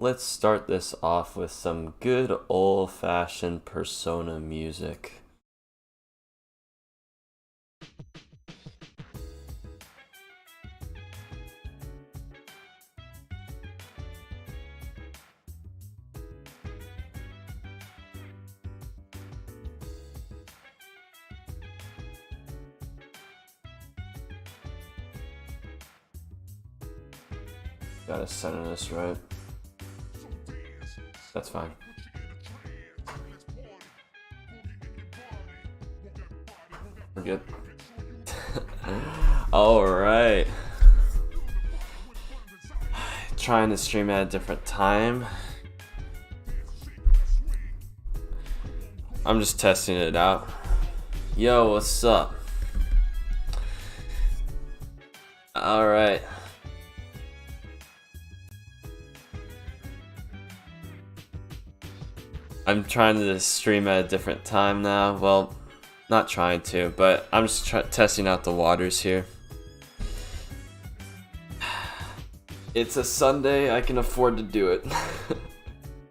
let's start this off with some good old-fashioned Persona music. Gotta center this right. That's fine. We're good. Alright. Trying to stream at a different time. I'm just testing it out. Yo, what's up? Alright. I'm trying to stream at a different time now. Well, not trying to, but I'm just testing out the waters here. It's a Sunday, I can afford to do it.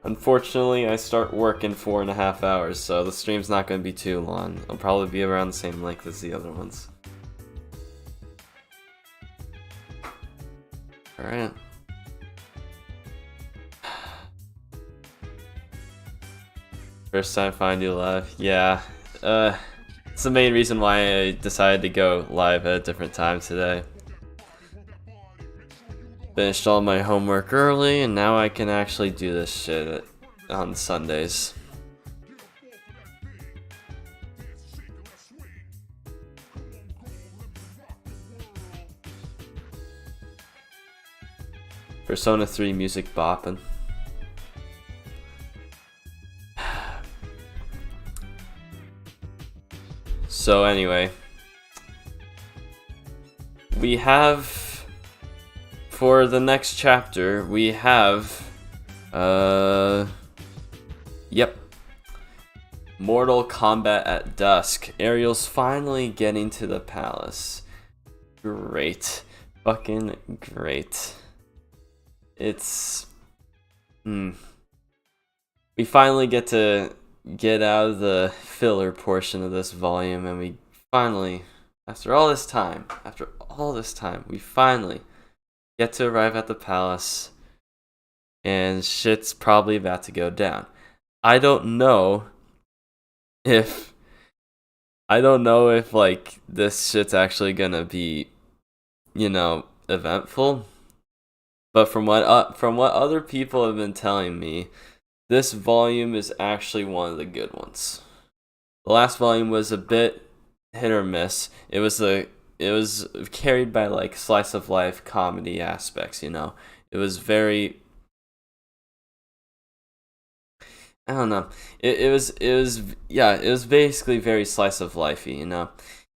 Unfortunately, I start work in 4.5 hours, so the stream's not going to be too long. It'll probably be around the same length as the other ones. Alright. First time find you live. Yeah. It's the main reason why I decided to go live at a different time today. Finished all my homework early, and now I can actually do this shit on Sundays. Persona 3 music bopping. So anyway, we have, for the next chapter, we have, yep, Mortal Kombat at Dusk. Ariel's finally getting to the palace. Great. Fucking great. It's, we finally get to get out of the filler portion of this volume, and we finally, after all this time, we finally get to arrive at the palace, and shit's probably about to go down. I don't know if like this shit's actually gonna be, you know, eventful, but from what other people have been telling me, this volume is actually one of the good ones. The last volume was a bit hit or miss. It was carried by like slice of life comedy aspects, you know. It was very, I don't know. It was basically very slice of lifey, you know.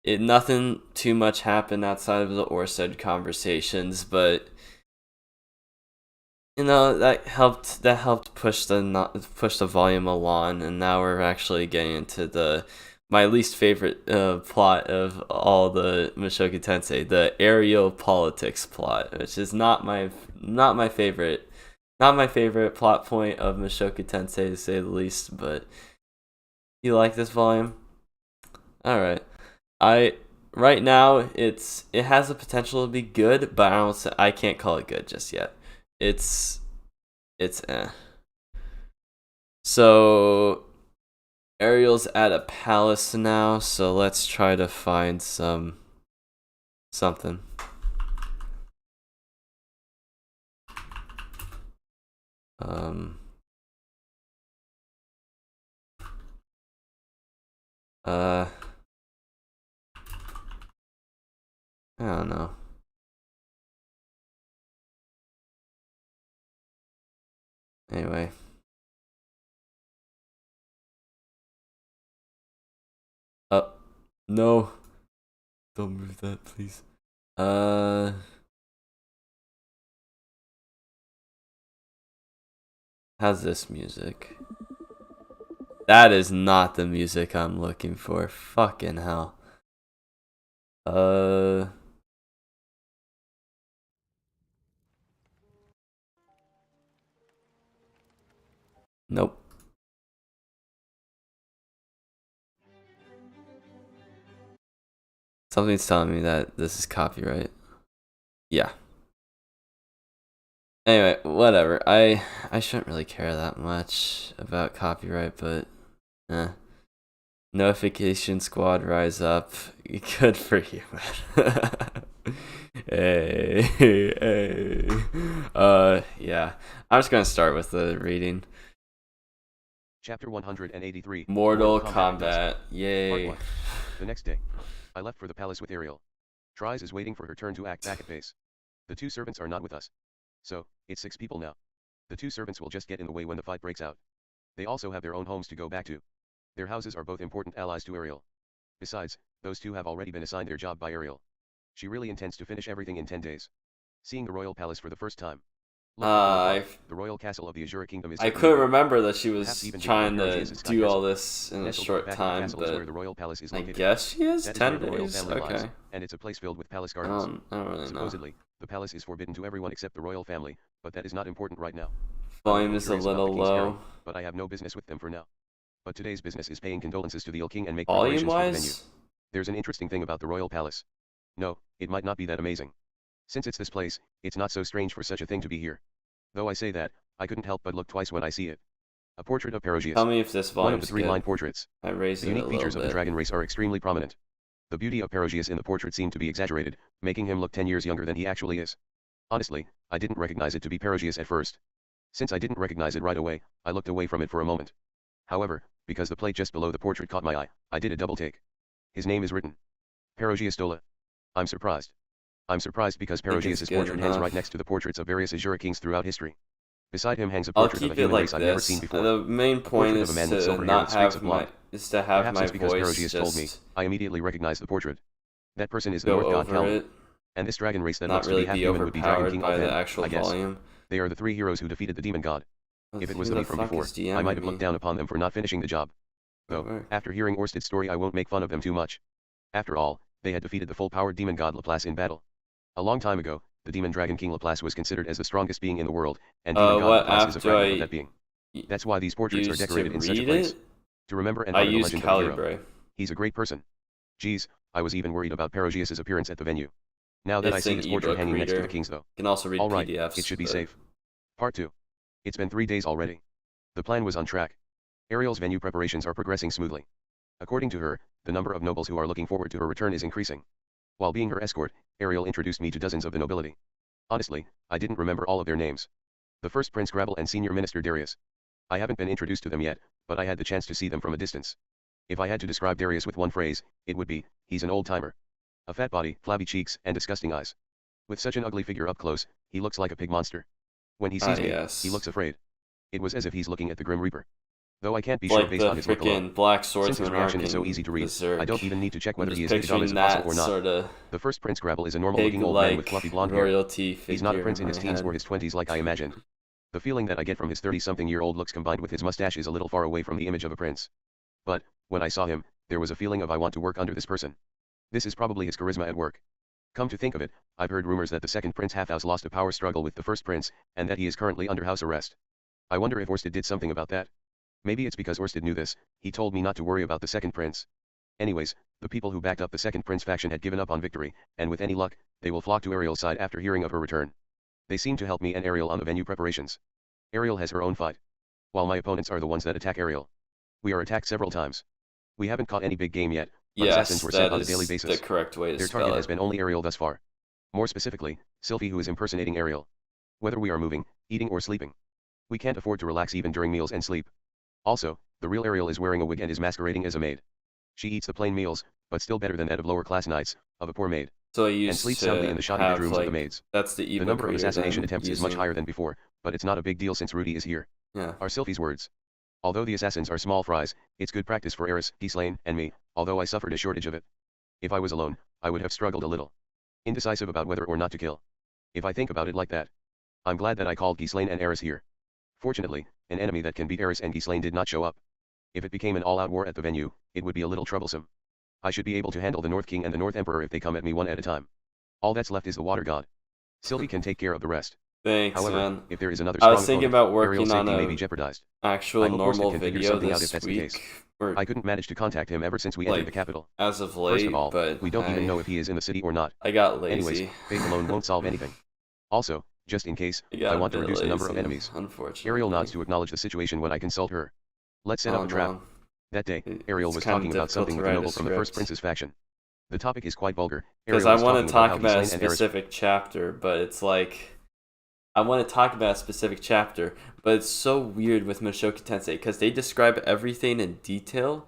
Nothing too much happened outside of the Orsted conversations, but you know, that helped push the volume along, and now we're actually getting into my least favorite plot of all the Mushoku Tensei, the Ariel politics plot, which is not my favorite plot point of Mushoku Tensei, to say the least. But you like this volume? All right. Right now it has the potential to be good, but I can't call it good just yet. It's eh. So Ariel's at a palace now, so let's try to find something. I don't know. Anyway. No. Don't move that, please. How's this music? That is not the music I'm looking for. Fucking hell. Nope. Something's telling me that this is copyright. Yeah. Anyway, whatever. I shouldn't really care that much about copyright, but Notification squad, rise up. Good for you, man. Hey. Yeah. I'm just gonna start with the reading. Chapter 183. Mortal Kombat. Yay. Part 1. The next day, I left for the palace with Ariel. Tries is waiting for her turn to act back at base. The two servants are not with us. So, it's 6 people now. The 2 servants will just get in the way when the fight breaks out. They also have their own homes to go back to. Their houses are both important allies to Ariel. Besides, those 2 have already been assigned their job by Ariel. She really intends to finish everything in 10 days. Seeing the royal palace for the first time. The royal castle of the Azure Kingdom is. I couldn't remember that she was trying to do all this in a short time, but where the royal palace is I located. guess she has 10 the royal days. family Okay. lives, and it's a place filled with palace gardens. I don't really know. Supposedly, the palace is forbidden to everyone except the royal family, but that is not important right now. Volume is a little low. But I have no business with them for now. But today's business is paying condolences to the ill king and make preparations for the venue. There's an interesting thing about the royal palace. No, it might not be that amazing. Since it's this place, it's not so strange for such a thing to be here. Though I say that, I couldn't help but look twice when I see it. A portrait of Perogias. Tell me if this volume one of the 3-line portraits. I raised the unique features of the dragon race are extremely prominent. The beauty of Perogias in the portrait seemed to be exaggerated, making him look 10 years younger than he actually is. Honestly, I didn't recognize it to be Perogias at first. Since I didn't recognize it right away, I looked away from it for a moment. However, because the plate just below the portrait caught my eye, I did a double take. His name is written. Perogias Dola. I'm surprised. I'm surprised because Perogias' portrait hangs right next to the portraits of various Azure kings throughout history. Beside him hangs a portrait of a human race I've never seen before. The main point is to not have my Perhaps because voice Perogias told me, I immediately recognized the portrait. That person is the North God Kalman. And this dragon race that looks to be half human would be Dragon King of I guess. They are the 3 heroes who defeated the demon god. If it was me from before, I might have looked down upon them for not finishing the job. Though, after hearing Orsted's story I won't make fun of them too much. After all, they had defeated the full-powered demon god Laplace in battle. A long time ago, the demon dragon king Laplace was considered as the strongest being in the world, and demon god Laplace is a fragment of that being. That's why these portraits are decorated in such a place. To remember and honor the legend of the hero. He's a great person. Geez, I was even worried about Perogias' appearance at the venue. Now that I see his portrait hanging next to the king's though. You can also read Alright, PDFs, it should be safe. Part 2. It's been 3 days already. The plan was on track. Ariel's venue preparations are progressing smoothly. According to her, the number of nobles who are looking forward to her return is increasing. While being her escort, Ariel introduced me to dozens of the nobility. Honestly, I didn't remember all of their names. The first Prince Gravel and Senior Minister Darius. I haven't been introduced to them yet, but I had the chance to see them from a distance. If I had to describe Darius with one phrase, it would be, he's an old-timer. A fat body, flabby cheeks, and disgusting eyes. With such an ugly figure up close, he looks like a pig monster. When he sees me, he looks afraid. It was as if he's looking at the Grim Reaper. Though I can't be sure based on his look alone. Black Since his reaction is so easy to read, I don't even need to check whether he is as dumb as possible or not. The first Prince Gravel is a normal-looking old man with fluffy blonde hair. He's not a prince in his teens or his 20s like I imagined. The feeling that I get from his 30-something-year-old looks combined with his mustache is a little far away from the image of a prince. But, when I saw him, there was a feeling of I want to work under this person. This is probably his charisma at work. Come to think of it, I've heard rumors that the second Prince Halfhouse lost a power struggle with the first prince, and that he is currently under house arrest. I wonder if Orsted did something about that. Maybe it's because Orsted knew this, he told me not to worry about the second prince. Anyways, the people who backed up the second prince faction had given up on victory, and with any luck, they will flock to Ariel's side after hearing of her return. They seem to help me and Ariel on the venue preparations. Ariel has her own fight. While my opponents are the ones that attack Ariel. We are attacked several times. We haven't caught any big game yet, but assassins were sent on a daily basis. The correct way to Their target has been only Ariel thus far. More specifically, Sylphie who is impersonating Ariel. Whether we are moving, eating or sleeping. We can't afford to relax even during meals and sleep. Also, the real Ariel is wearing a wig and is masquerading as a maid. She eats the plain meals, but still better than that of lower class knights, of a poor maid. So and sleeps soundly in the shoddy bedrooms of the maids. That's the number of assassination attempts is much higher than before, but it's not a big deal since Rudy is here. Yeah. Are Sylphie's words. Although the assassins are small fries, it's good practice for Eris, Ghislaine, and me, although I suffered a shortage of it. If I was alone, I would have struggled a little. Indecisive about whether or not to kill. If I think about it like that. I'm glad that I called Ghislaine and Eris here. Fortunately, an enemy that can beat Eris and Ghislaine did not show up. If it became an all-out war at the venue, it would be a little troublesome. I should be able to handle the North King and the North Emperor if they come at me one at a time. All that's left is the Water God. Sylphie can take care of the rest. Thanks, However, man. if there is another I strong was thinking opponent, about working on may be jeopardized. actual normal video this week. I couldn't manage to contact him ever since we entered the capital. As of late, First of all, but we don't even know if he is in the city or not. I got lazy. Anyways, faith alone won't solve anything. Also, just in case, I want to reduce the number of enemies. Unfortunately. Ariel nods to acknowledge the situation when I consult her. Let's set up a trap. That day, Ariel was talking about something with a noble from the First Prince's faction. The topic is quite vulgar. Because I want to talk about a specific chapter, but it's like... I want to talk about a specific chapter, but it's so weird with Mushoku Tensei because they describe everything in detail.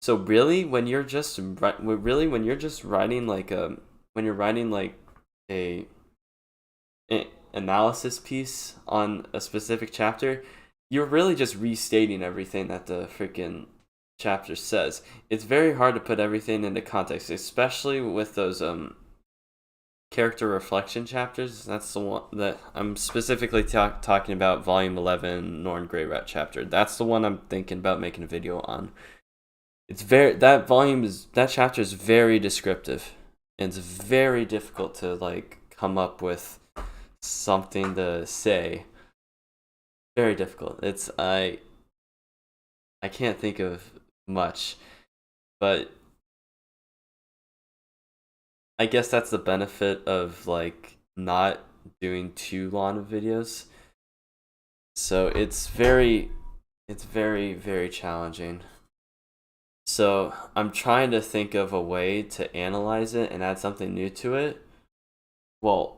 So really, when you're just writing like a analysis piece on a specific chapter, you're really just restating everything that the freaking chapter says. It's very hard to put everything into context, especially with those character reflection chapters. That's the one that I'm specifically talking about. Volume 11, Norn Grey Rat chapter. That's the one I'm thinking about making a video on. That chapter is very descriptive, and it's very difficult to like come up with something to say. Very difficult. I can't think of much, but I guess that's the benefit of like not doing too long of videos. So it's very, very challenging. So I'm trying to think of a way to analyze it and add something new to it, while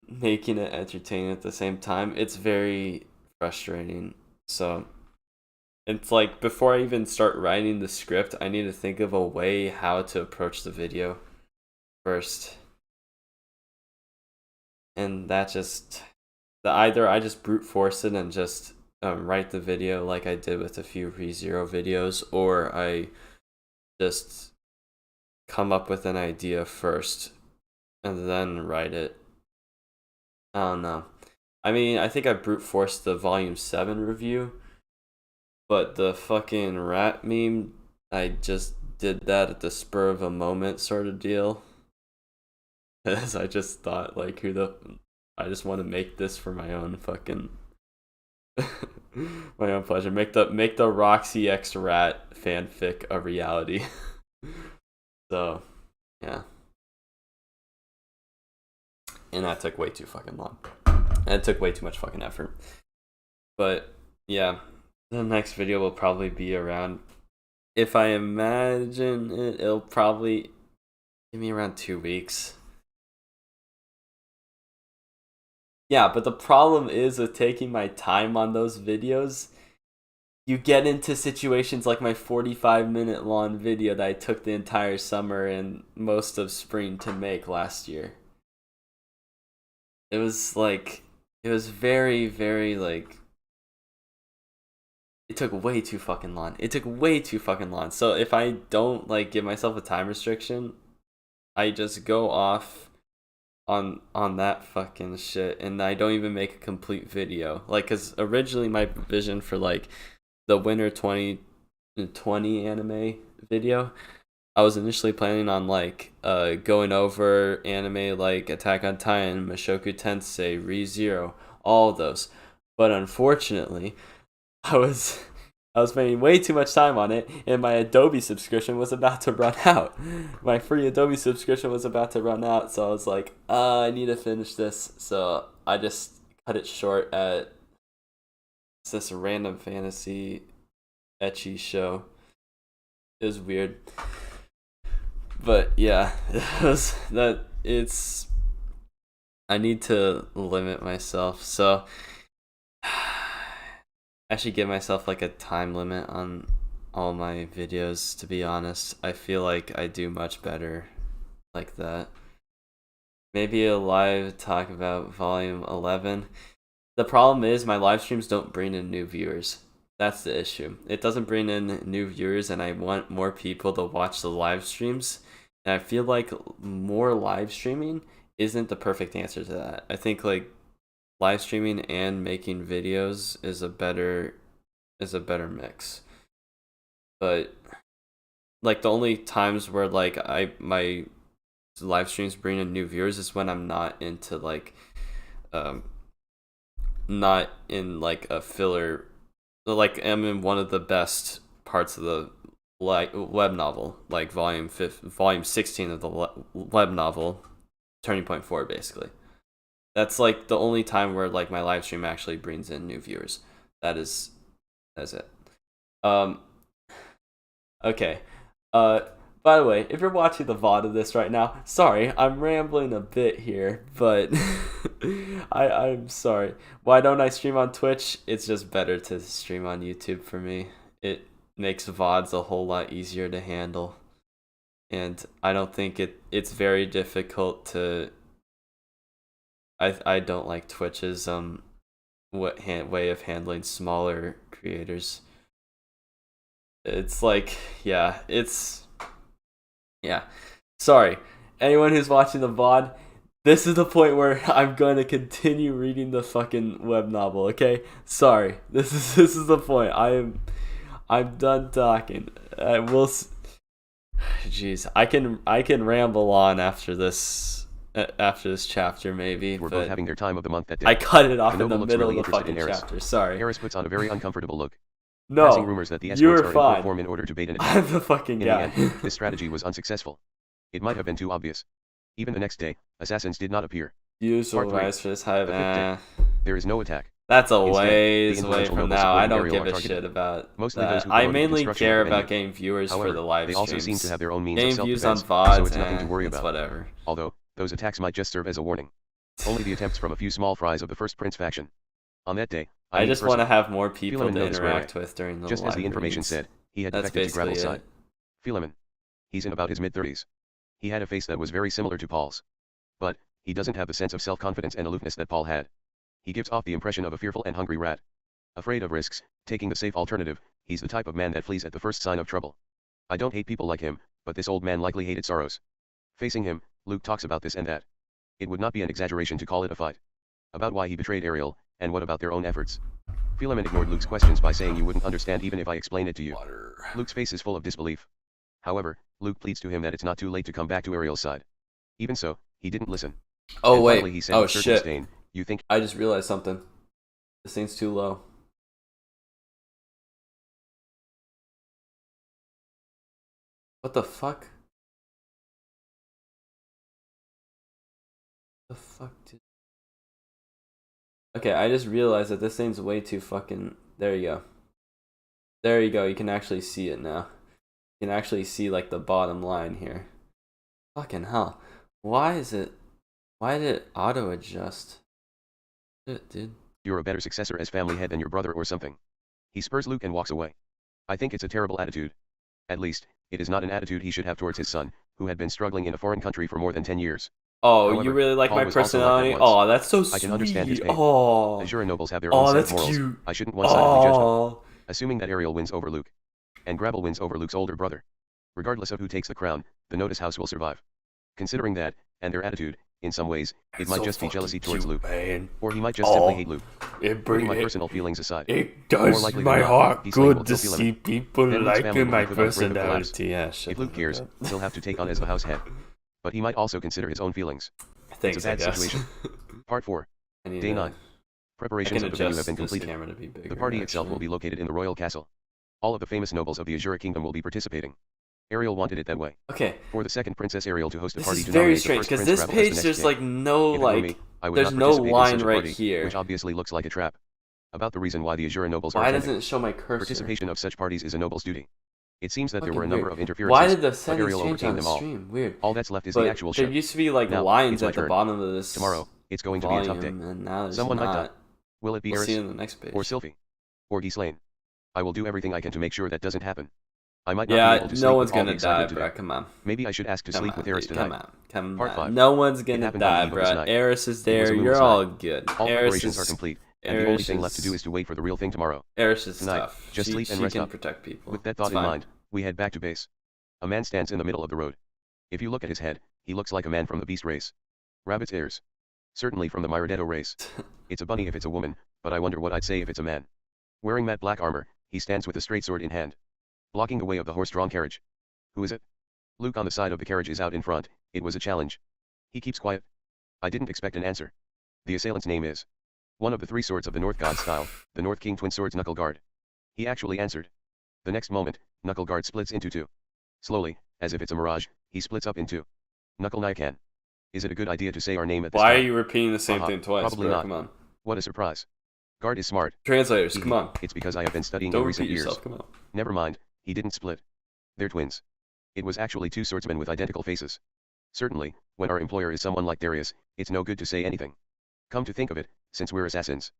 making it entertaining at the same time. It's very frustrating. So it's like before I even start writing the script, I need to think of a way how to approach the video first, and that just either I just brute force it and just write the video like I did with a few ReZero videos, or I just come up with an idea first and then write it. I don't know. I mean, I think I brute forced the volume 7 review, but the fucking rat meme, I just did that at the spur of a moment sort of deal. As I just thought, like, I just want to make this for my own fucking my own pleasure. Make the Roxy X Rat fanfic a reality. So, yeah. And that took way too fucking long. And it took way too much fucking effort. But yeah, the next video will probably be around, if I imagine it'll probably give me around 2 weeks. Yeah, but the problem is with taking my time on those videos, you get into situations like my 45-minute long video that I took the entire summer and most of spring to make last year. It was very, very like, it took way too fucking long. So if I don't like give myself a time restriction, I just go off on that fucking shit, and I don't even make a complete video. Like, cause originally my vision for like the winter 2020 anime video, I was initially planning on like going over anime like Attack on Titan, Mushoku Tensei, ReZero, all of those. But unfortunately, I was spending way too much time on it, and my Adobe subscription was about to run out. My free Adobe subscription was about to run out, so I was like, I need to finish this. So I just cut it short at this random fantasy ecchi show. It was weird. But yeah, I need to limit myself. So I should give myself like a time limit on all my videos, to be honest. I feel like I do much better like that. Maybe a live talk about volume 11. The problem is my live streams don't bring in new viewers. That's the issue. It doesn't bring in new viewers, and I want more people to watch the live streams. And I feel like more live streaming isn't the perfect answer to that. I think like live streaming and making videos is a better mix. But like the only times where like my live streams bring in new viewers is when I'm not into like not in like a filler. Like I'm in one of the best parts of the web novel, like volume 16 of the web novel, Turning Point 4, basically. That's like the only time where like my live stream actually brings in new viewers. That's it. Okay. By the way, if you're watching the VOD of this right now, sorry, I'm rambling a bit here, but I'm sorry. Why don't I stream on Twitch? It's just better to stream on YouTube for me. It makes VODs a whole lot easier to handle. And I don't think it's very difficult to... I don't like Twitch's way of handling smaller creators. It's like, yeah. Sorry, anyone who's watching the VOD, this is the point where I'm going to continue reading the fucking web novel, okay? Sorry, this is the point. I'm done talking. Jeez, I can ramble on after this chapter maybe. We're both having their time of the month that day. I cut it off in the middle of the fucking chapter. Sorry. Aris puts on a very uncomfortable look. No, passing rumors that the escorts are in full form in order to bait an attack. I'm the fucking guy. In the end, this strategy was unsuccessful. It might have been too obvious. Even the next day, assassins did not appear. Usual rise for this hive. There is no attack. That's a ways away from now. I don't give a shit about that. I mainly care about getting viewers for the live streams. They also seem to have their own means of self-defense, on VODs, so it's nothing to worry about. Whatever. Although, those attacks might just serve as a warning. Only the attempts from a few small fries of the first Prince faction. On that day, I just want to have more people to interact with during the just live as the information reads. said, he had defected to Gravel's side. Philemon. He's in about his mid-30s. He had a face that was very similar to Paul's. But, he doesn't have the sense of self-confidence and aloofness that Paul had. He gives off the impression of a fearful and hungry rat. Afraid of risks, taking the safe alternative, he's the type of man that flees at the first sign of trouble. I don't hate people like him, but this old man likely hated sorrows. Facing him, Luke talks about this and that. It would not be an exaggeration to call it a fight. About why he betrayed Ariel, and what about their own efforts. Philemon ignored Luke's questions by saying you wouldn't understand even if I explain it to you. Luke's face is full of disbelief. However, Luke pleads to him that it's not too late to come back to Ariel's side. Even so, he didn't listen. Oh and wait, finally he said oh with certain shit. disdain, you think I just realized something. This thing's too low. What the fuck? The fuck, dude? Okay, I just realized that this thing's way too fucking... There you go. There you go, you can actually see it now. You can actually see, like, the bottom line here. Fucking hell. Why did it auto-adjust? Shit, dude. You're a better successor as family head than your brother or something. He spurs Luke and walks away. I think it's a terrible attitude. At least, it is not an attitude he should have towards his son, who had been struggling in a foreign country for more than 10 years. Oh, However, you really like Paul my was also personality? like that once. Oh, that's so sweet. I can understand his pain. Oh, Azura nobles have their own set of morals. Cute. I shouldn't one-sidedly judge them. Assuming that Ariel wins over Luke, and Gravel wins over Luke's older brother. Regardless of who takes the crown, the Notice House will survive. Considering that, and their attitude, in some ways, it might just be jealousy towards Luke. Man. Or he might just simply hate Luke. Putting my personal feelings aside. It does my heart good to see people liking my personality. Yeah, if Luke cares, he'll have to take on as the house head. But he might also consider his own feelings. It's a bad situation. Part 4. Day 9. Preparations of the venue have been completed. The party itself will be located in the royal castle. All of the famous nobles of the Azura Kingdom will be participating. Ariel wanted it that way. Okay. For the second Princess Ariel to host a This party is to very nominate strange the first because this Prince Gravel as page the there's next like king. no If it were like me, I would there's not no participate in line such a right party, here. which obviously looks like a trap. About the reason why the Azura nobles are Why attending. doesn't it show my cursor? Participation of such parties is a noble's duty. It seems that there were a Fucking number weird. of interferences, Why did the but settings Ariel change overcame on the them all. stream? Weird. All that's left is But the actual there ship. used to be like Now, lines it's my at the turn. bottom of this Tomorrow, it's going to be a tough day. and now there's Someone might die. not. Will it be We'll Eris? see in the next page. Or Sylvie? Or Ghislaine? I will do everything I can to make sure that doesn't happen. I might not be Yeah, able to sleep no one's with all the gonna die, excitement bro. today. Come on. Maybe I should ask to sleep with Eris tonight. Come Part on. 5. No one's gonna happened on the die, eve of this bro. night. Eris is It was there. a You're moon's all night. good. All Eris preparations are is complete, and the only thing left to do is to wait for the real thing tomorrow. Eris is Tonight, tough. just she sleep and she rest can up. protect people. With that It's thought in fine. mind, we head back to base. A man stands in the middle of the road. If you look at his head, he looks like a man from the beast race. Rabbit's ears. Certainly from the Myrodetto race. It's a bunny if it's a woman, but I wonder what I'd say if it's a man. Wearing matte black armor, he stands with a straight sword in hand, blocking the way of the horse-drawn carriage. Who is it? Luke on the side of the carriage is out in front. It was a challenge. He keeps quiet. I didn't expect an answer. The assailant's name is... One of the 3 swords of the North God style, the North King Twin Swords Knuckle Guard. He actually answered. The next moment, Knuckle Guard splits into 2. Slowly, as if it's a mirage, he splits up into Knuckle Naikan. Is it a good idea to say our name at this time? Why are you repeating the same thing twice, probably bro? not. Come on. What a surprise. Guard is smart. Translators, come on. It's because I have been studying Don't in recent repeat years. yourself, come on. Never mind, he didn't split. They're twins. It was actually 2 swordsmen with identical faces. Certainly, when our employer is someone like Darius, it's no good to say anything. Come to think of it, since we're assassins,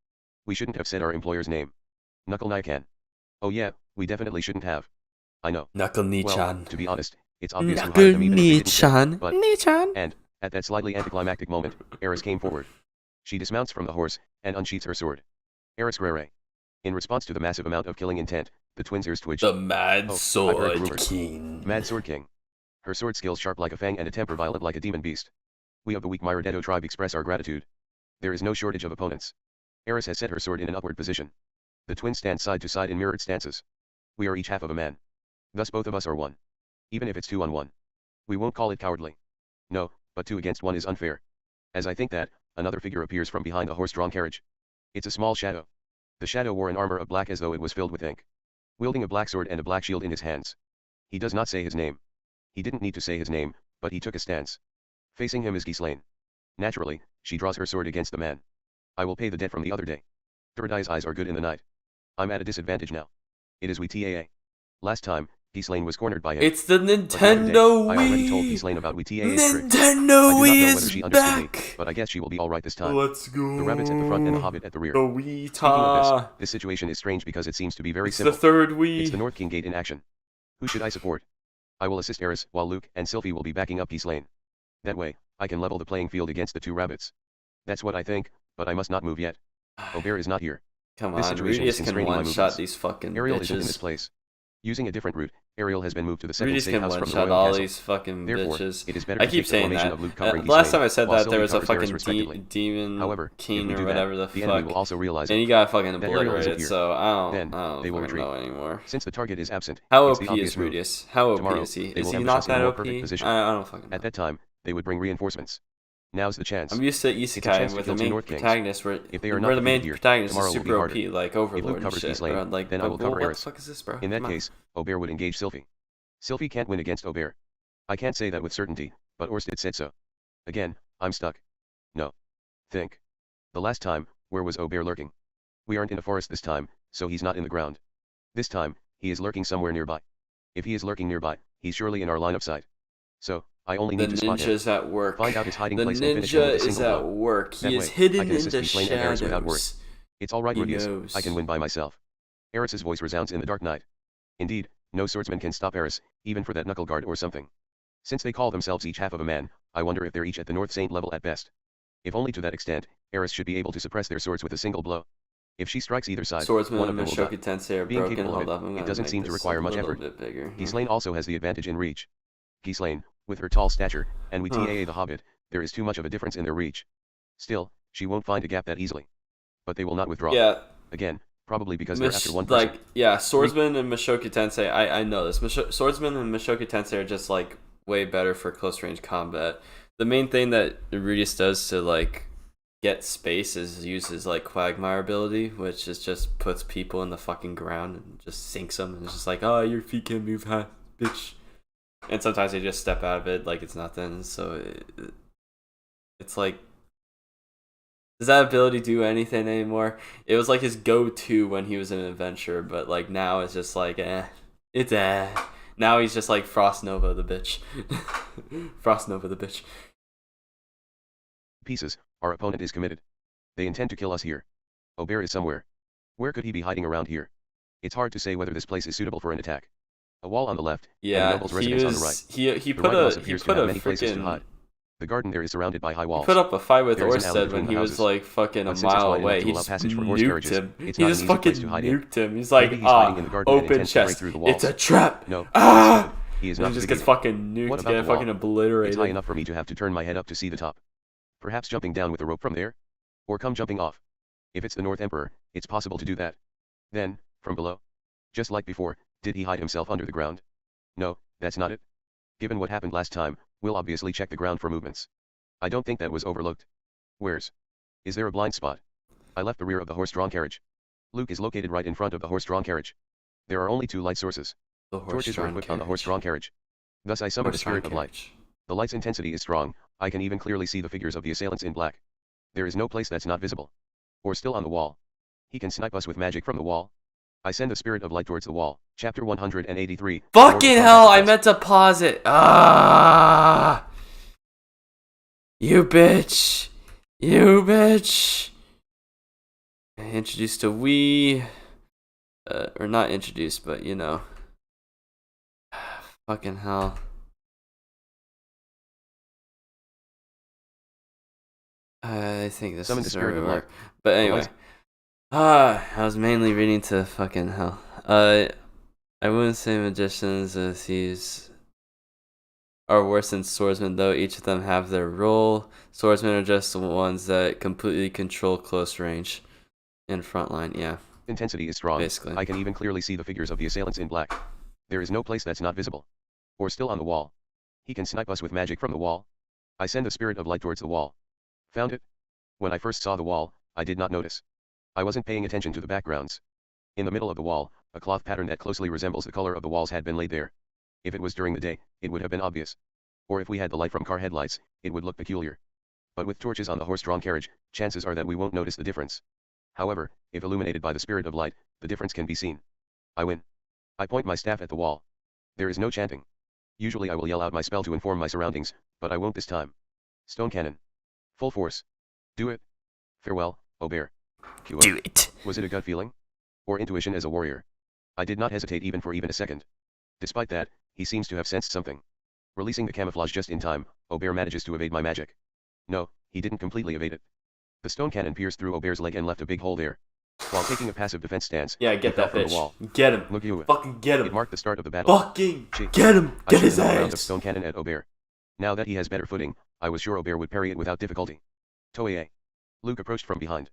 we shouldn't have said our employer's name. Knuckle Naikan. Oh yeah, we definitely shouldn't have. I know. Knuckle Nichan. Well, to be honest, it's obvious who hired them even if they didn't say, but, Nichan. And, at that slightly anticlimactic moment, Eris came forward. She dismounts from the horse, and unsheaths her sword. Eris Rere. In response to the massive amount of killing intent, the twins' ears twitched. The Mad Sword rumors. King. Mad Sword King. Her sword skills sharp like a fang and a temper violent like a demon beast. We of the weak Myrodetto tribe express our gratitude. There is no shortage of opponents. Eris has set her sword in an upward position. The twins stand side to side in mirrored stances. We are each half of a man. Thus both of us are 1. Even if it's 2 on 1. We won't call it cowardly. No, but 2 against 1 is unfair. As I think that, another figure appears from behind a horse-drawn carriage. It's a small shadow. The shadow wore an armor of black as though it was filled with ink. Wielding a black sword and a black shield in his hands. He does not say his name. He didn't need to say his name, but he took a stance. Facing him is Ghislaine. Naturally, she draws her sword against the man. I will pay the debt from the other day. Perogias' eyes are good in the night. I'm at a disadvantage now. It is we TAA. Last time, Ghislaine was cornered by him. It's the Nintendo Wii! I already told Ghislaine about we TAA's trick. Nintendo Wii is she back! Me, but I guess she will be alright this time. Let's go! The rabbits at the front and the hobbit at the rear. The Wii Speaking of this situation is strange because it seems to be very simple. The third Wii! It's the North King Gate in action. Who should I support? I will assist Eris, while Luke and Sylphie will be backing up Ghislaine. That way, I can level the playing field against the 2 rabbits. That's what I think, but I must not move yet. Aubert is not here. Come this on, situation is can constraining my one-shot movements. these fucking Ariel bitches. isn't in this place. Using a different route, Ariel has been moved to the second Rudeus state can house from the one-shot royal all castle. these fucking Therefore, bitches. it is better I to keep keep the saying formation that. of Luke covering Last time I Ghislaine, said while that, there Sylphie was a covers Eris fucking respectively. demon However, king if we or do whatever that, the enemy fuck. will also realize And it. he got fucking Then Ariel obliterated, isn't here. so I Then, don't they will fucking retreat. know anymore. Since the target is absent, How it's OP the is obvious move. Rudeus? How OP Tomorrow, is he? they Is will he ambush not us in a that more OP? perfect position. I don't fucking know. At that time, they would bring reinforcements. Now's the chance. I'm used to Isekai with the main protagonist where the main protagonist is super OP, like Overlord and shit. Bro. Like, then I will cover what Eris. the fuck is this, bro? In that case, Aubert would engage Sylphie. Sylphie can't win against Aubert. I can't say that with certainty, but Orsted said so. Again, I'm stuck. No. Think. The last time, where was Aubert lurking? We aren't in a forest this time, so he's not in the ground. This time, he is lurking somewhere nearby. If he is lurking nearby, he's surely in our line of sight. So, I only need to spot him. The ninja's at work. Find out his hiding the place and finish him with a ninja is single at blow. work. He That is way, hidden I can in assist the Ghislaine and Eris without worry. shadows. It's alright, He Rudeus. knows. I can win by myself. Eris's voice resounds in the dark night. Indeed, no swordsman can stop Eris, even for that knuckle guard or something. Since they call themselves each half of a man, I wonder if they're each at the North Saint level at best. If only to that extent, Eris should be able to suppress their swords with a single blow. If she strikes either side, Swordsman one of and them will Mushoku die. Tensei are Being broken. capable Hold of up, it doesn't seem to require much effort. Ghislaine also has the advantage in reach. Ghislaine, with her tall stature, and we TAA the Hobbit, there is too much of a difference in their reach. Still, she won't find a gap that easily. But they will not withdraw. Yeah. Again, probably because they're after one person. Swordsman and Mushoku Tensei, I know this. Swordsman and Mushoku Tensei are just, like, way better for close range combat. The main thing that Rudeus does to, like, get space is uses, like, Quagmire ability, which is just puts people in the fucking ground and just sinks them. And it's just like, oh, your feet can't move, huh, bitch. And sometimes they just step out of it like it's nothing. So it's like, does that ability do anything anymore? It was like his go-to when he was in an adventure, but like now it's just like, it's Now he's just like Frost Nova the bitch. Frost Nova the bitch. Pieces, our opponent is committed. They intend to kill us here. Aubert is somewhere. Where could he be hiding around here? It's hard to say whether this place is suitable for an attack. A wall on the left, and a noble's residence on the right. He put a freaking. The garden there is surrounded by high walls. He put up a fight with Orsted when he was like fucking a mile away. He just nuked him. He just fucking nuked him. He's like, open chest. It's a trap. No. He is not. He just gets fucking nuked, get fucking obliterated. It's high enough for me to have to turn my head up to see the top. Perhaps jumping down with a rope from there? Or come jumping off. If it's the North Emperor, it's possible to do that. Then, from below. Just like before, did he hide himself under the ground? No, that's not it. Given what happened last time, we'll obviously check the ground for movements. I don't think that was overlooked. Is there a blind spot? I left the rear of the horse-drawn carriage. Luke is located right in front of the horse-drawn carriage. There are only 2 light sources. Torches are equipped on the horse-drawn carriage. Thus I summon the spirit of light. The light's intensity is strong. I can even clearly see the figures of the assailants in black. There is no place that's not visible. Or still on the wall. He can snipe us with magic from the wall. I send the spirit of light towards the wall. Chapter 183. Fucking hell, I meant to pause it. Ah! You bitch. You bitch. Introduced to we. Or not introduced, but you know. Fucking hell. I think this is where we were. But anyway. I was mainly reading to fucking hell. I wouldn't say magicians or thieves are worse than swordsmen, though each of them have their role. Swordsmen are just the ones that completely control close range and frontline, yeah. Intensity is strong. Basically. I can even clearly see the figures of the assailants in black. There is no place that's not visible. Or still on the wall. He can snipe us with magic from the wall. I send the spirit of light towards the wall. Found it? When I first saw the wall, I did not notice. I wasn't paying attention to the backgrounds. In the middle of the wall, a cloth pattern that closely resembles the color of the walls had been laid there. If it was during the day, it would have been obvious. Or if we had the light from car headlights, it would look peculiar. But with torches on the horse-drawn carriage, chances are that we won't notice the difference. However, if illuminated by the spirit of light, the difference can be seen. I win. I point my staff at the wall. There is no chanting. Usually I will yell out my spell to inform my surroundings, but I won't this time. Stone cannon. Full force. Do it. Farewell, O bear. Do it. Was it a gut feeling? Or intuition as a warrior? I did not hesitate even for a second. Despite that, he seems to have sensed something. Releasing the camouflage just in time, Obear manages to evade my magic. No, he didn't completely evade it. The stone cannon pierced through Obear's leg and left a big hole there. While taking a passive defense stance, yeah, get that bitch. The wall. Get him. Look you. Fucking get him. It marked the start of the battle. Fucking get him. Get his ass. Round of stone cannon at Obear. Now that he has better footing, I was sure Obear would parry it without difficulty. Toei. Luke approached from behind.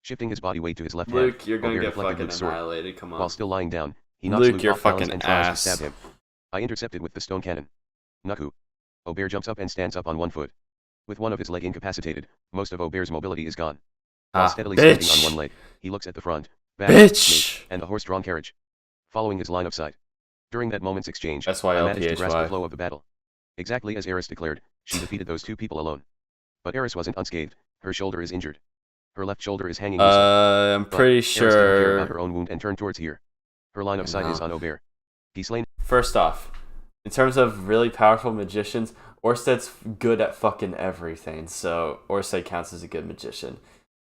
Shifting his body weight to his left hand, Luke, you're gonna Obear get deflected fucking Luke's sword. annihilated. Come on. While still lying down, he knocks Luke you're off balance fucking and tries ass. to stab him. I intercepted with the stone cannon. Naku. Obear jumps up and stands up on one foot. With one of his leg incapacitated, most of Obear's mobility is gone. While steadily standing on one leg, he looks at the front, back, me, and the horse-drawn carriage. Following his line of sight. During that moment's exchange, I managed to grasp the flow of the battle. Exactly as Eris declared, she defeated those 2 people alone. But Eris wasn't unscathed. Her shoulder is injured. Her left shoulder is hanging loosely. I'm pretty sure. Eris didn't care about her own wound and turned towards here. Her line of sight is on Obear. He's slain. First off, in terms of really powerful magicians, Orsted's good at fucking everything, so Orsted counts as a good magician.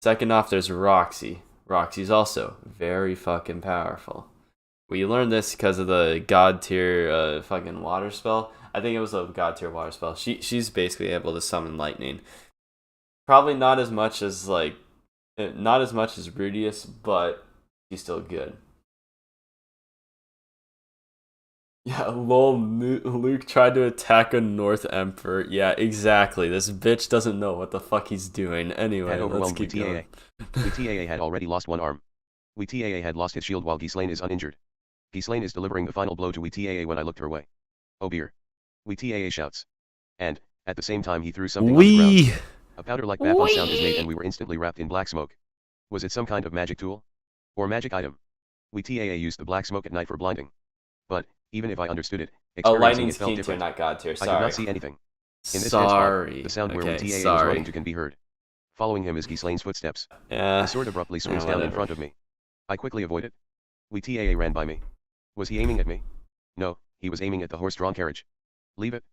Second off, there's Roxy. Roxy's also very fucking powerful. We learned this because of the god tier fucking water spell. I think it was a god tier water spell. She's basically able to summon lightning. Probably not as much as Rudeus, but she's still good. Yeah, lol, Luke tried to attack a North Emperor. Yeah, exactly. This bitch doesn't know what the fuck he's doing. Anyway, let's keep going. WTAA had already lost one arm. WTAA had lost his shield while Ghislaine is uninjured. Ghislaine is delivering the final blow to WTAA when I looked her way. Oh beer. WTAA shouts. And, at the same time he threw something on the ground. A powder-like baffling sound is made and we were instantly wrapped in black smoke. Was it some kind of magic tool? Or magic item? WTAA used the black smoke at night for blinding. But, even if I understood it, experiencing it felt different. Not god tier. Sorry. I did not see anything. In this spot, the sound where WTAA is running to can be heard. Following him is Ghislaine's footsteps. Yeah. The sword abruptly swings down in front of me. I quickly avoid it. WTAA ran by me. Was he aiming at me? No, he was aiming at the horse-drawn carriage. Leave it.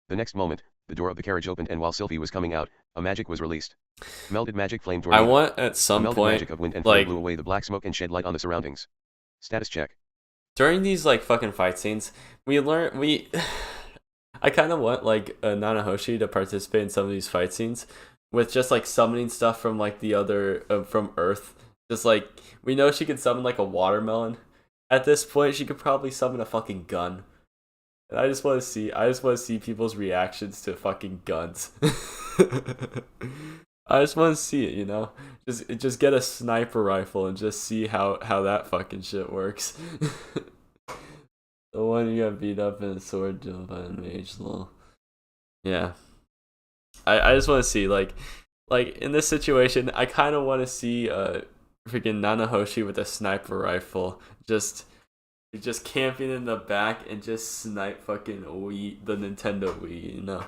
The next moment, the door of the carriage opened and while Sylphie was coming out, a magic was released. Melded magic flame tornado. I want at some point, magic of wind and flame blew away the black smoke and shed light on the surroundings. Status check. During these like fucking fight scenes, I kind of want like Nanahoshi to participate in some of these fight scenes with just like summoning stuff from like the other from Earth. Just like we know she could summon like a watermelon. At this point, she could probably summon a fucking gun. And I just want to see people's reactions to fucking guns. I just want to see it, you know? Just get a sniper rifle and just see how that fucking shit works. The one you got beat up in a sword duel by a mage, lol. Yeah. I just want to see, like Like in this situation, I kind of want to see freaking Nanahoshi with a sniper rifle just camping in the back and just snipe fucking the Nintendo Wii, you know.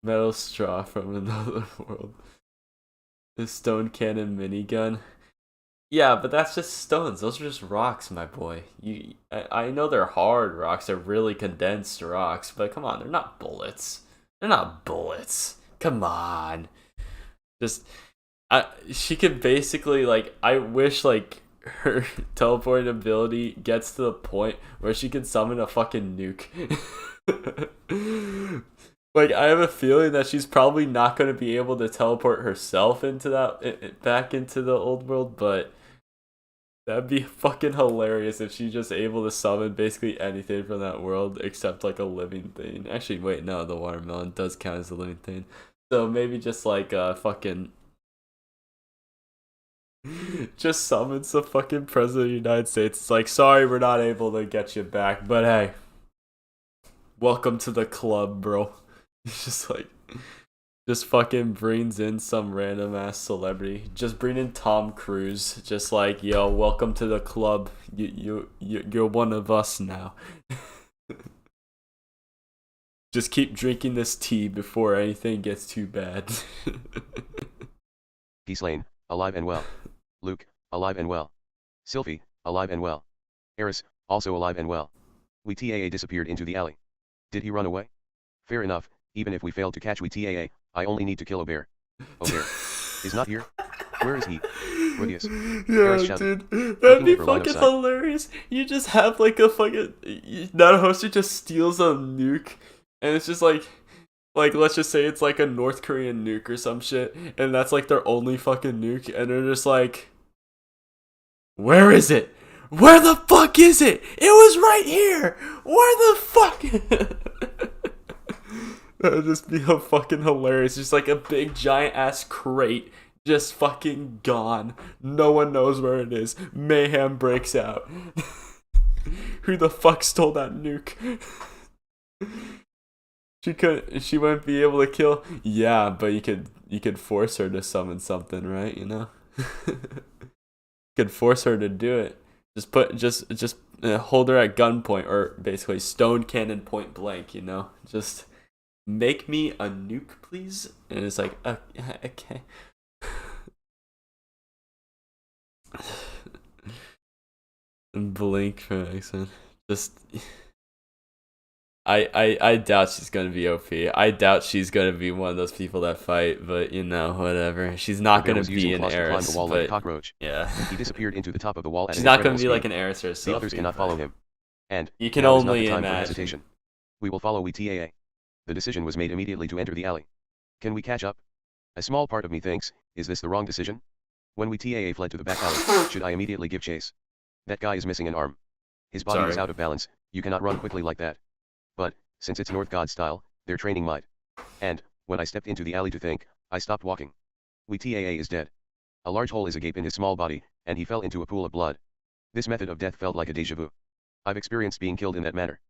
Metal straw from another world. The stone cannon minigun. Yeah, but that's just stones. Those are just rocks, my boy. I know they're hard rocks. They're really condensed rocks, but come on, they're not bullets. They're not bullets. Come on. She could basically, like, I wish, like, her teleporting ability gets to the point where she can summon a fucking nuke. Like, I have a feeling that she's probably not going to be able to teleport herself into back into the old world, but that'd be fucking hilarious if she's just able to summon basically anything from that world except, like, a living thing. Actually, wait, no, the watermelon does count as a living thing. So maybe just, like, fucking... just summons the fucking president of the United States. It's like, sorry, we're not able to get you back, but hey, welcome to the club, bro. It's just like, just fucking brings in some random ass celebrity. Just bring in Tom Cruise. Just like, yo, welcome to the club. You're one of us now. Just keep drinking this tea before anything gets too bad. Peace Lane, alive and well. Luke, alive and well. Sylphie, alive and well. Eris, also alive and well. WTAA disappeared into the alley. Did he run away? Fair enough, even if we failed to catch WTAA, I only need to kill Obear. Obear is not here? Where is he? Rudeus. Yeah, dude, that'd be fucking hilarious. You just have like a fucking... Nanahoshi just steals a nuke, and it's just like let's just say it's like a North Korean nuke or some shit, and that's like their only fucking nuke, and they're just like, where is it? Where the fuck is it? It was right here! Where the fuck? That would just be fucking hilarious. Just like a big giant ass crate just fucking gone. No one knows where it is. Mayhem breaks out. Who the fuck stole that nuke? She wouldn't be able to kill. Yeah, but you could force her to summon something, right? You know? You could force her to do it. Just hold her at gunpoint, or basically stone cannon point blank, you know? Just make me a nuke, please. And it's like, okay. Blink for accent. Just... I doubt she's gonna be OP. I doubt she's gonna be one of those people that fight, but you know, whatever. She's not gonna be an heiress. The wall but, like a cockroach. Yeah. He disappeared into the top of the wall. She's not gonna be like an heiress or a The others cannot follow him. And you can only imagine. Hesitation. We will follow WTAA. The decision was made immediately to enter the alley. Can we catch up? A small part of me thinks, is this the wrong decision? When WTAA fled to the back alley, should I immediately give chase? That guy is missing an arm. His body is out of balance. You cannot run quickly like that. But, since it's North God style, their training might. And, when I stepped into the alley to think, I stopped walking. WTAA is dead. A large hole is agape in his small body, and he fell into a pool of blood. This method of death felt like a déjà vu. I've experienced being killed in that manner.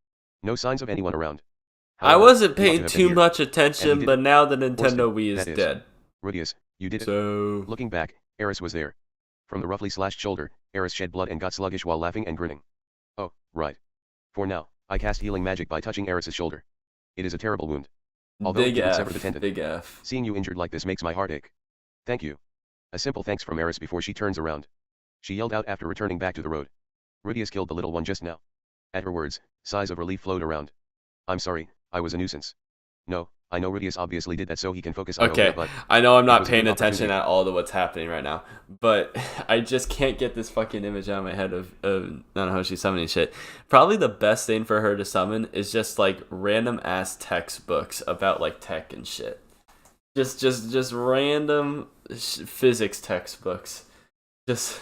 No signs of anyone around. However, I wasn't paying too much attention, but now the Nintendo Wii is dead. Rudeus, you did it. So... Looking back, Eris was there. From the roughly slashed shoulder, Eris shed blood and got sluggish while laughing and grinning. Oh, right. For now, I cast healing magic by touching Eris's shoulder. It is a terrible wound. Although Big you F, sever the tendon. Big F. Seeing you injured like this makes my heart ache. Thank you. A simple thanks from Eris before she turns around. She yelled out after returning back to the road. Rudeus killed the little one just now. At her words, sighs of relief flowed around. I'm sorry, I was a nuisance. No, I know Rudeus obviously did that so he can focus on Okay, Obear, but I know I'm not paying attention at all to what's happening right now, but I just can't get this fucking image out of my head of Nanahoshi summoning shit. Probably the best thing for her to summon is just like random ass textbooks about like tech and shit. Just random physics textbooks. Just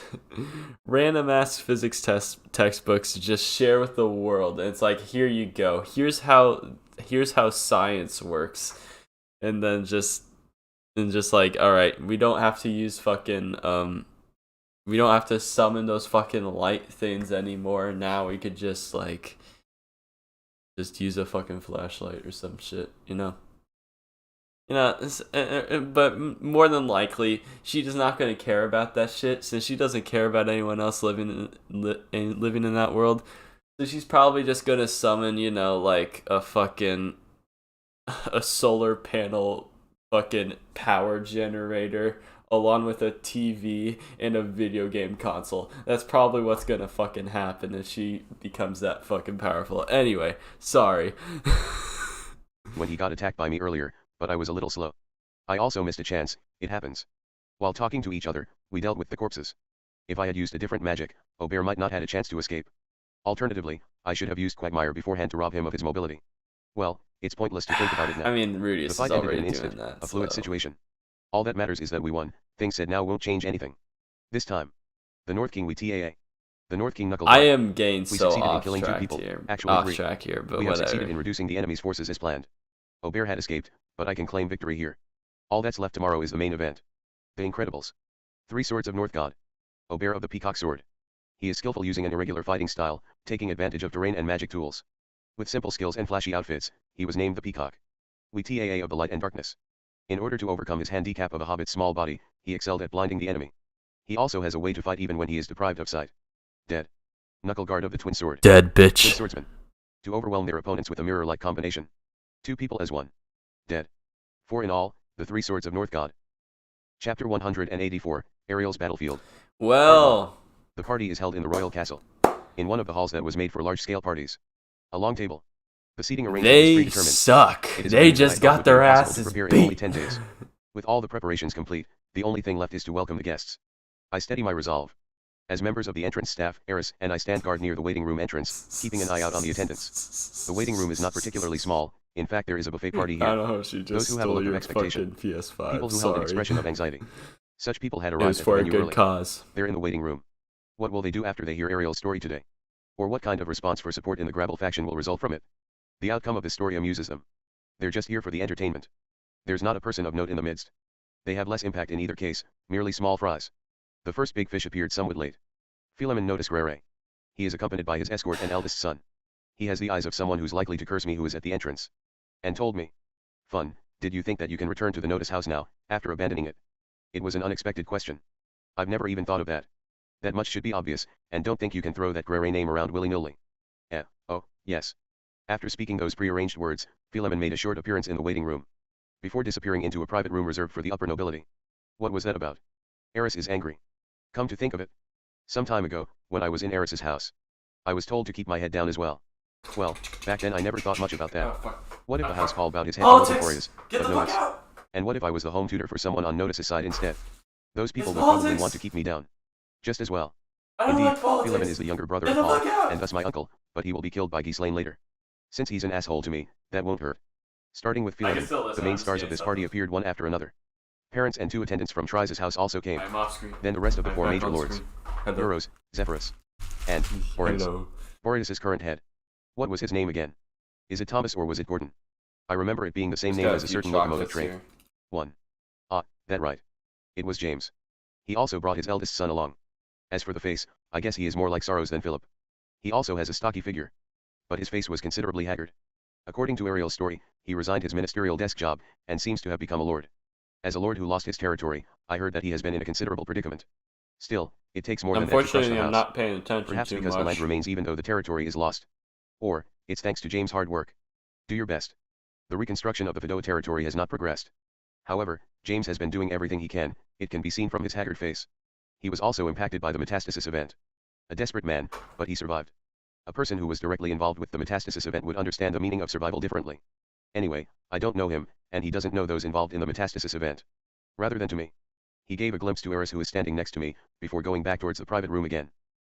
random ass physics textbooks to just share with the world. And it's like, here you go. Here's how science works. And then just like, all right, we don't have to use fucking we don't have to summon those fucking light things anymore. Now we could just like just use a fucking flashlight or some shit, you know? You know, but more than likely, she is not going to care about that shit since she doesn't care about anyone else living in that world. So she's probably just going to summon, you know, like a solar panel fucking power generator along with a TV and a video game console. That's probably what's going to fucking happen if she becomes that fucking powerful. Anyway, sorry. When he got attacked by me earlier, but I was a little slow. I also missed a chance, it happens. While talking to each other, we dealt with the corpses. If I had used a different magic, Obear might not had a chance to escape. Alternatively, I should have used Quagmire beforehand to rob him of his mobility. Well, it's pointless to think about it now. I mean, Rudeus is already doing instant, that. A fluid situation. All that matters is that we won. Things said now won't change anything. This time. The North King we TAA. The North King knuckled. I am getting so succeeded in killing 2 people. Actually 3. But we have succeeded in reducing the enemy's forces as planned. Obear had escaped, but I can claim victory here. All that's left tomorrow is the main event. The Incredibles. 3 Swords of North God. Obear of the Peacock Sword. He is skillful using an irregular fighting style, taking advantage of terrain and magic tools. With simple skills and flashy outfits, he was named the Peacock. We TAA of the Light and Darkness. In order to overcome his handicap of a hobbit's small body, he excelled at blinding the enemy. He also has a way to fight even when he is deprived of sight. Dead. Knuckle Guard of the Twin Sword. Dead bitch. Twin Swordsman. To overwhelm their opponents with a mirror-like combination. 2 people as 1. Dead. 4 in all, the 3 Swords of North God. Chapter 184, Ariel's Battlefield. Well. The party is held in the royal castle. In one of the halls that was made for large-scale parties. A long table. The seating arrangement is predetermined. Suck. They just got their asses beat. In only 10 days. With all the preparations complete, the only thing left is to welcome the guests. I steady my resolve. As members of the entrance staff, Eris and I stand guard near the waiting room entrance, keeping an eye out on the attendants. The waiting room is not particularly small. In fact, there is a buffet party here. I don't know, she just Those who have a look of expectation. PS5. People who held an expression of anxiety. Such people had arrived it was for at a the venue good early. cause. They're in the waiting room. What will they do after they hear Ariel's story today? Or what kind of response for support in the Grabble faction will result from it? The outcome of this story amuses them. They're just here for the entertainment. There's not a person of note in the midst. They have less impact in either case, merely small fries. The first big fish appeared somewhat late. Philemon noticed Rere. He is accompanied by his escort and eldest son. He has the eyes of someone who's likely to curse me who is at the entrance. And told me. Fun, did you think that you can return to the notice house now, after abandoning it? It was an unexpected question. I've never even thought of that. That much should be obvious, and don't think you can throw that Grere name around willy-nilly. Oh, yes. After speaking those prearranged words, Philemon made a short appearance in the waiting room. Before disappearing into a private room reserved for the upper nobility. What was that about? Eris is angry. Come to think of it. Some time ago, when I was in Eris's house, I was told to keep my head down as well. Well, back then I never thought much about that. What if the house call bowed his head to Notorious, but notice? And what if I was the home tutor for someone on Notice's side instead? Those people would probably want to keep me down. Just as well. Indeed, Philemon is the younger brother of Paul, and thus my uncle, but he will be killed by Ghislaine later. Since he's an asshole to me, that won't hurt. Starting with Philemon, the main stars of this party appeared one after another. Parents and 2 attendants from Trice's house also came. Then the rest of the 4 major lords. Euros, Zephyrus, and Boreas. Boreas' current head. What was his name again? Is it Thomas or was it Gordon? I remember it being the same name as a certain locomotive train. 1. Ah, that right. It was James. He also brought his eldest son along. As for the face, I guess he is more like Sorrows than Philip. He also has a stocky figure. But his face was considerably haggard. According to Ariel's story, he resigned his ministerial desk job, and seems to have become a lord. As a lord who lost his territory, I heard that he has been in a considerable predicament. Still, it takes more than that to crush the house. Unfortunately, I'm not paying attention Perhaps because the land remains even though the territory is lost. Or, it's thanks to James' hard work. Do your best. The reconstruction of the Fidoa territory has not progressed. However, James has been doing everything he can, it can be seen from his haggard face. He was also impacted by the metastasis event. A desperate man, but he survived. A person who was directly involved with the metastasis event would understand the meaning of survival differently. Anyway, I don't know him, and he doesn't know those involved in the metastasis event. Rather than to me. He gave a glimpse to Eris who is standing next to me, before going back towards the private room again.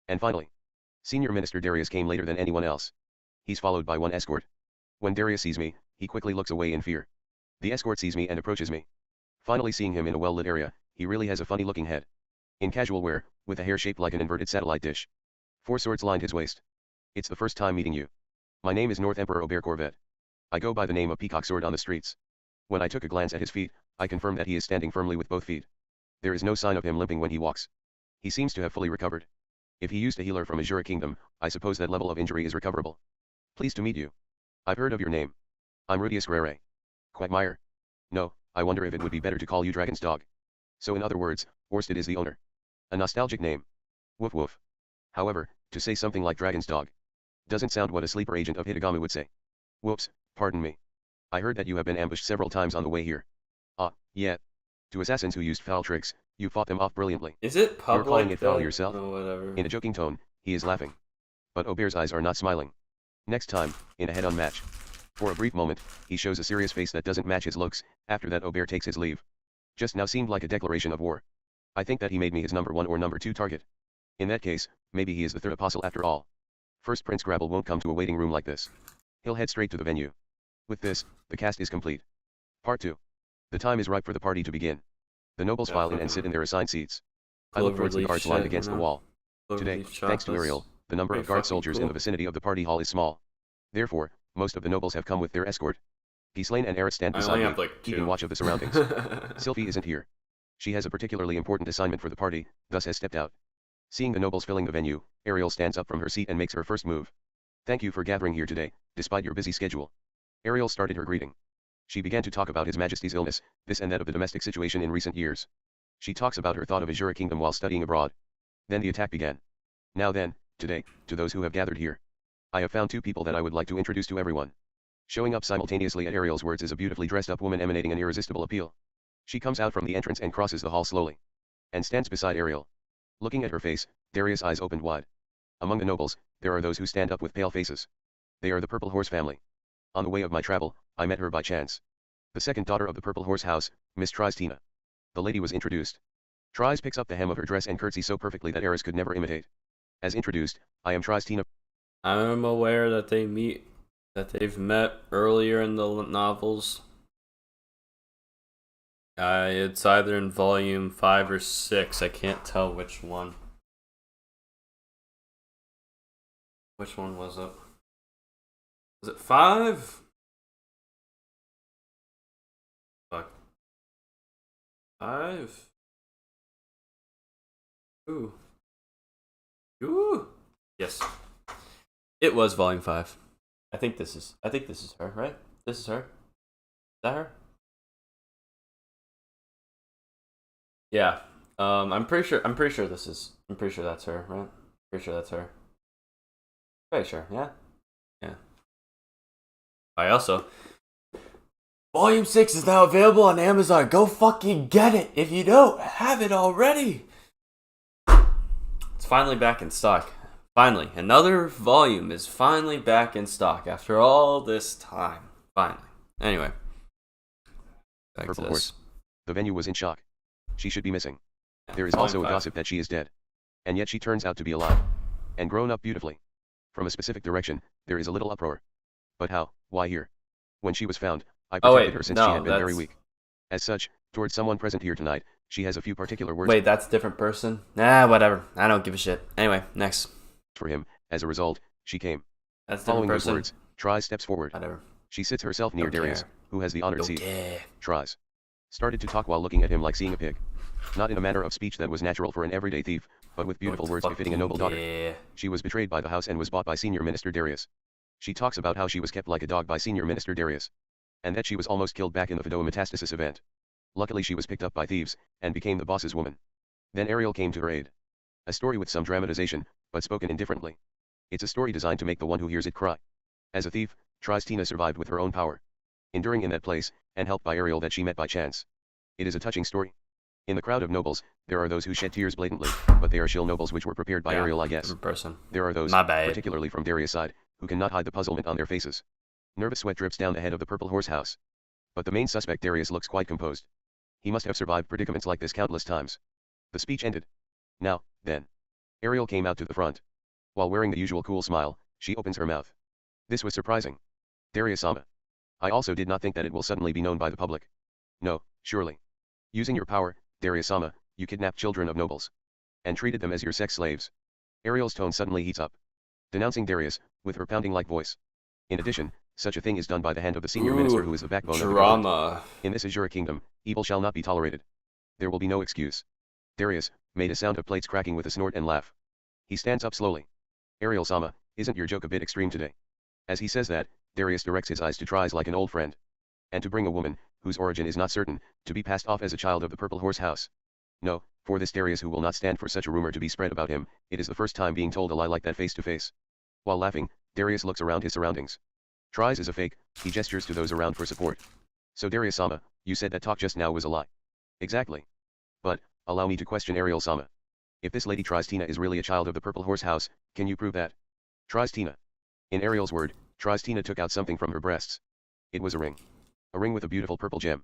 And finally, Senior Minister Darius came later than anyone else. He's followed by 1 escort. When Darius sees me, he quickly looks away in fear. The escort sees me and approaches me. Finally seeing him in a well-lit area, he really has a funny-looking head. In casual wear, with a hair shaped like an inverted satellite dish. 4 swords lined his waist. It's the first time meeting you. My name is North Emperor Obear Corvette. I go by the name of Peacock Sword on the streets. When I took a glance at his feet, I confirmed that he is standing firmly with both feet. There is no sign of him limping when he walks. He seems to have fully recovered. If he used a healer from Azura Kingdom, I suppose that level of injury is recoverable. Pleased to meet you. I've heard of your name. I'm Rudeus Rere. Quagmire? No, I wonder if it would be better to call you Dragon's Dog. So in other words, Orsted is the owner. A nostalgic name. Woof woof. However, to say something like Dragon's Dog doesn't sound what a sleeper agent of Hitagami would say. Whoops, pardon me. I heard that you have been ambushed several times on the way here. Ah, yeah. To assassins who used foul tricks, you fought them off brilliantly. Is it public? You're calling it foul yourself? No, whatever. In a joking tone, he is laughing. But Aubert's eyes are not smiling. Next time, in a head-on match. For a brief moment, he shows a serious face that doesn't match his looks. After that, Aubert takes his leave. Just now seemed like a declaration of war. I think that he made me his number 1 or number 2 target. In that case, maybe he is the third apostle after all. First Prince Grabble won't come to a waiting room like this. He'll head straight to the venue. With this, the cast is complete. Part 2. The time is ripe for the party to begin. The nobles file in and sit in their assigned seats. I look towards the guards lined against the wall. Today, thanks to Ariel, the number of guard soldiers in the vicinity of the party hall is small. Therefore, most of the nobles have come with their escort. Ghislaine and Eris stand beside me, keeping watch of the surroundings. Sylphie isn't here. She has a particularly important assignment for the party, thus has stepped out. Seeing the nobles filling the venue, Ariel stands up from her seat and makes her first move. Thank you for gathering here today, despite your busy schedule. Ariel started her greeting. She began to talk about His Majesty's illness, this and that of the domestic situation in recent years. She talks about her thought of Azura Kingdom while studying abroad. Then the attack began. Now then, today, to those who have gathered here, I have found 2 people that I would like to introduce to everyone. Showing up simultaneously at Ariel's words is a beautifully dressed up woman emanating an irresistible appeal. She comes out from the entrance and crosses the hall slowly. And stands beside Ariel. Looking at her face, Darius' eyes opened wide. Among the nobles, there are those who stand up with pale faces. They are the Purple Horse family. On the way of my travel, I met her by chance. The second daughter of the Purple Horse house, Miss Tristina. The lady was introduced. Tris picks up the hem of her dress and curtsies so perfectly that Eris could never imitate. As introduced, I am Tristina. I'm aware that they've met earlier in the novels. It's either in volume 5 or 6. I can't tell which one. Which one was it? Was it 5? Fuck. 5? Ooh. Ooh. Yes. It was volume 5. I think this is her, right? This is her. Is that her? Yeah. I'm pretty sure that's her, right? Pretty sure that's her. Pretty sure, yeah. Yeah. I also Volume 6 is now available on Amazon. Go fucking get it if you don't have it already. It's finally back in stock. Finally, another volume is finally back in stock after all this time. Finally. Anyway. Back Purple to Horse. The venue was in shock. She should be missing. There is also a gossip that she is dead. And yet she turns out to be alive. And grown up beautifully. From a specific direction, there is a little uproar. But how? Why here? When she was found, I protected her since she had been very weak. As such, towards someone present here tonight, she has a few particular words. Wait, that's a different person? Nah, whatever. I don't give a shit. Anyway, next. For him, as a result, she came. That's Following different person. those words, Tris steps forward. Whatever. She sits herself near Darius, who has the honored seat. Care. Tris started to talk while looking at him like seeing a pig. Not in a manner of speech that was natural for an everyday thief, but with beautiful words befitting a noble daughter. She was betrayed by the house and was bought by Senior Minister Darius. She talks about how she was kept like a dog by Senior Minister Darius. And that she was almost killed back in the Fidoa Metastasis event. Luckily she was picked up by thieves, and became the boss's woman. Then Ariel came to her aid. A story with some dramatization, but spoken indifferently. It's a story designed to make the one who hears it cry. As a thief, Tristina survived with her own power. Enduring in that place, and helped by Ariel that she met by chance. It is a touching story. In the crowd of nobles, there are those who shed tears blatantly, but they are shill nobles which were prepared by Ariel, I guess. There are those, particularly from Darius' side, who cannot hide the puzzlement on their faces. Nervous sweat drips down the head of the Purple Horse house. But the main suspect Darius looks quite composed. He must have survived predicaments like this countless times. The speech ended. Now, then. Ariel came out to the front. While wearing the usual cool smile, she opens her mouth. This was surprising. Darius-sama. I also did not think that it will suddenly be known by the public. No, surely. Using your power, Darius-sama, you kidnapped children of nobles. And treated them as your sex slaves. Ariel's tone suddenly heats up. Denouncing Darius, with her pounding-like voice. In addition, such a thing is done by the hand of the senior minister who is the backbone of the government. In this Azura kingdom, evil shall not be tolerated. There will be no excuse. Darius made a sound of plates cracking with a snort and laugh. He stands up slowly. Ariel-sama, isn't your joke a bit extreme today? As he says that, Darius directs his eyes to Tris like an old friend. And to bring a woman, whose origin is not certain, to be passed off as a child of the Purple Horse House. No, for this Darius who will not stand for such a rumor to be spread about him, it is the first time being told a lie like that face to face. While laughing, Darius looks around his surroundings. Tries as a fake, he gestures to those around for support. So Darius-sama, you said that talk just now was a lie. Exactly. But, allow me to question Ariel-sama. If this lady Tries Tina is really a child of the Purple Horse House, can you prove that? Tries Tina. In Ariel's word, Tries Tina took out something from her breasts. It was a ring. A ring with a beautiful purple gem.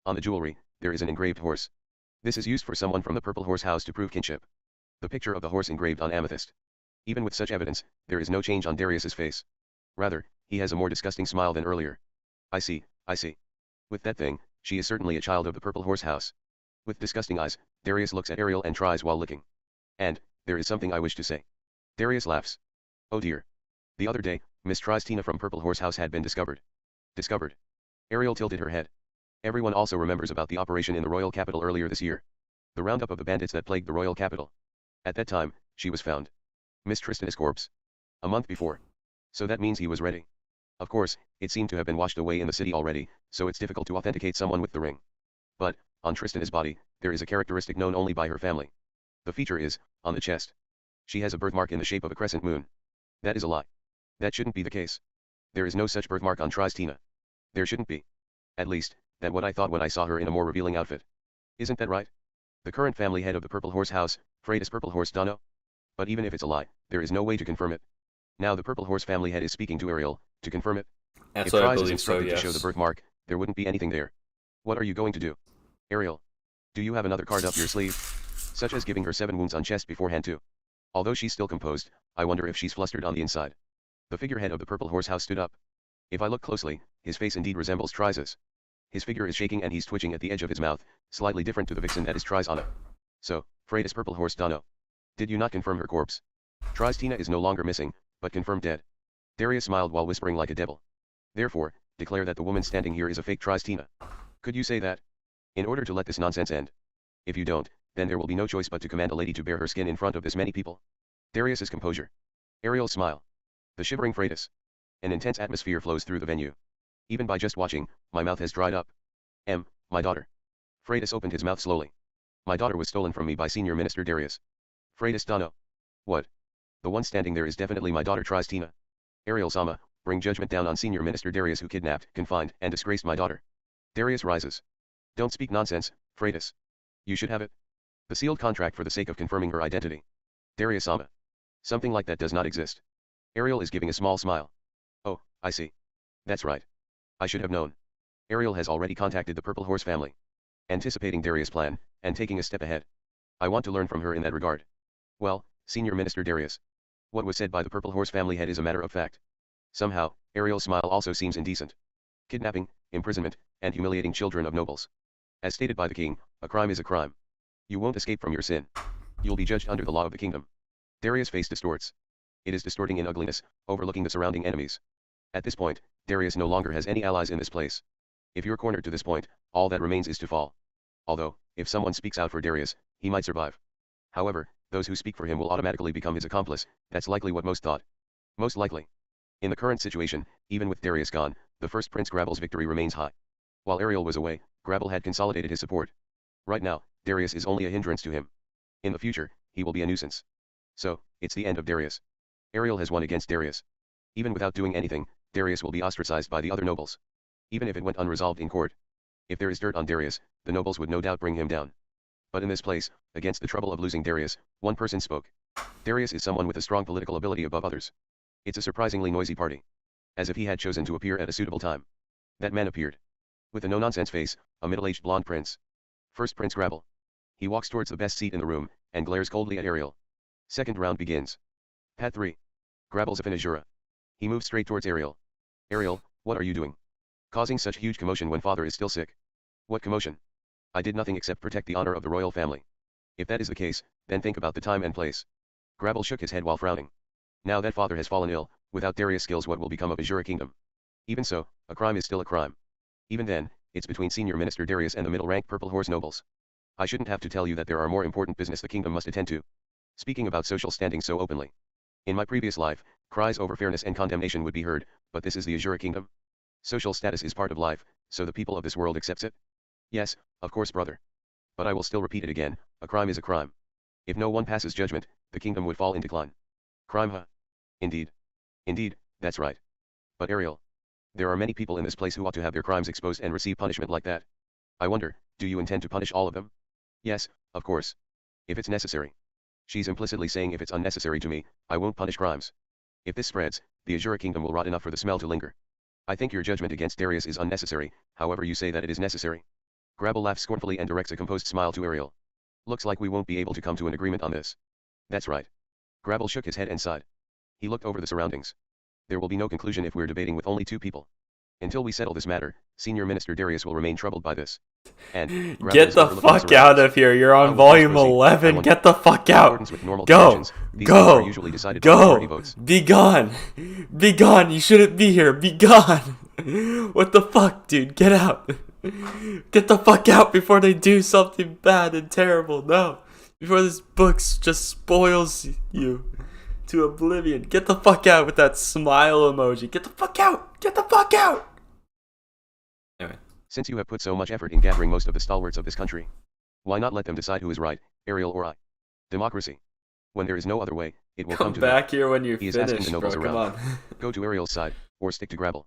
On the jewelry, there is an engraved horse. This is used for someone from the Purple Horse House to prove kinship. The picture of the horse engraved on amethyst. Even with such evidence, there is no change on Darius's face. Rather, he has a more disgusting smile than earlier. I see, I see. With that thing, she is certainly a child of the Purple Horse House. With disgusting eyes, Darius looks at Ariel and tries while licking. And, there is something I wish to say. Darius laughs. Oh dear. The other day, Miss Tries Tina from Purple Horse House had been discovered. Discovered. Ariel tilted her head. Everyone also remembers about the operation in the royal capital earlier this year. The roundup of the bandits that plagued the royal capital. At that time, she was found. Miss Tristan's corpse. A month before. So that means he was ready. Of course, it seemed to have been washed away in the city already, so it's difficult to authenticate someone with the ring. But, on Tristan's body, there is a characteristic known only by her family. The feature is, on the chest. She has a birthmark in the shape of a crescent moon. That is a lie. That shouldn't be the case. There is no such birthmark on Tries Tina. There shouldn't be. At least, that's what I thought when I saw her in a more revealing outfit. Isn't that right? The current family head of the Purple Horse House, Freydis Purple Horse Dono? But even if it's a lie, there is no way to confirm it. Now the Purple Horse family head is speaking to Ariel, to confirm it. That's if what I Tries is believe instructed so, yes. to show the birthmark, there wouldn't be anything there. What are you going to do? Ariel. Do you have another card up your sleeve? Such as giving her 7 wounds on chest beforehand too. Although she's still composed, I wonder if she's flustered on the inside. The figurehead of the Purple Horse House stood up. If I look closely, his face indeed resembles Tries'. His figure is shaking and he's twitching at the edge of his mouth, slightly different to the vixen that is Tries Anna. So, Freydis Purple Horse Dono. Did you not confirm her corpse? Tries Tina is no longer missing, but confirmed dead. Darius smiled while whispering like a devil. Therefore, declare that the woman standing here is a fake Tries Tina. Could you say that? In order to let this nonsense end. If you don't, then there will be no choice but to command a lady to bare her skin in front of this many people. Darius's composure. Ariel's smile. The shivering Freydis. An intense atmosphere flows through the venue. Even by just watching, my mouth has dried up. My daughter. Freydis opened his mouth slowly. My daughter was stolen from me by Senior Minister Darius. Freydis Dono. What? The one standing there is definitely my daughter Tries Tina. Ariel-sama, bring judgment down on Senior Minister Darius who kidnapped, confined, and disgraced my daughter. Darius rises. Don't speak nonsense, Freydis. You should have it. The sealed contract for the sake of confirming her identity. Darius-sama. Something like that does not exist. Ariel is giving a small smile. Oh, I see. That's right. I should have known. Ariel has already contacted the Purple Horse family. Anticipating Darius' plan, and taking a step ahead. I want to learn from her in that regard. Well, Senior Minister Darius. What was said by the Purple Horse family head is a matter of fact. Somehow, Ariel's smile also seems indecent. Kidnapping, imprisonment, and humiliating children of nobles. As stated by the king, a crime is a crime. You won't escape from your sin. You'll be judged under the law of the kingdom. Darius' face distorts. It is distorting in ugliness, overlooking the surrounding enemies. At this point, Darius no longer has any allies in this place. If you're cornered to this point, all that remains is to fall. Although, if someone speaks out for Darius, he might survive. However, those who speak for him will automatically become his accomplice. That's likely what most thought. Most likely. In the current situation, even with Darius gone, the first Prince Grabble's victory remains high. While Ariel was away, Grabble had consolidated his support. Right now, Darius is only a hindrance to him. In the future, he will be a nuisance. So, it's the end of Darius. Ariel has won against Darius. Even without doing anything, Darius will be ostracized by the other nobles. Even if it went unresolved in court. If there is dirt on Darius, the nobles would no doubt bring him down. But in this place, against the trouble of losing Darius, one person spoke. Darius is someone with a strong political ability above others. It's a surprisingly noisy party. As if he had chosen to appear at a suitable time. That man appeared. With a no-nonsense face, a middle-aged blonde prince. First Prince Grabble. He walks towards the best seat in the room, and glares coldly at Ariel. Second round begins. Pat 3. Grabble's a Finajura. He moves straight towards Ariel. Ariel, what are you doing? Causing such huge commotion when father is still sick. What commotion? I did nothing except protect the honor of the royal family. If that is the case, then think about the time and place. Grabble shook his head while frowning. Now that father has fallen ill, without Darius' skills what will become of Azura Kingdom? Even so, a crime is still a crime. Even then, it's between Senior Minister Darius and the middle-ranked Purple Horse nobles. I shouldn't have to tell you that there are more important business the kingdom must attend to. Speaking about social standing so openly. In my previous life, cries over fairness and condemnation would be heard, but this is the Azura Kingdom. Social status is part of life, so the people of this world accepts it? Yes, of course, brother. But I will still repeat it again, a crime is a crime. If no one passes judgment, the kingdom would fall in decline. Crime, huh? Indeed. Indeed, that's right. But Ariel, there are many people in this place who ought to have their crimes exposed and receive punishment like that. I wonder, do you intend to punish all of them? Yes, of course. If it's necessary. She's implicitly saying if it's unnecessary to me, I won't punish crimes. If this spreads, the Azura kingdom will rot enough for the smell to linger. I think your judgment against Darius is unnecessary, however you say that it is necessary. Grabble laughs scornfully and directs a composed smile to Ariel. Looks like we won't be able to come to an agreement on this. That's right. Grabble shook his head and sighed. He looked over the surroundings. There will be no conclusion if we're debating with only two people. Until we settle this matter, Senior Minister Darius will remain troubled by this. And get the fuck out of here. You're on volume 11. Get the fuck out. Go. Go. Go. Be gone. Be gone. You shouldn't be here. Be gone. What the fuck, dude? Get out. Get the fuck out before they do something bad and terrible. No. Before this book just spoils you to oblivion. Get the fuck out with that smile emoji. Get the fuck out. Get the fuck out. Anyway. Since you have put so much effort in gathering most of the stalwarts of this country, why not let them decide who is right, Ariel or I? Democracy. When there is no other way, it will come to back them. Here when you're he finished, is asking the nobles bro. around. Come on. Go to Ariel's side, or stick to Grabble.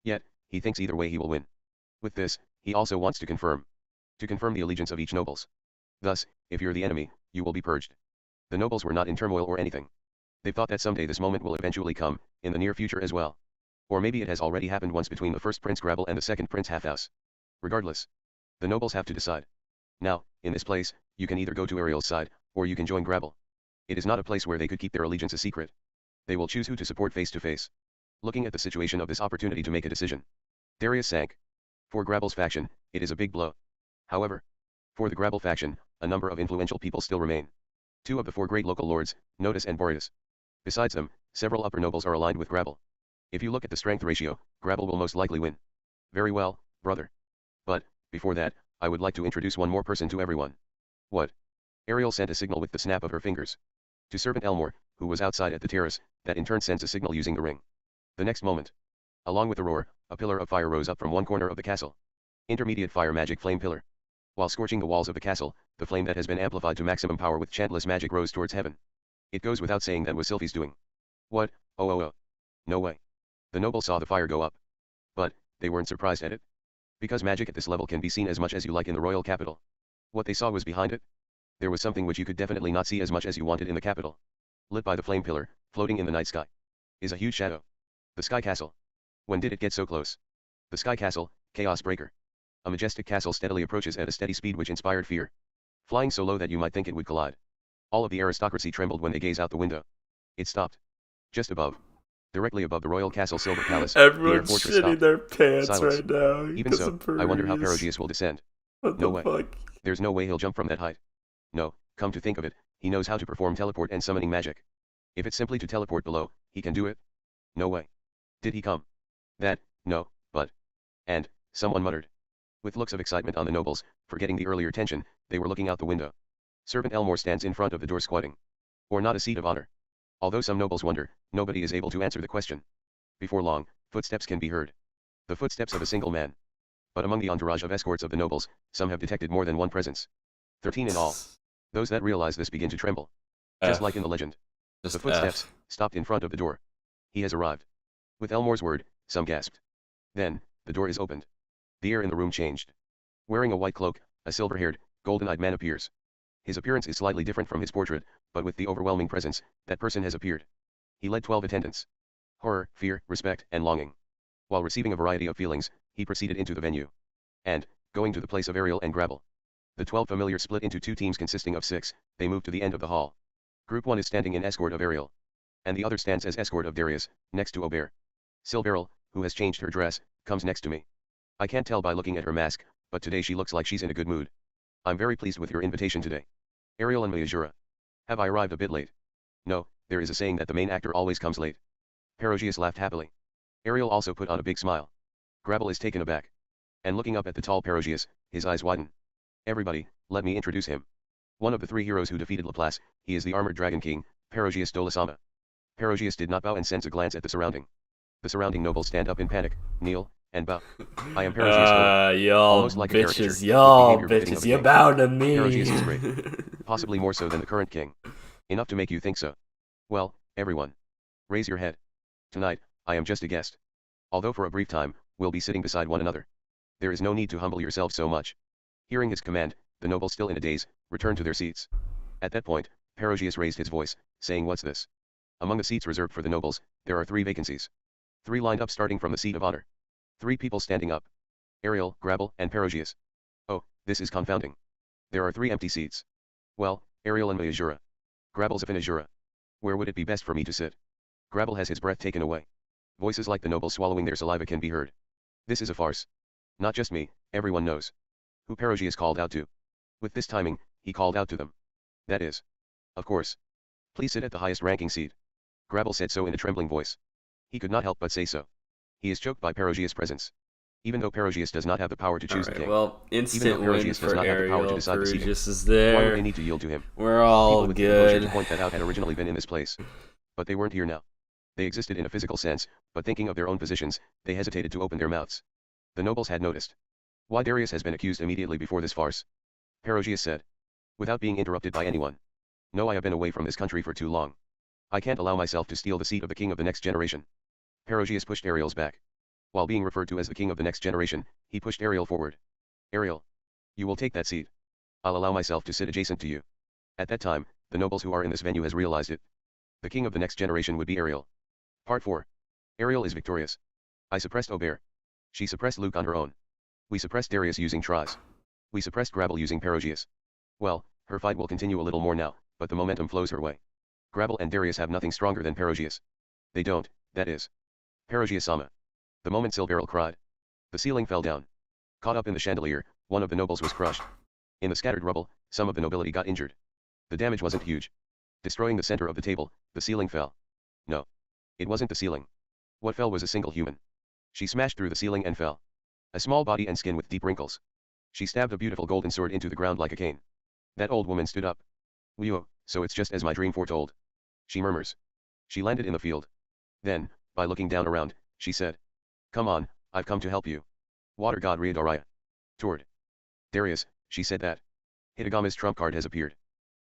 Yet, he thinks either way he will win. With this, he also wants to confirm the allegiance of each nobles. Thus, if you're the enemy, you will be purged. The nobles were not in turmoil or anything. They thought that someday this moment will eventually come, in the near future as well. Or maybe it has already happened once between the first Prince Grabble and the second Prince Halfhouse. Regardless, the nobles have to decide. Now, in this place, you can either go to Ariel's side, or you can join Grabble. It is not a place where they could keep their allegiance a secret. They will choose who to support face to face. Looking at the situation of this opportunity to make a decision, Darius sank. For Grabble's faction, it is a big blow. However, for the Grabble faction, a number of influential people still remain. Two of the four great local lords, Notus and Boreas. Besides them, several upper nobles are aligned with Grabble. If you look at the strength ratio, Grabble will most likely win. Very well, brother. But, before that, I would like to introduce one more person to everyone. What? Ariel sent a signal with the snap of her fingers. To Servant Elmore, who was outside at the terrace, that in turn sends a signal using the ring. The next moment, along with a roar, a pillar of fire rose up from one corner of the castle. Intermediate fire magic flame pillar. While scorching the walls of the castle, the flame that has been amplified to maximum power with chantless magic rose towards heaven. It goes without saying that was Sylphie's doing. What? Oh. No way. The nobles saw the fire go up. But, they weren't surprised at it. Because magic at this level can be seen as much as you like in the royal capital. What they saw was behind it. There was something which you could definitely not see as much as you wanted in the capital. Lit by the flame pillar, floating in the night sky, is a huge shadow. The Sky Castle. When did it get so close? The Sky Castle, Chaos Breaker. A majestic castle steadily approaches at a steady speed which inspired fear. Flying so low that you might think it would collide. All of the aristocracy trembled when they gazed out the window. It stopped. Just above. Directly above the royal castle Silver Palace. Everyone's shitting their pants Silence. right now. Even so, I wonder how Perogias will descend. What No the way. fuck? There's no way he'll jump from that height. No, come to think of it, he knows how to perform teleport and summoning magic. If it's simply to teleport below, he can do it. No way. Did he come? That, no, but. And, someone muttered. With looks of excitement on the nobles, forgetting the earlier tension, they were looking out the window. Servant Elmore stands in front of the door squatting. Or not a seat of honor. Although some nobles wonder, nobody is able to answer the question. Before long, footsteps can be heard. The footsteps of a single man. But among the entourage of escorts of the nobles, some have detected more than one presence. 13 in all. Those that realize this begin to tremble. Just like in the legend. The footsteps stopped in front of the door. He has arrived. With Elmore's word, some gasped. Then, the door is opened. The air in the room changed. Wearing a white cloak, a silver-haired, golden-eyed man appears. His appearance is slightly different from his portrait, but with the overwhelming presence, that person has appeared. He led 12 attendants. Horror, fear, respect, and longing. While receiving a variety of feelings, he proceeded into the venue. And, going to the place of Ariel and Grabble. The 12 familiars split into two teams consisting of 6, they moved to the end of the hall. Group 1 is standing in escort of Ariel. And the other stands as escort of Darius, next to Aubert. Silveril, who has changed her dress, comes next to me. I can't tell by looking at her mask, but today she looks like she's in a good mood. I'm very pleased with your invitation today. Ariel and Mayazura. Have I arrived a bit late? No, there is a saying that the main actor always comes late. Perogias laughed happily. Ariel also put on a big smile. Grabble is taken aback. And looking up at the tall Perogias, his eyes widen. Everybody, let me introduce him. One of the 3 heroes who defeated Laplace, he is the armored dragon king, Perogias Dolasama. Perogias did not bow and sends a glance at the surrounding. The surrounding nobles stand up in panic, kneel, and bow. I am Perogias. Y'all Like bitches, you bow to me. Perogias is great. Possibly more so than the current king. Enough to make you think so. Well, everyone. Raise your head. Tonight, I am just a guest. Although for a brief time, we'll be sitting beside one another. There is no need to humble yourself so much. Hearing his command, the nobles still in a daze, returned to their seats. At that point, Perogias raised his voice, saying, "What's this?" Among the seats reserved for the nobles, there are 3 vacancies. 3 lined up starting from the seat of honor. 3 people standing up. Ariel, Grabble, and Perogias. Oh, this is confounding. There are 3 empty seats. Well, Ariel and Mayajura. Grabble's a Finajura. Where would it be best for me to sit? Grabble has his breath taken away. Voices like the nobles swallowing their saliva can be heard. This is a farce. Not just me, everyone knows. Who Perogias called out to. With this timing, he called out to them. That is. Of course. Please sit at the highest ranking seat. Grabble said so in a trembling voice. He could not help but say so. He is choked by Perogias' presence. Even though Perogias does not have the power to choose the king. Well, instant win for Ariel. Perogias is Why there. would they need to yield to him? We're all People good. To point that out had originally been in this place. But they weren't here now. They existed in a physical sense, but thinking of their own positions, they hesitated to open their mouths. The nobles had noticed. Why Darius has been accused immediately before this farce? Perogias said. Without being interrupted by anyone. No, I have been away from this country for too long. I can't allow myself to steal the seat of the king of the next generation. Perogias pushed Ariel's back. While being referred to as the king of the next generation, he pushed Ariel forward. Ariel. You will take that seat. I'll allow myself to sit adjacent to you. At that time, the nobles who are in this venue has realized it. The king of the next generation would be Ariel. Part 4. Ariel is victorious. I suppressed Aubert. She suppressed Luke on her own. We suppressed Darius using Tries. We suppressed Grabble using Perogias. Well, her fight will continue a little more now, but the momentum flows her way. Grabble and Darius have nothing stronger than Perogias. They don't, that is. Perogias-sama. The moment Silveril cried. The ceiling fell down. Caught up in the chandelier, one of the nobles was crushed. In the scattered rubble, some of the nobility got injured. The damage wasn't huge. Destroying the center of the table, the ceiling fell. No. It wasn't the ceiling. What fell was a single human. She smashed through the ceiling and fell. A small body and skin with deep wrinkles. She stabbed a beautiful golden sword into the ground like a cane. That old woman stood up. Whew, so it's just as my dream foretold. She murmurs. She landed in the field. Then, by looking down around, she said. Come on, I've come to help you. Water god Ryudaraya. Toward Darius, she said that. Hitagama's trump card has appeared.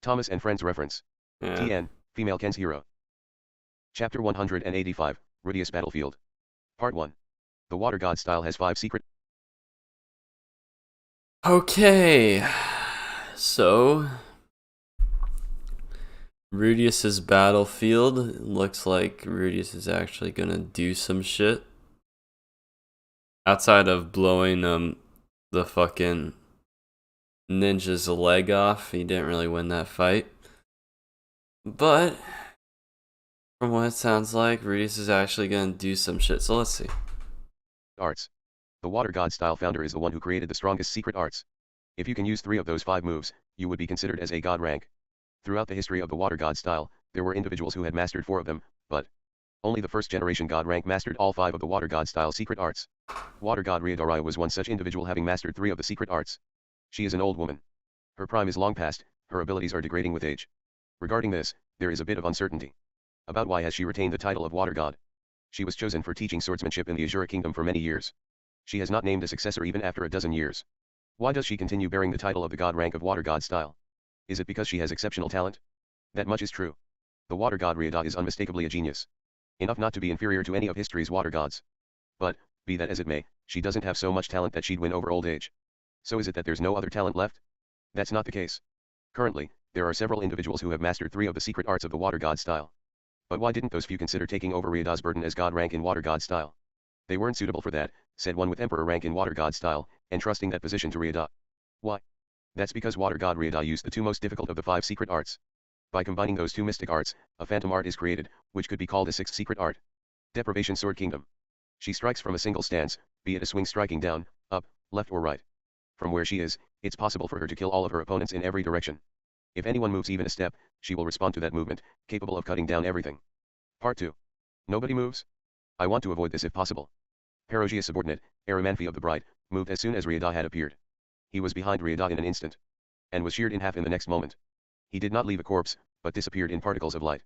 Thomas and Friends reference. TN, Female Ken's Hero. Chapter 185, Rudeus Battlefield. Part 1. The Water God style has 5 secret. Okay. So Rudeus's battlefield. Looks like Rudeus is actually gonna do some shit. Outside of blowing the fucking ninja's leg off, he didn't really win that fight. But from what it sounds like, Rudeus is actually gonna do some shit. So let's see. Arts. The Water God style founder is the one who created the strongest secret arts. If you can use 3 of those 5 moves, you would be considered as a god rank. Throughout the history of the Water God style, there were individuals who had mastered 4 of them, but only the first generation god rank mastered all 5 of the Water God style secret arts. Water god Ryudaraya was one such individual, having mastered 3 of the secret arts. She is an old woman. Her prime is long past, her abilities are degrading with age. Regarding this, there is a bit of uncertainty. About why has she retained the title of Water God? She was chosen for teaching swordsmanship in the Azura Kingdom for many years. She has not named a successor even after a dozen years. Why does she continue bearing the title of the god rank of Water God style? Is it because she has exceptional talent? That much is true. The Water God Ryuda is unmistakably a genius. Enough not to be inferior to any of history's water gods. But, be that as it may, she doesn't have so much talent that she'd win over old age. So is it that there's no other talent left? That's not the case. Currently, there are several individuals who have mastered 3 of the secret arts of the Water God style. But why didn't those few consider taking over Ryuda's burden as god rank in Water God style? They weren't suitable for that, said one with Emperor rank in Water God style, entrusting that position to Ryuda. Why? That's because Water God Ryuda used the 2 most difficult of the 5 secret arts. By combining those 2 mystic arts, a phantom art is created, which could be called a 6th secret art. Deprivation Sword Kingdom. She strikes from a single stance, be it a swing striking down, up, left or right. From where she is, it's possible for her to kill all of her opponents in every direction. If anyone moves even a step, she will respond to that movement, capable of cutting down everything. Part 2. Nobody moves? I want to avoid this if possible. Perogia's subordinate, Arimanfi of the Bright, moved as soon as Ryuda had appeared. He was behind Ryuda in an instant. And was sheared in half in the next moment. He did not leave a corpse, but disappeared in particles of light.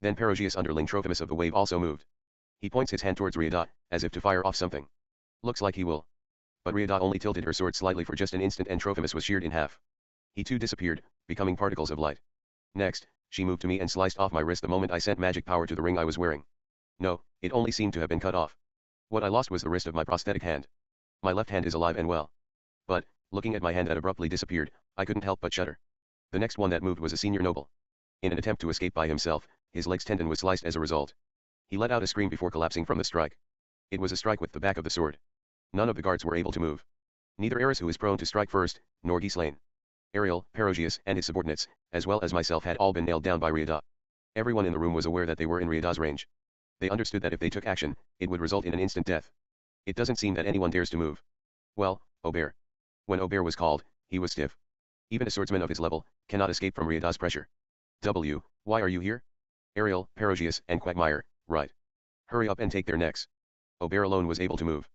Then Perogia's underling Trophimus of the Wave also moved. He points his hand towards Ryuda, as if to fire off something. Looks like he will. But Riada only tilted her sword slightly for just an instant and Trophimus was sheared in half. He too disappeared, becoming particles of light. Next, she moved to me and sliced off my wrist the moment I sent magic power to the ring I was wearing. No, it only seemed to have been cut off. What I lost was the wrist of my prosthetic hand. My left hand is alive and well. But, looking at my hand that abruptly disappeared, I couldn't help but shudder. The next one that moved was a senior noble. In an attempt to escape by himself, his leg's tendon was sliced as a result. He let out a scream before collapsing from the strike. It was a strike with the back of the sword. None of the guards were able to move. Neither Ariel, who is prone to strike first, nor Ghislaine. Ariel, Perogias, and his subordinates, as well as myself, had all been nailed down by Riada. Everyone in the room was aware that they were in Riada's range. They understood that if they took action, it would result in an instant death. It doesn't seem that anyone dares to move. Well, Aubert. When Aubert was called, he was stiff. Even a swordsman of his level cannot escape from Riada's pressure. Why are you here? Ariel, Perogias, and Quagmire, right. Hurry up and take their necks. Aubert alone was able to move.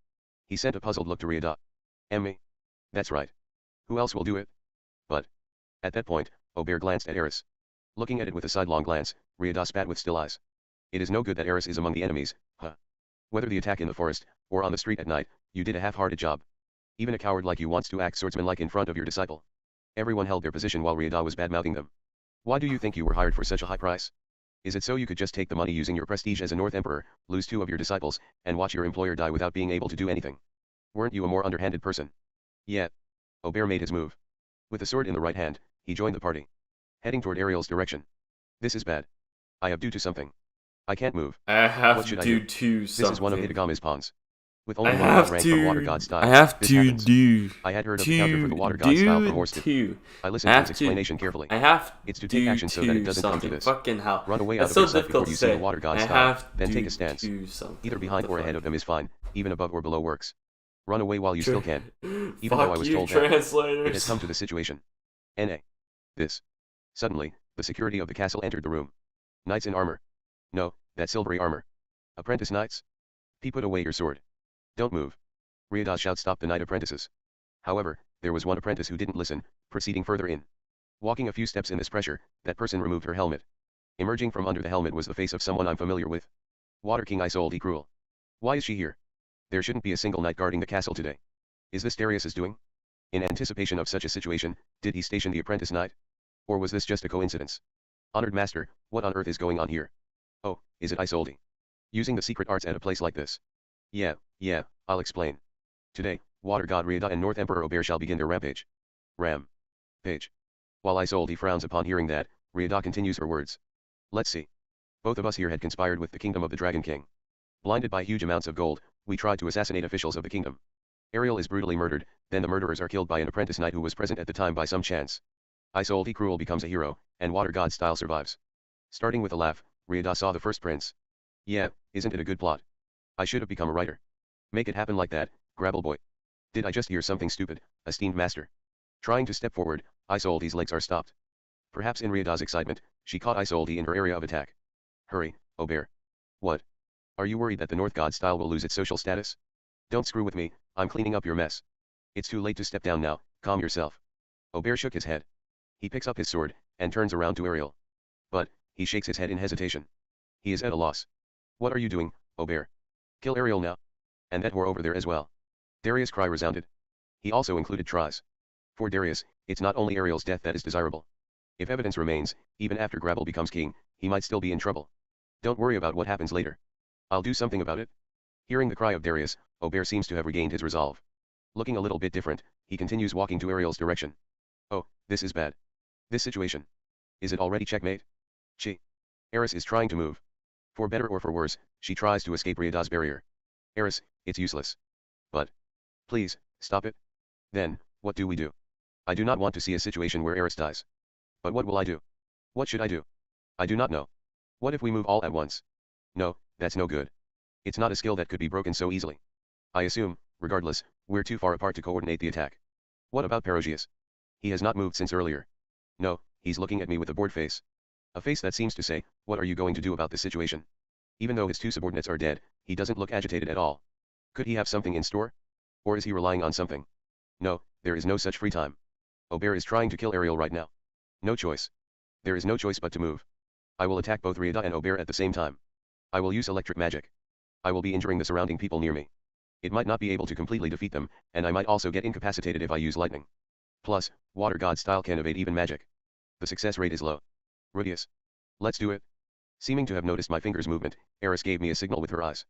He sent a puzzled look to Riada. Me? That's right. Who else will do it? But. At that point, Aubert glanced at Eris. Looking at it with a sidelong glance, Riada spat with still eyes. It is no good that Eris is among the enemies, huh? Whether the attack in the forest, or on the street at night, you did a half-hearted job. Even a coward like you wants to act swordsman-like in front of your disciple. Everyone held their position while Riada was bad-mouthing them. Why do you think you were hired for such a high price? Is it so you could just take the money using your prestige as a North Emperor, lose 2 of your disciples, and watch your employer die without being able to do anything? Weren't you a more underhanded person? Yeah. Aubert made his move. With the sword in the right hand, he joined the party. Heading toward Ariel's direction. This is bad. I have due to something. I can't move. I have what should due I do? to something. This is one of Hitagame's pawns. With only one god rank from Water God style. I have to do. I had heard of the counter for the Water God style from Orsted. I listened to his explanation carefully. It's to take action so that it doesn't come to this. Fucking hell. Run away out of your sight before you see the Water God style. Then take a stance. Either behind or ahead of them is fine. Even above or below works. Run away while you still can. Even though I was told that. It has come to the situation. N.A. This. Suddenly, the security of the castle entered the room. Knights in armor. No, that silvery armor. Apprentice knights? P, put away your sword. Don't move. Riada's shout stopped the knight apprentices. However, there was one apprentice who didn't listen, proceeding further in. Walking a few steps in this pressure, that person removed her helmet. Emerging from under the helmet was the face of someone I'm familiar with. Water King Isolde Cruel. Why is she here? There shouldn't be a single knight guarding the castle today. Is this Darius's doing? In anticipation of such a situation, did he station the apprentice knight? Or was this just a coincidence? Honored master, what on earth is going on here? Oh, is it Isolde? Using the secret arts at a place like this? Yeah, I'll explain. Today, Water God Riada and North Emperor Aubert shall begin their rampage. Page. While Isolde frowns upon hearing that, Riada continues her words. Let's see. Both of us here had conspired with the kingdom of the Dragon King. Blinded by huge amounts of gold, we tried to assassinate officials of the kingdom. Ariel is brutally murdered, then the murderers are killed by an apprentice knight who was present at the time by some chance. Isolde Cruel becomes a hero, and Water God style survives. Starting with a laugh, Riada saw the first prince. Yeah, isn't it a good plot? I should have become a writer. Make it happen like that, Grabble boy. Did I just hear something stupid, esteemed master? Trying to step forward, Isolde's legs are stopped. Perhaps in Riada's excitement, she caught Isolde in her area of attack. Hurry, Aubert. What? Are you worried that the North God style will lose its social status? Don't screw with me, I'm cleaning up your mess. It's too late to step down now, calm yourself. Aubert shook his head. He picks up his sword, and turns around to Ariel. But, he shakes his head in hesitation. He is at a loss. What are you doing, Aubert? Kill Ariel now. And that whore over there as well. Darius' cry resounded. He also included tries. For Darius, it's not only Ariel's death that is desirable. If evidence remains, even after Grabble becomes king, he might still be in trouble. Don't worry about what happens later. I'll do something about it. Hearing the cry of Darius, Aubert seems to have regained his resolve. Looking a little bit different, he continues walking to Ariel's direction. Oh, this is bad. This situation. Is it already checkmate? Eris is trying to move. For better or for worse, she tries to escape Riada's barrier. Eris, it's useless. But. Please, stop it. Then, what do we do? I do not want to see a situation where Eris dies. But what will I do? What should I do? I do not know. What if we move all at once? No, that's no good. It's not a skill that could be broken so easily. I assume, regardless, we're too far apart to coordinate the attack. What about Perogias? He has not moved since earlier. No, he's looking at me with a bored face. A face that seems to say, what are you going to do about this situation? Even though his 2 subordinates are dead, he doesn't look agitated at all. Could he have something in store? Or is he relying on something? No, there is no such free time. Aubert is trying to kill Ariel right now. No choice. There is no choice but to move. I will attack both Riada and Aubert at the same time. I will use electric magic. I will be injuring the surrounding people near me. It might not be able to completely defeat them, and I might also get incapacitated if I use lightning. Plus, water god style can evade even magic. The success rate is low. Rudeus. Let's do it. Seeming to have noticed my fingers' movement, Eris gave me a signal with her eyes.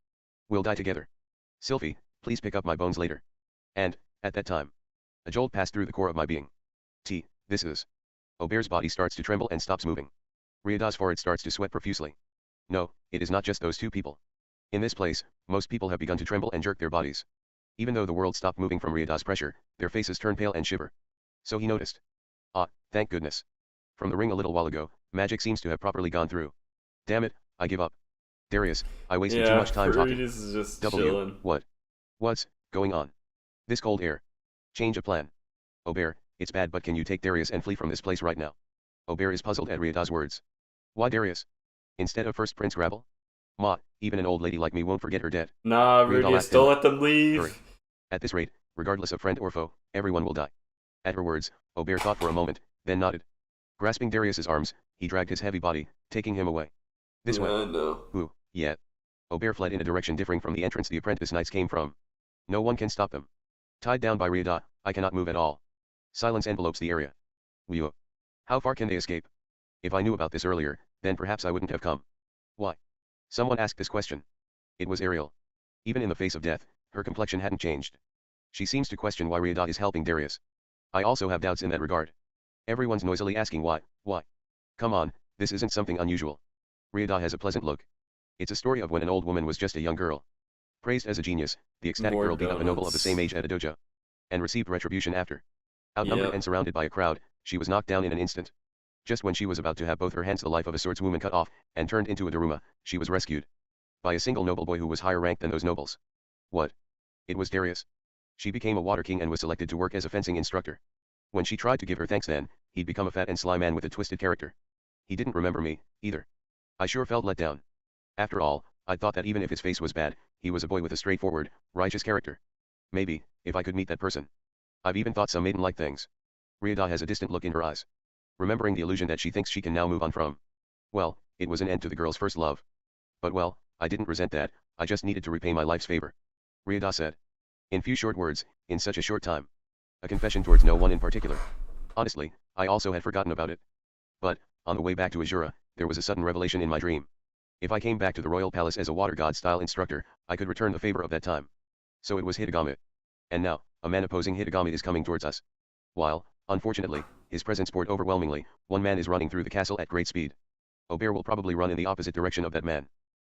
We'll die together. Sylphie, please pick up my bones later. And, at that time, a jolt passed through the core of my being. This is. Aubert's body starts to tremble and stops moving. Rudeus' forehead starts to sweat profusely. No, it is not just those two people. In this place, most people have begun to tremble and jerk their bodies. Even though the world stopped moving from Rudeus' pressure, their faces turn pale and shiver. So he noticed. Ah, thank goodness. From the ring a little while ago, magic seems to have properly gone through. Damn it, I give up. Darius, I wasted too much time talking. Is just chilling. What's going on? This cold air. Change of plan. Aubert, it's bad, but can you take Darius and flee from this place right now? Aubert is puzzled at Rudeus' words. Why Darius? Instead of first Prince Gravel? Ma, even an old lady like me won't forget her debt. Nah, Rudeus, don't let them leave. Hurry. At this rate, regardless of friend or foe, everyone will die. At her words, Aubert thought for a moment, then nodded. Grasping Darius's arms, he dragged his heavy body, taking him away. This way. No. Ooh, yeah. Aubert fled in a direction differing from the entrance the apprentice knights came from. No one can stop them. Tied down by Rudeus, I cannot move at all. Silence envelopes the area. Whew. How far can they escape? If I knew about this earlier, then perhaps I wouldn't have come. Why? Someone asked this question. It was Ariel. Even in the face of death, her complexion hadn't changed. She seems to question why Rudeus is helping Darius. I also have doubts in that regard. Everyone's noisily asking why. Come on, this isn't something unusual. Rudeus has a pleasant look. It's a story of when an old woman was just a young girl. Praised as a genius, the ecstatic girl beat up a noble of the same age at a dojo. And received retribution after. Outnumbered and surrounded by a crowd, she was knocked down in an instant. Just when she was about to have both her hands the life of a swordswoman cut off, and turned into a Daruma, she was rescued. By a single noble boy who was higher ranked than those nobles. What? It was Darius. She became a water king and was selected to work as a fencing instructor. When she tried to give her thanks then, he'd become a fat and sly man with a twisted character. He didn't remember me, either. I sure felt let down. After all, I thought that even if his face was bad, he was a boy with a straightforward, righteous character. Maybe, if I could meet that person. I've even thought some maiden-like things. Rudeus has a distant look in her eyes. Remembering the illusion that she thinks she can now move on from. Well, it was an end to the girl's first love. But well, I didn't resent that, I just needed to repay my life's favor. Rudeus said. In few short words, in such a short time. A confession towards no one in particular. Honestly, I also had forgotten about it. But, on the way back to Azura, there was a sudden revelation in my dream. If I came back to the royal palace as a water god-style instructor, I could return the favor of that time. So it was Hitagami. And now, a man opposing Hitagami is coming towards us. While, unfortunately, his presence poured overwhelmingly, one man is running through the castle at great speed. Aubert will probably run in the opposite direction of that man.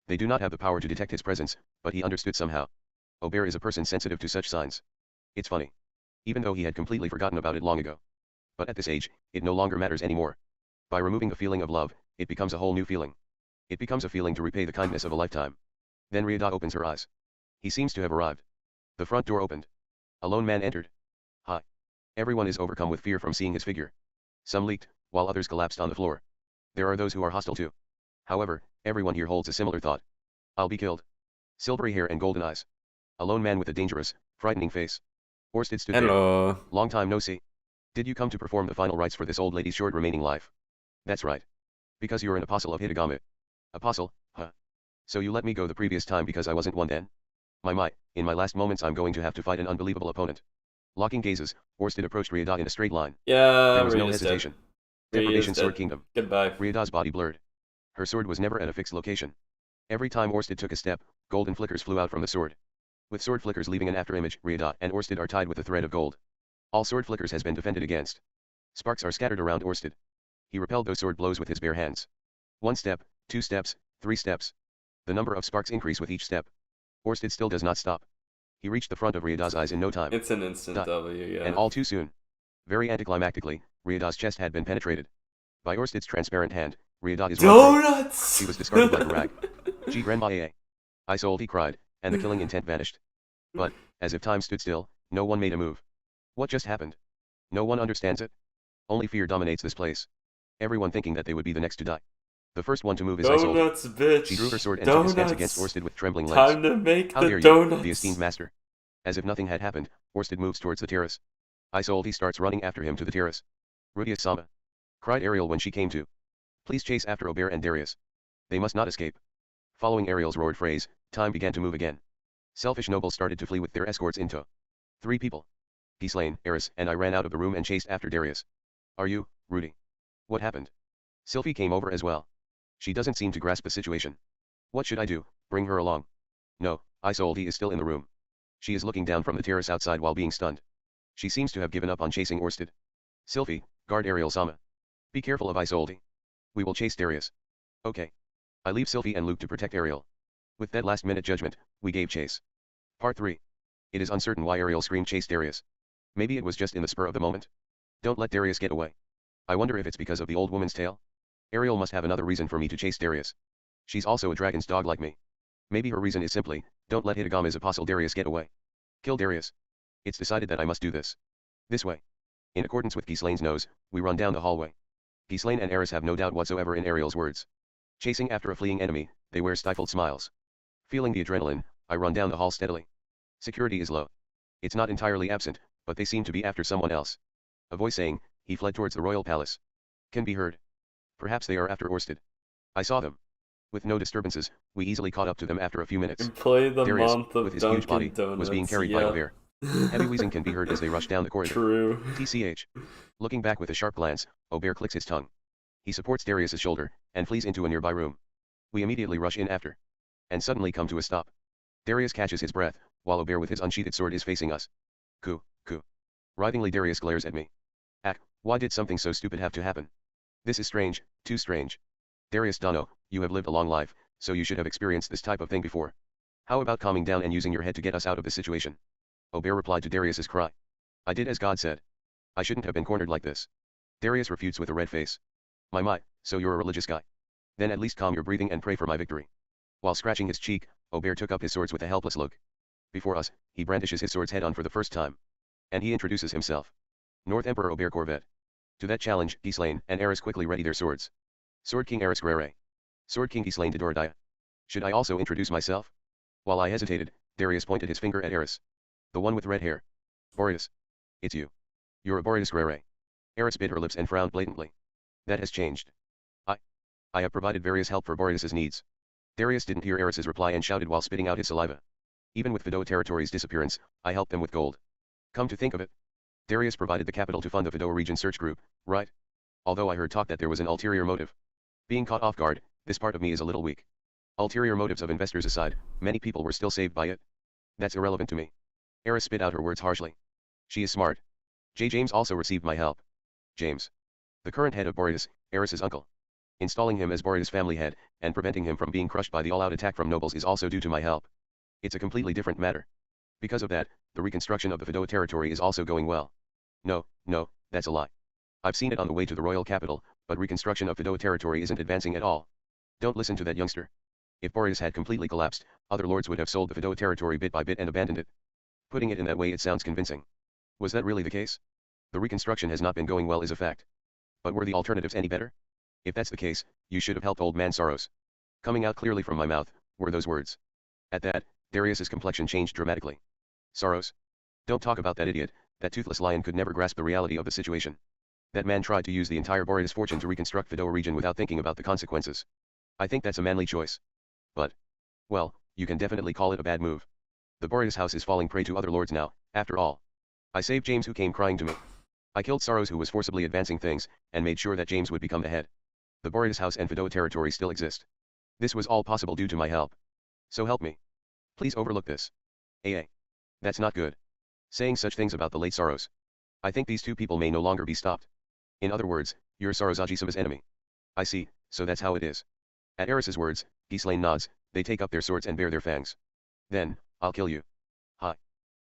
They do not have the power to detect his presence, but he understood somehow. Aubert is a person sensitive to such signs. It's funny. Even though he had completely forgotten about it long ago. But at this age, it no longer matters anymore. By removing the feeling of love, it becomes a whole new feeling. It becomes a feeling to repay the kindness of a lifetime. Then Rudeus opens her eyes. He seems to have arrived. The front door opened. A lone man entered. Hi. Everyone is overcome with fear from seeing his figure. Some leaked, while others collapsed on the floor. There are those who are hostile too. However, everyone here holds a similar thought. I'll be killed. Silvery hair and golden eyes. A lone man with a dangerous, frightening face. Orsted stood there. Long time no see. Did you come to perform the final rites for this old lady's short remaining life? That's right. Because you're an apostle of Hitagami. Apostle, huh? So you let me go the previous time because I wasn't one then? My, in my last moments I'm going to have to fight an unbelievable opponent. Locking gazes, Orsted approached Rudeus in a straight line. Yeah, there was no hesitation. Deprivation Sword Kingdom. Goodbye. Rudeus' body blurred. Her sword was never at a fixed location. Every time Orsted took a step, golden flickers flew out from the sword. With sword flickers leaving an afterimage, Rudeus and Orsted are tied with a thread of gold. All sword flickers has been defended against. Sparks are scattered around Orsted. He repelled those sword blows with his bare hands. 1 step, 2 steps, 3 steps. The number of sparks increase with each step. Orsted still does not stop. He reached the front of Rudeus' eyes in no time. It's an instant W, yeah. And all too soon. Very anticlimactically, Rudeus' chest had been penetrated. By Orsted's transparent hand, Rudeus is donuts! He was discarded like a rag. Gee grandma I sold, he cried, and the killing intent vanished. But, as if time stood still, no one made a move. What just happened? No one understands it. Only fear dominates this place. Everyone thinking that they would be the next to die. The first one to move is Isolde. Bitch. She drew her sword and took a stance against Orsted with trembling legs. Time to make How the dare donuts. You, the esteemed master. As if nothing had happened, Orsted moves towards the terrace. Isolde starts running after him to the terrace. Rudeus-sama, cried Ariel when she came to. Please chase after Aubert and Darius. They must not escape. Following Ariel's roared phrase, time began to move again. Selfish nobles started to flee with their escorts in tow. 3 people. Ghislaine, Eris, and I ran out of the room and chased after Darius. Are you, Rudy? What happened? Sylvie came over as well. She doesn't seem to grasp the situation. What should I do, bring her along? No, Isolde is still in the room. She is looking down from the terrace outside while being stunned. She seems to have given up on chasing Orsted. Sylvie, guard Ariel-sama. Be careful of Isolde. We will chase Darius. Okay. I leave Sylvie and Luke to protect Ariel. With that last-minute judgment, we gave chase. Part 3. It is uncertain why Ariel screamed chase Darius. Maybe it was just in the spur of the moment. Don't let Darius get away. I wonder if it's because of the old woman's tale. Ariel must have another reason for me to chase Darius. She's also a dragon's dog like me. Maybe her reason is simply, don't let Hitagama's apostle Darius get away. Kill Darius. It's decided that I must do this. This way. In accordance with Ghislaine's nose, we run down the hallway. Ghislaine and Eris have no doubt whatsoever in Ariel's words. Chasing after a fleeing enemy, they wear stifled smiles. Feeling the adrenaline, I run down the hall steadily. Security is low. It's not entirely absent, but they seem to be after someone else. A voice saying, he fled towards the royal palace. Can be heard. Perhaps they are after Orsted. I saw them. With no disturbances, we easily caught up to them after a few minutes. Darius, with his huge body, was being carried by a bear. Heavy wheezing can be heard as they rush down the corridor. True. TCH. Looking back with a sharp glance, Aubert clicks his tongue. He supports Darius's shoulder, and flees into a nearby room. We immediately rush in after. And suddenly come to a stop. Darius catches his breath, while Aubert with his unsheathed sword is facing us. Coo. Writhingly Darius glares at me. Why did something so stupid have to happen? This is strange, too strange. Darius Dono, you have lived a long life, so you should have experienced this type of thing before. How about calming down and using your head to get us out of this situation? Aubert replied to Darius's cry. I did as God said. I shouldn't have been cornered like this. Darius refutes with a red face. My, so you're a religious guy. Then at least calm your breathing and pray for my victory. While scratching his cheek, Aubert took up his swords with a helpless look. Before us, he brandishes his sword's head on for the first time. And he introduces himself. North Emperor Aubert Corvette. To that challenge, Ghislaine and Eris quickly ready their swords. Sword King Eris Grere. Sword King Ghislaine de Dorodaya. Should I also introduce myself? While I hesitated, Darius pointed his finger at Eris. The one with red hair. Boreas. It's you. You're a Boreas Grere. Eris bit her lips and frowned blatantly. That has changed. I have provided various help for Boreas's needs. Darius didn't hear Eris's reply and shouted while spitting out his saliva. Even with Fido territory's disappearance, I helped them with gold. Come to think of it. Darius provided the capital to fund the Fido region search group, right? Although I heard talk that there was an ulterior motive. Being caught off guard, this part of me is a little weak. Ulterior motives of investors aside, many people were still saved by it. That's irrelevant to me. Eris spit out her words harshly. She is smart. James also received my help. James. The current head of Boreas, Eris's uncle. Installing him as Boreas' family head, and preventing him from being crushed by the all-out attack from nobles is also due to my help. It's a completely different matter. Because of that, the reconstruction of the Fido territory is also going well. No, that's a lie. I've seen it on the way to the royal capital, but reconstruction of Fido territory isn't advancing at all. Don't listen to that youngster. If Boreas had completely collapsed, other lords would have sold the Fido territory bit by bit and abandoned it. Putting it in that way it sounds convincing. Was that really the case? The reconstruction has not been going well is a fact. But were the alternatives any better? If that's the case, you should have helped old man Saros. Coming out clearly from my mouth, were those words. At that, Darius's complexion changed dramatically. Saros? Don't talk about that idiot, that toothless lion could never grasp the reality of the situation. That man tried to use the entire Boreas fortune to reconstruct Fido region without thinking about the consequences. I think that's a manly choice. But, well, you can definitely call it a bad move. The Boreas house is falling prey to other lords now, after all. I saved James who came crying to me. I killed Saros who was forcibly advancing things, and made sure that James would become the head. The Boreas house and Fido territory still exist. This was all possible due to my help. So help me. Please overlook this. That's not good. Saying such things about the late Saros. I think these two people may no longer be stopped. In other words, you're Saros-Aji-sama's enemy. I see, so that's how it is. At Eris's words, Ghislaine nods, they take up their swords and bare their fangs. Then, I'll kill you. Hi.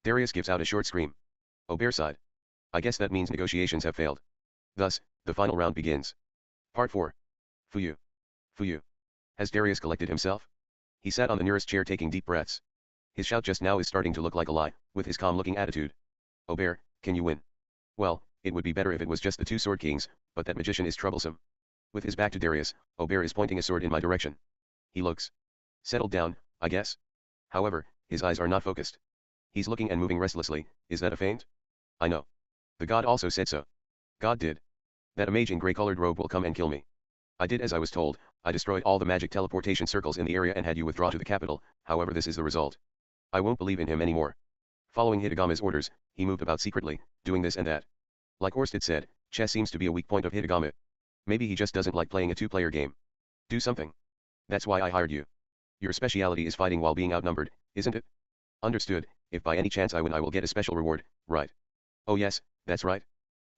Darius gives out a short scream. Aubert sighed. I guess that means negotiations have failed. Thus, the final round begins. Part 4. Fuyu. Has Darius collected himself? He sat on the nearest chair taking deep breaths. His shout just now is starting to look like a lie, with his calm-looking attitude. Aubert, can you win? Well, it would be better if it was just the two sword kings, but that magician is troublesome. With his back to Darius, Aubert is pointing a sword in my direction. He looks settled down, I guess. However, his eyes are not focused. He's looking and moving restlessly. Is that a feint? I know. The god also said so. God did. That a mage in gray-colored robe will come and kill me. I did as I was told. I destroyed all the magic teleportation circles in the area and had you withdraw to the capital, however this is the result. I won't believe in him anymore. Following Hitagama's orders, he moved about secretly, doing this and that. Like Orsted said, chess seems to be a weak point of Hitagama. Maybe he just doesn't like playing a two-player game. Do something. That's why I hired you. Your speciality is fighting while being outnumbered, isn't it? Understood. If by any chance I win, I will get a special reward, right? Oh yes, that's right.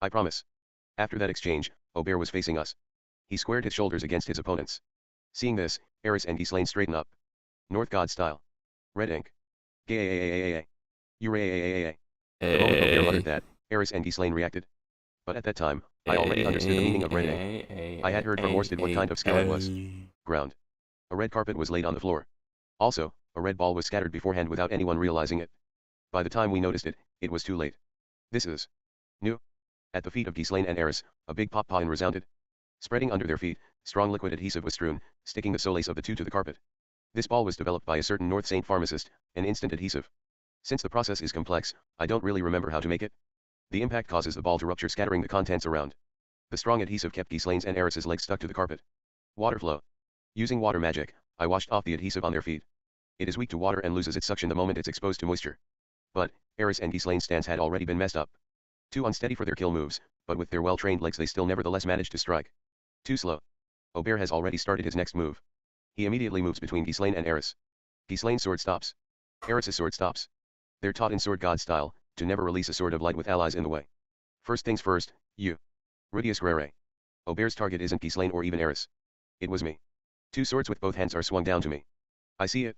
I promise. After that exchange, Aubert was facing us. He squared his shoulders against his opponents. Seeing this, Eris and Ghislaine straighten up. North God style. Red ink. Gay. The moment Aubert uttered that, Eris and Ghislaine reacted. But at that time, I already understood the meaning of red ink. I had heard from Orsted what kind of skill it was. Ground. A red carpet was laid on the floor. Also, a red ball was scattered beforehand without anyone realizing it. By the time we noticed it, it was too late. This is new. At the feet of Ghislaine and Eris, a big pop-pine resounded. Spreading under their feet, strong liquid adhesive was strewn, sticking the solace of the two to the carpet. This ball was developed by a certain North Saint pharmacist, an instant adhesive. Since the process is complex, I don't really remember how to make it. The impact causes the ball to rupture, scattering the contents around. The strong adhesive kept Ghislaine's and Eris's legs stuck to the carpet. Water flow. Using water magic, I washed off the adhesive on their feet. It is weak to water and loses its suction the moment it's exposed to moisture. But, Eris and Ghislaine's stance had already been messed up. Too unsteady for their kill moves, but with their well-trained legs they still nevertheless managed to strike. Too slow. Aubert has already started his next move. He immediately moves between Ghislaine and Eris. Ghislaine's sword stops. Eris's sword stops. They're taught in Sword God style, to never release a sword of light with allies in the way. First things first, you. Rudeus Gets. Aubert's target isn't Ghislaine or even Eris. It was me. Two swords with both hands are swung down to me. I see it.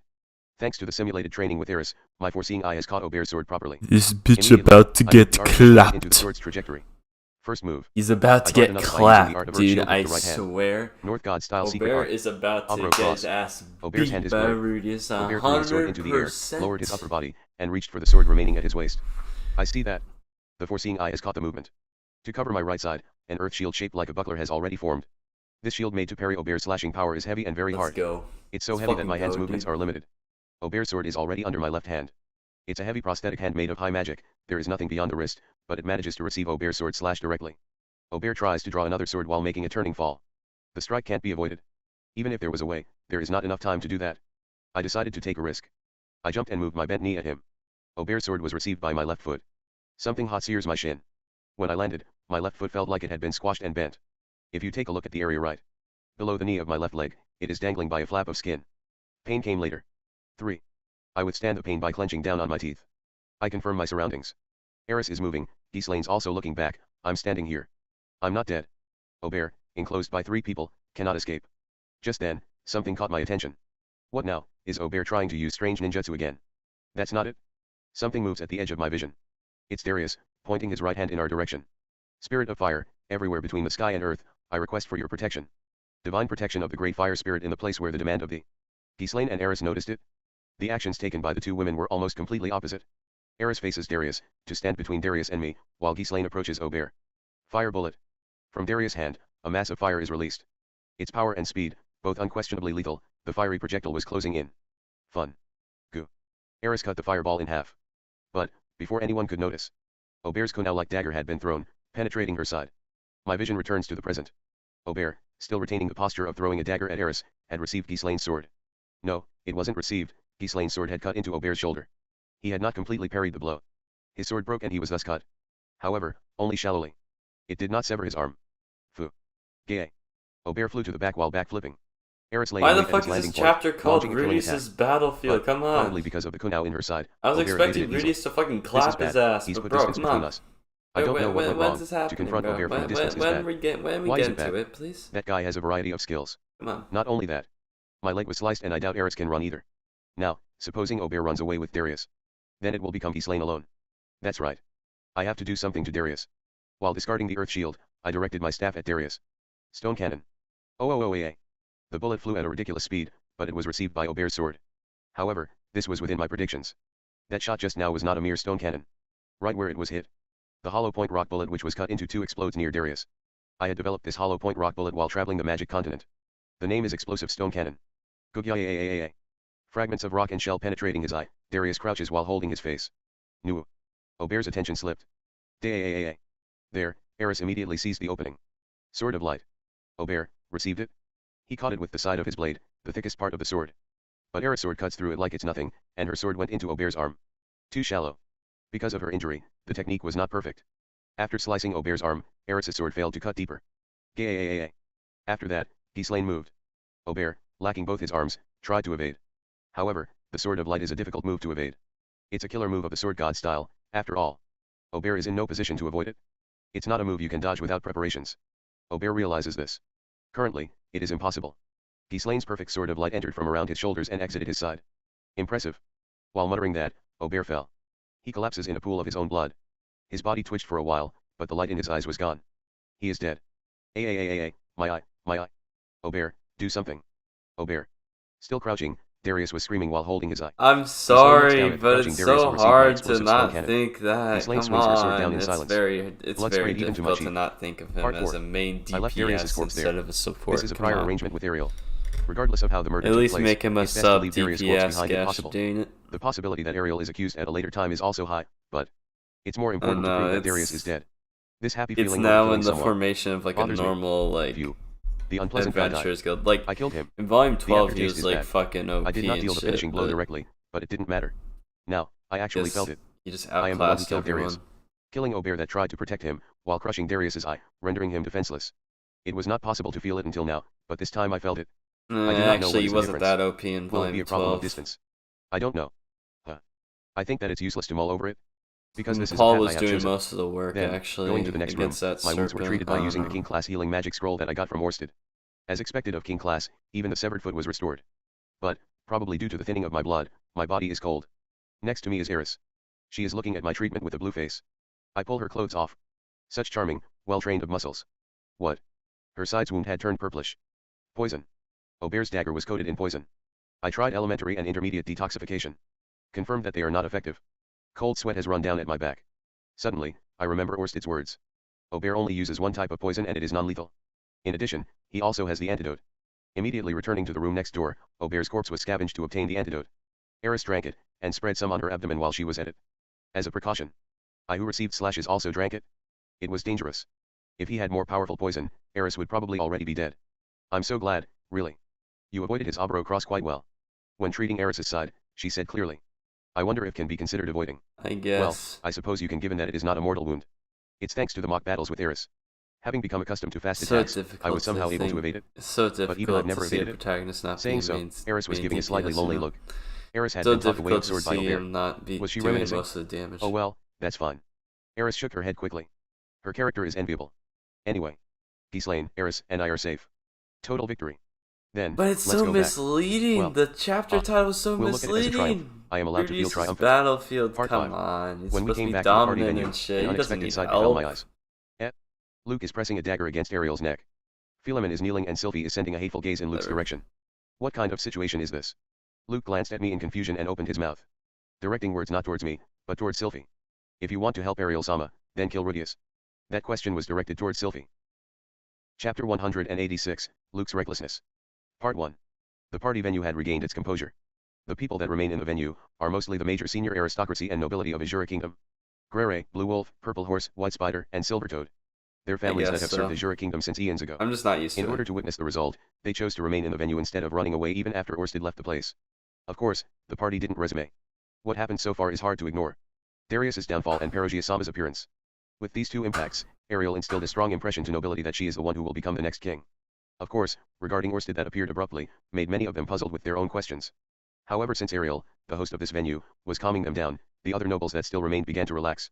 Thanks to the simulated training with Eris, my foreseeing eye has caught Aubert's sword properly. This bitch about to get clapped. Into the sword's trajectory. First move. He's about to get clapped, dude, I swear. North God style secret Aubert art. is about to get his ass Aubert's hand beat is by blade. Rudeus Aubert threw his sword into the air, 100%. lowered his upper body, and reached for the sword remaining at his waist. I see that. The foreseeing eye has caught the movement. To cover my right side, an earth shield shaped like a buckler has already formed. This shield made to parry Aubert's slashing power is heavy and very hard. Go. It's so heavy that my hand's movements are limited. Aubert's sword is already under my left hand. It's a heavy prosthetic hand made of high magic, there is nothing beyond the wrist, but it manages to receive Aubert's sword slash directly. Aubert tries to draw another sword while making a turning fall. The strike can't be avoided. Even if there was a way, there is not enough time to do that. I decided to take a risk. I jumped and moved my bent knee at him. Aubert's sword was received by my left foot. Something hot sears my shin. When I landed, my left foot felt like it had been squashed and bent. If you take a look at the area right below the knee of my left leg, it is dangling by a flap of skin. Pain came later. 3. I withstand the pain by clenching down on my teeth. I confirm my surroundings. Eris is moving, Ghislaine's also looking back, I'm standing here. I'm not dead. Aubert, enclosed by 3 people, cannot escape. Just then, something caught my attention. What now? Is Aubert trying to use strange ninjutsu again? That's not it. Something moves at the edge of my vision. It's Darius, pointing his right hand in our direction. Spirit of fire, everywhere between the sky and earth, I request for your protection. Divine protection of the great fire spirit in the place where the demand of the Ghislaine and Eris noticed it. The actions taken by the 2 women were almost completely opposite. Eris faces Darius, to stand between Darius and me, while Ghislaine approaches Aubert. Fire bullet. From Darius' hand, a mass of fire is released. Its power and speed, both unquestionably lethal, the fiery projectile was closing in. Fun. Goo. Eris cut the fireball in half. But, before anyone could notice, Aubert's kunao-like dagger had been thrown, penetrating her side. My vision returns to the present. Aubert, still retaining the posture of throwing a dagger at Eris, had received Ghislaine's sword. No, it wasn't received, Ghislaine's sword had cut into Aubert's shoulder. He had not completely parried the blow. His sword broke and he was thus cut. However, only shallowly. It did not sever his arm. Fu. Gay. Aubert flew to the back while backflipping. Eris lay Why the at fuck his is this landing chapter point, called launching a killing Rudeus' attack. Battlefield? But, Come on. probably because of the kunao in her side. I was Aubert expecting evaded it Rudeus to fucking easily. clap his ass, He's but put bro, distance come between on. us. I don't know what went when's wrong this to happening, confront bro? Aubert from a distance is When bad. we get Why is into it bad? it, please? That guy has a variety of skills. Come on. Not only that. My leg was sliced and I doubt Eris can run either. Now, supposing Aubert runs away with Darius. Then it will become Ghislaine alone. That's right. I have to do something to Darius. While discarding the earth shield, I directed my staff at Darius. Stone cannon. Oh. The bullet flew at a ridiculous speed, but it was received by Aubert's sword. However, this was within my predictions. That shot just now was not a mere stone cannon. Right where it was hit. The hollow point rock bullet which was cut into 2 explodes near Darius. I had developed this hollow point rock bullet while traveling the magic continent. The name is explosive stone cannon. Gugya. Fragments of rock and shell penetrating his eye, Darius crouches while holding his face. Nu. Aubert's attention slipped. There, Eris immediately seized the opening. Sword of light. Aubert, received it? He caught it with the side of his blade, the thickest part of the sword. But Eris' sword cuts through it like it's nothing, and her sword went into Aubert's arm. Too shallow. Because of her injury, the technique was not perfect. After slicing Aubert's arm, Eris's sword failed to cut deeper. Gaaaaaa. After that, Ghislaine moved. Aubert, lacking both his arms, tried to evade. However, the Sword of Light is a difficult move to evade. It's a killer move of the Sword God style, after all. Aubert is in no position to avoid it. It's not a move you can dodge without preparations. Aubert realizes this. Currently, it is impossible. Ghislaine's perfect Sword of Light entered from around his shoulders and exited his side. Impressive. While muttering that, Aubert fell. He collapses in a pool of his own blood. His body twitched for a while, but the light in his eyes was gone. He is dead. My eye, my eye. Aubert, do something. Aubert. Still crouching, Darius was screaming while holding his eye. I'm sorry, but it's so hard to not think that. Come on, it's very difficult to not think of him as a main DPS instead of a support. This is a prior arrangement with Ariel. Regardless of how the murder took place, at least make him a sub DPS, gosh dang it. The possibility that Ariel is accused at a later time is also high, but it's more important to prove that Darius is dead. This happy feeling it's now in the formation of like a normal like the unpleasant Adventurers Guild. Like I killed him. In Volume 12, he was like fucking OP. I did not deal the shit, finishing blow directly, but it didn't matter. Now, I actually felt it. He just I am the one who killed everyone. Darius, killing Aubert that tried to protect him, while crushing Darius's eye, rendering him defenseless. It was not possible to feel it until now, but this time I felt it. I did not know actually, he what wasn't that OP in Will it be Volume a problem 12. of distance? I don't know. I think that it's useless to mull over it. Because this Paul is was doing most of the work, then, actually, going to the next room, that my wounds were treated by using the serpent. King Class healing magic scroll that I got from Orsted. As expected of King Class, even the severed foot was restored. But, probably due to the thinning of my blood, my body is cold. Next to me is Eris. She is looking at my treatment with a blue face. I pull her clothes off. Such charming, well-trained of muscles. What? Her side's wound had turned purplish. Poison. Aubert's dagger was coated in poison. I tried elementary and intermediate detoxification. Confirmed that they are not effective. Cold sweat has run down at my back. Suddenly, I remember Orsted's words. Aubert only uses one type of poison and it is non-lethal. In addition, he also has the antidote. Immediately returning to the room next door, Aubert's corpse was scavenged to obtain the antidote. Eris drank it, and spread some on her abdomen while she was at it. As a precaution. I who received slashes also drank it. It was dangerous. If he had more powerful poison, Eris would probably already be dead. I'm so glad, really. You avoided his Obro cross quite well. When treating Eris's side, she said clearly. I wonder if can be considered avoiding. I guess. Well, I suppose you can given that it is not a mortal wound. It's thanks to the mock battles with Eris. Having become accustomed to fast attacks, I was somehow able to evade it. It's so difficult but even I've never to see a evaded it. protagonist not Saying being so, Eris was giving a DPS, slightly lonely look. Eris had so been talked away of difficult sword to by see Aubert. him not be Was she doing reminiscing? most of the damage. Oh well, that's fine. Eris shook her head quickly. Her character is enviable. Anyway. Ghislaine, Eris, and I are safe. Total victory. Then, but it's let's so go misleading. Well, the chapter title is so we'll look at it as a triumph. misleading. I am allowed to feel Rudeus' triumphant. Battlefield, Part come 5. on. He's When we supposed came to be back to the party dominant venue, and shit. an He doesn't unexpected need sight befell help. my eyes. Luke is pressing a dagger against Ariel's neck. Philemon is kneeling and Sylvie is sending a hateful gaze in Luke's direction. What kind of situation is this? Luke glanced at me in confusion and opened his mouth. Directing words not towards me, but towards Sylvie. If you want to help Ariel-sama, then kill Rudeus. That question was directed towards Sylvie. Chapter 186, Luke's Recklessness. Part 1. The party venue had regained its composure. The people that remain in the venue are mostly the major senior aristocracy and nobility of Azura Kingdom. Grere, Blue Wolf, Purple Horse, White Spider, and Silver Toad. Their families that have served Azura Kingdom since eons ago. I'm just not used to it. In order to witness the result, they chose to remain in the venue instead of running away even after Orsted left the place. Of course, the party didn't resume. What happened so far is hard to ignore. Darius's downfall and Perogias-sama's appearance. With these two impacts, Ariel instilled a strong impression to nobility that she is the one who will become the next king. Of course, regarding Orsted that appeared abruptly, made many of them puzzled with their own questions. However, since Ariel, the host of this venue, was calming them down, the other nobles that still remained began to relax.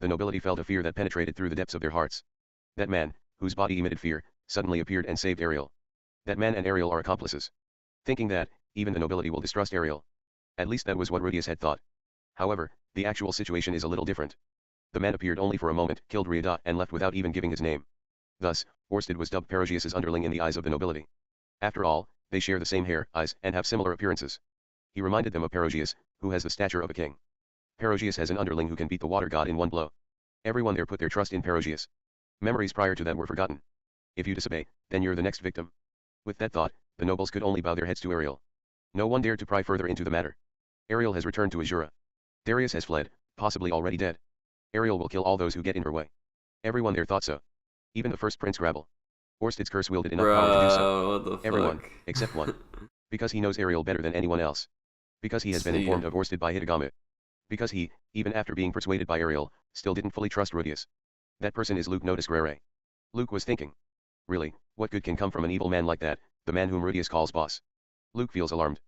The nobility felt a fear that penetrated through the depths of their hearts. That man, whose body emitted fear, suddenly appeared and saved Ariel. That man and Ariel are accomplices. Thinking that, even the nobility will distrust Ariel. At least that was what Rudeus had thought. However, the actual situation is a little different. The man appeared only for a moment, killed Riada, and left without even giving his name. Thus, Orsted was dubbed Perogias' underling in the eyes of the nobility. After all, they share the same hair, eyes, and have similar appearances. He reminded them of Perogias, who has the stature of a king. Perogias has an underling who can beat the water god in one blow. Everyone there put their trust in Perogias. Memories prior to that were forgotten. If you disobey, then you're the next victim. With that thought, the nobles could only bow their heads to Ariel. No one dared to pry further into the matter. Ariel has returned to Azura. Darius has fled, possibly already dead. Ariel will kill all those who get in her way. Everyone there thought so. Even the first Prince Grabble. Orsted's curse wielded enough power to do so. What the fuck? Everyone, except one. Because he knows Ariel better than anyone else. Because he has been informed of Orsted by Hitagama. Because he, even after being persuaded by Ariel, still didn't fully trust Rudeus. That person is Luke Notice Grere. Luke was thinking. Really, what good can come from an evil man like that, the man whom Rudeus calls boss? Luke feels alarmed.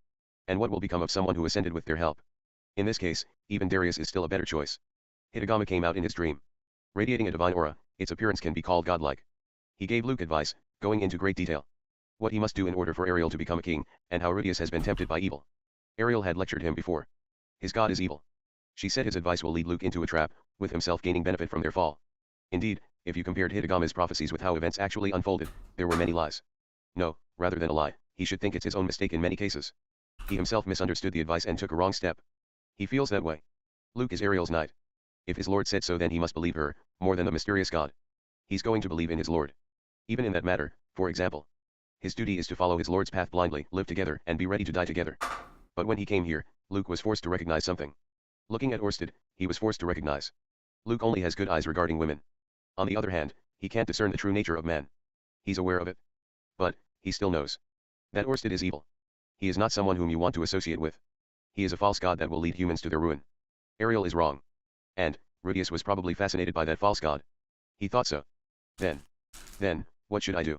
And what will become of someone who ascended with their help? In this case, even Darius is still a better choice. Hitagama came out in his dream. Radiating a divine aura, its appearance can be called godlike. He gave Luke advice, going into great detail. What he must do in order for Ariel to become a king, and how Rudeus has been tempted by evil. Ariel had lectured him before. His god is evil. She said his advice will lead Luke into a trap, with himself gaining benefit from their fall. Indeed, if you compared Hitagama's prophecies with how events actually unfolded, there were many lies. No, rather than a lie, he should think it's his own mistake in many cases. He himself misunderstood the advice and took a wrong step. He feels that way. Luke is Ariel's knight. If his lord said so, then he must believe her, more than the mysterious god. He's going to believe in his lord. Even in that matter, for example. His duty is to follow his lord's path blindly, live together, and be ready to die together. But when he came here, Luke was forced to recognize something. Looking at Orsted, he was forced to recognize. Luke only has good eyes regarding women. On the other hand, he can't discern the true nature of man. He's aware of it. But, he still knows. That Orsted is evil. He is not someone whom you want to associate with. He is a false god that will lead humans to their ruin. Ariel is wrong. And, Rudeus was probably fascinated by that false god. He thought so. Then, what should I do?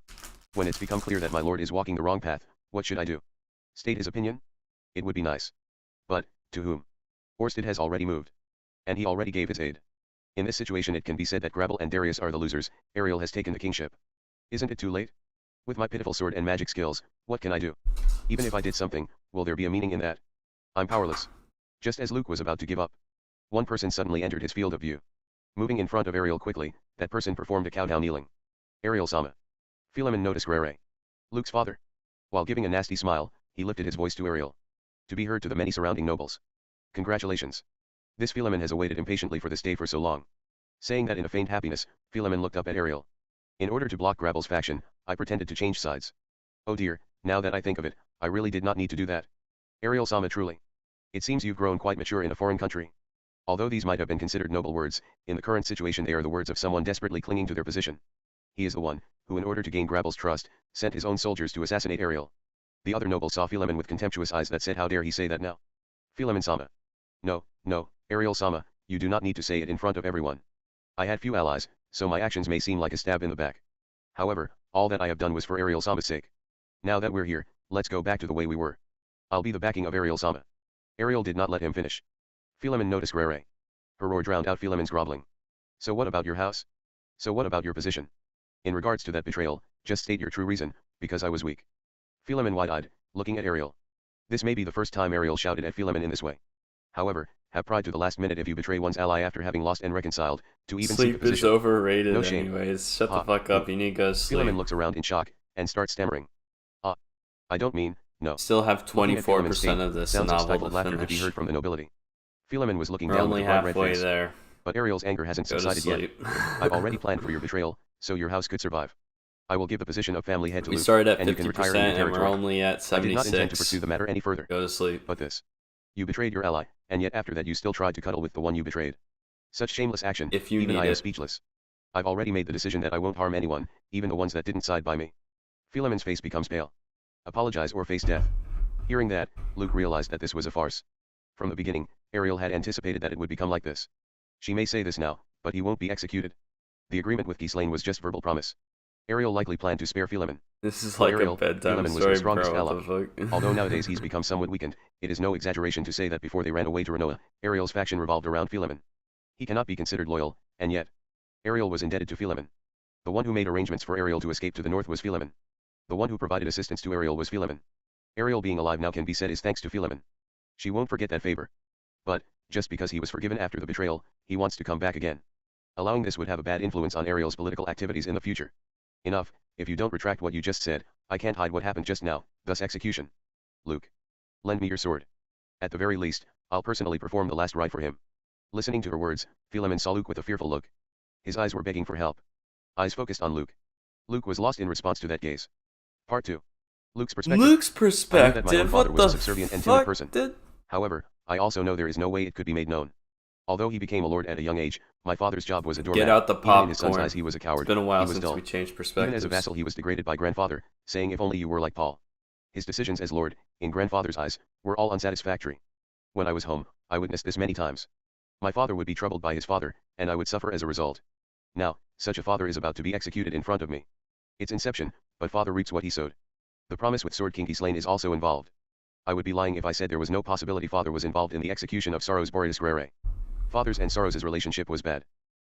When it's become clear that my lord is walking the wrong path, what should I do? State his opinion? It would be nice. But, to whom? Orsted has already moved. And he already gave his aid. In this situation it can be said that Grabble and Darius are the losers, Ariel has taken the kingship. Isn't it too late? With my pitiful sword and magic skills, what can I do? Even if I did something, will there be a meaning in that? I'm powerless. Just as Luke was about to give up. One person suddenly entered his field of view. Moving in front of Ariel quickly, that person performed a kowtow kneeling. Ariel-sama. Philemon Notice Grere. Luke's father. While giving a nasty smile, he lifted his voice to Ariel. To be heard to the many surrounding nobles. Congratulations. This Philemon has awaited impatiently for this day for so long. Saying that in a faint happiness, Philemon looked up at Ariel. In order to block Grabble's faction, I pretended to change sides. Oh dear, now that I think of it, I really did not need to do that. Ariel-sama truly. It seems you've grown quite mature in a foreign country. Although these might have been considered noble words, in the current situation they are the words of someone desperately clinging to their position. He is the one, who in order to gain Grabble's trust, sent his own soldiers to assassinate Ariel. The other noble saw Philemon with contemptuous eyes that said, how dare he say that now? Philemon-sama. No, Ariel-sama, you do not need to say it in front of everyone. I had few allies, so my actions may seem like a stab in the back. However, all that I have done was for Ariel-sama's sake. Now that we're here, let's go back to the way we were. I'll be the backing of Ariel-sama. Ariel did not let him finish. Philemon Notice Grere. Her roar drowned out Philemon's groveling. So what about your house? So what about your position? In regards to that betrayal, just state your true reason, because I was weak. Philemon wide-eyed, looking at Ariel. This may be the first time Ariel shouted at Philemon in this way. However, have pride to the last minute if you betray one's ally after having lost and reconciled, to even seek a position. Sleep is overrated no shame. Anyways, shut the fuck up, you need to go sleep. Philemon looks around in shock, and starts stammering. I don't mean, no. Still have 24% of this sounds novel of to laughter finish. could be heard from the nobility. Philemon was looking We're down only with a bright red halfway face. there. But Ariel's anger hasn't Go to subsided yet. sleep. I've already planned for your betrayal, so your house could survive. I will give the position of family head to We Luke, started at and you can retire in your 50% and territory. we're only at 76. I did not intend to pursue the matter any further. Go to sleep. But this. You betrayed your ally, and yet after that you still tried to cuddle with the one you betrayed. Such shameless action, If you even need I am it. speechless. I've already made the decision that I won't harm anyone, even the ones that didn't side by me. Philemon's face becomes pale. Apologize or face death. Hearing that, Luke realized that this was a farce. From the beginning, Ariel had anticipated that it would become like this. She may say this now, but he won't be executed. The agreement with Ghislaine was just verbal promise. Ariel likely planned to spare Philemon. This is For like Ariel, a bedtime Philemon was story, her strongest bro. ally. What the fuck? Although nowadays he's become somewhat weakened, it is no exaggeration to say that before they ran away to Renoa, Ariel's faction revolved around Philemon. He cannot be considered loyal, and yet, Ariel was indebted to Philemon. The one who made arrangements for Ariel to escape to the north was Philemon. The one who provided assistance to Ariel was Philemon. Ariel being alive now can be said is thanks to Philemon. She won't forget that favor. But, just because he was forgiven after the betrayal, he wants to come back again. Allowing this would have a bad influence on Ariel's political activities in the future. Enough, if you don't retract what you just said, I can't hide what happened just now, thus execution. Luke. Lend me your sword. At the very least, I'll personally perform the last rite for him. Listening to her words, Philemon saw Luke with a fearful look. His eyes were begging for help. Eyes focused on Luke. Luke was lost in response to that gaze. Part 2. Luke's perspective. Luke's I knew that my own perspective? father What was a the subservient and timid fuck? person. However, I also know there is no way it could be made known. Although he became a lord at a young age, my father's job was a doormat. Get out the Even in his son's popcorn. eyes he was a coward. It's been a while He was since dull. we changed Even perspectives. as a vassal he was degraded by grandfather, saying if only you were like Paul. His decisions as lord, in grandfather's eyes, were all unsatisfactory. When I was home, I witnessed this many times. My father would be troubled by his father, and I would suffer as a result. Now, such a father is about to be executed in front of me. It's inception, but father reaps what he sowed. The promise with Sword King Ghislaine is also involved. I would be lying if I said there was no possibility father was involved in the execution of Sorrow's Boreas Guerre. Father's and Sorrow's relationship was bad.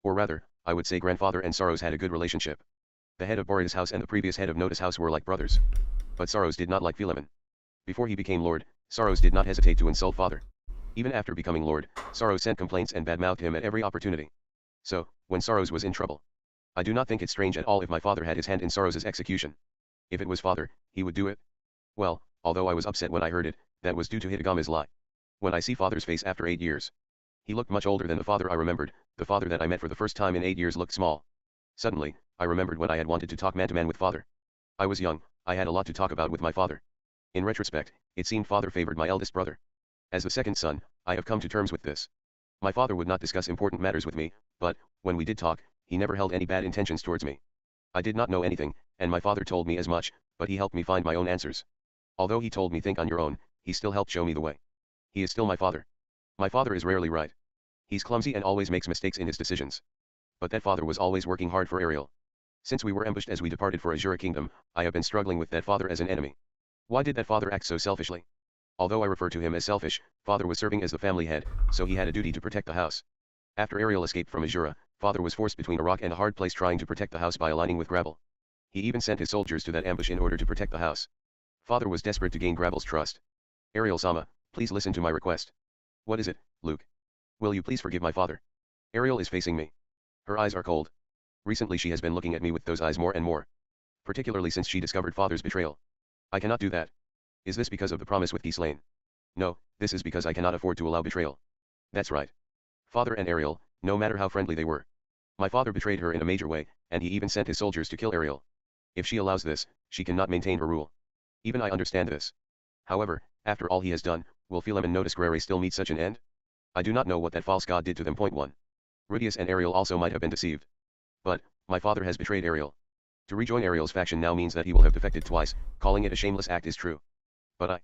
Or rather, I would say grandfather and Sorrow's had a good relationship. The head of Boreas' house and the previous head of Notice house were like brothers. But Sorrows did not like Philemon. Before he became lord, Sorrows did not hesitate to insult father. Even after becoming lord, Sorrows sent complaints and badmouthed him at every opportunity. So, when Sorrows was in trouble, I do not think it strange at all if my father had his hand in Sorrow's execution. If it was father, he would do it. Well, although I was upset when I heard it, that was due to Hitagama's lie. When I see father's face after 8 years, he looked much older than the father I remembered. The father that I met for the first time in 8 years looked small. Suddenly, I remembered when I had wanted to talk man-to-man with father. I was young, I had a lot to talk about with my father. In retrospect, it seemed father favored my eldest brother. As the second son, I have come to terms with this. My father would not discuss important matters with me, but, when we did talk, he never held any bad intentions towards me. I did not know anything, and my father told me as much, but he helped me find my own answers. Although he told me think on your own, he still helped show me the way. He is still my father. My father is rarely right. He's clumsy and always makes mistakes in his decisions. But that father was always working hard for Ariel. Since we were ambushed as we departed for Azura Kingdom, I have been struggling with that father as an enemy. Why did that father act so selfishly? Although I refer to him as selfish, father was serving as the family head, so he had a duty to protect the house. After Ariel escaped from Azura, father was forced between a rock and a hard place trying to protect the house by aligning with Gravel. He even sent his soldiers to that ambush in order to protect the house. Father was desperate to gain Gravel's trust. Ariel-sama, please listen to my request. What is it, Luke? Will you please forgive my father? Ariel is facing me. Her eyes are cold. Recently she has been looking at me with those eyes more and more. Particularly since she discovered father's betrayal. I cannot do that. Is this because of the promise with Ghislaine? No, this is because I cannot afford to allow betrayal. That's right. Father and Ariel, no matter how friendly they were. My father betrayed her in a major way, and he even sent his soldiers to kill Ariel. If she allows this, she cannot maintain her rule. Even I understand this. However, after all he has done, will Philemon Notice Guerre still meet such an end? I do not know what that false god did to them. 1. Rudeus and Ariel also might have been deceived. But, my father has betrayed Ariel. To rejoin Ariel's faction now means that he will have defected twice. Calling it a shameless act is true. But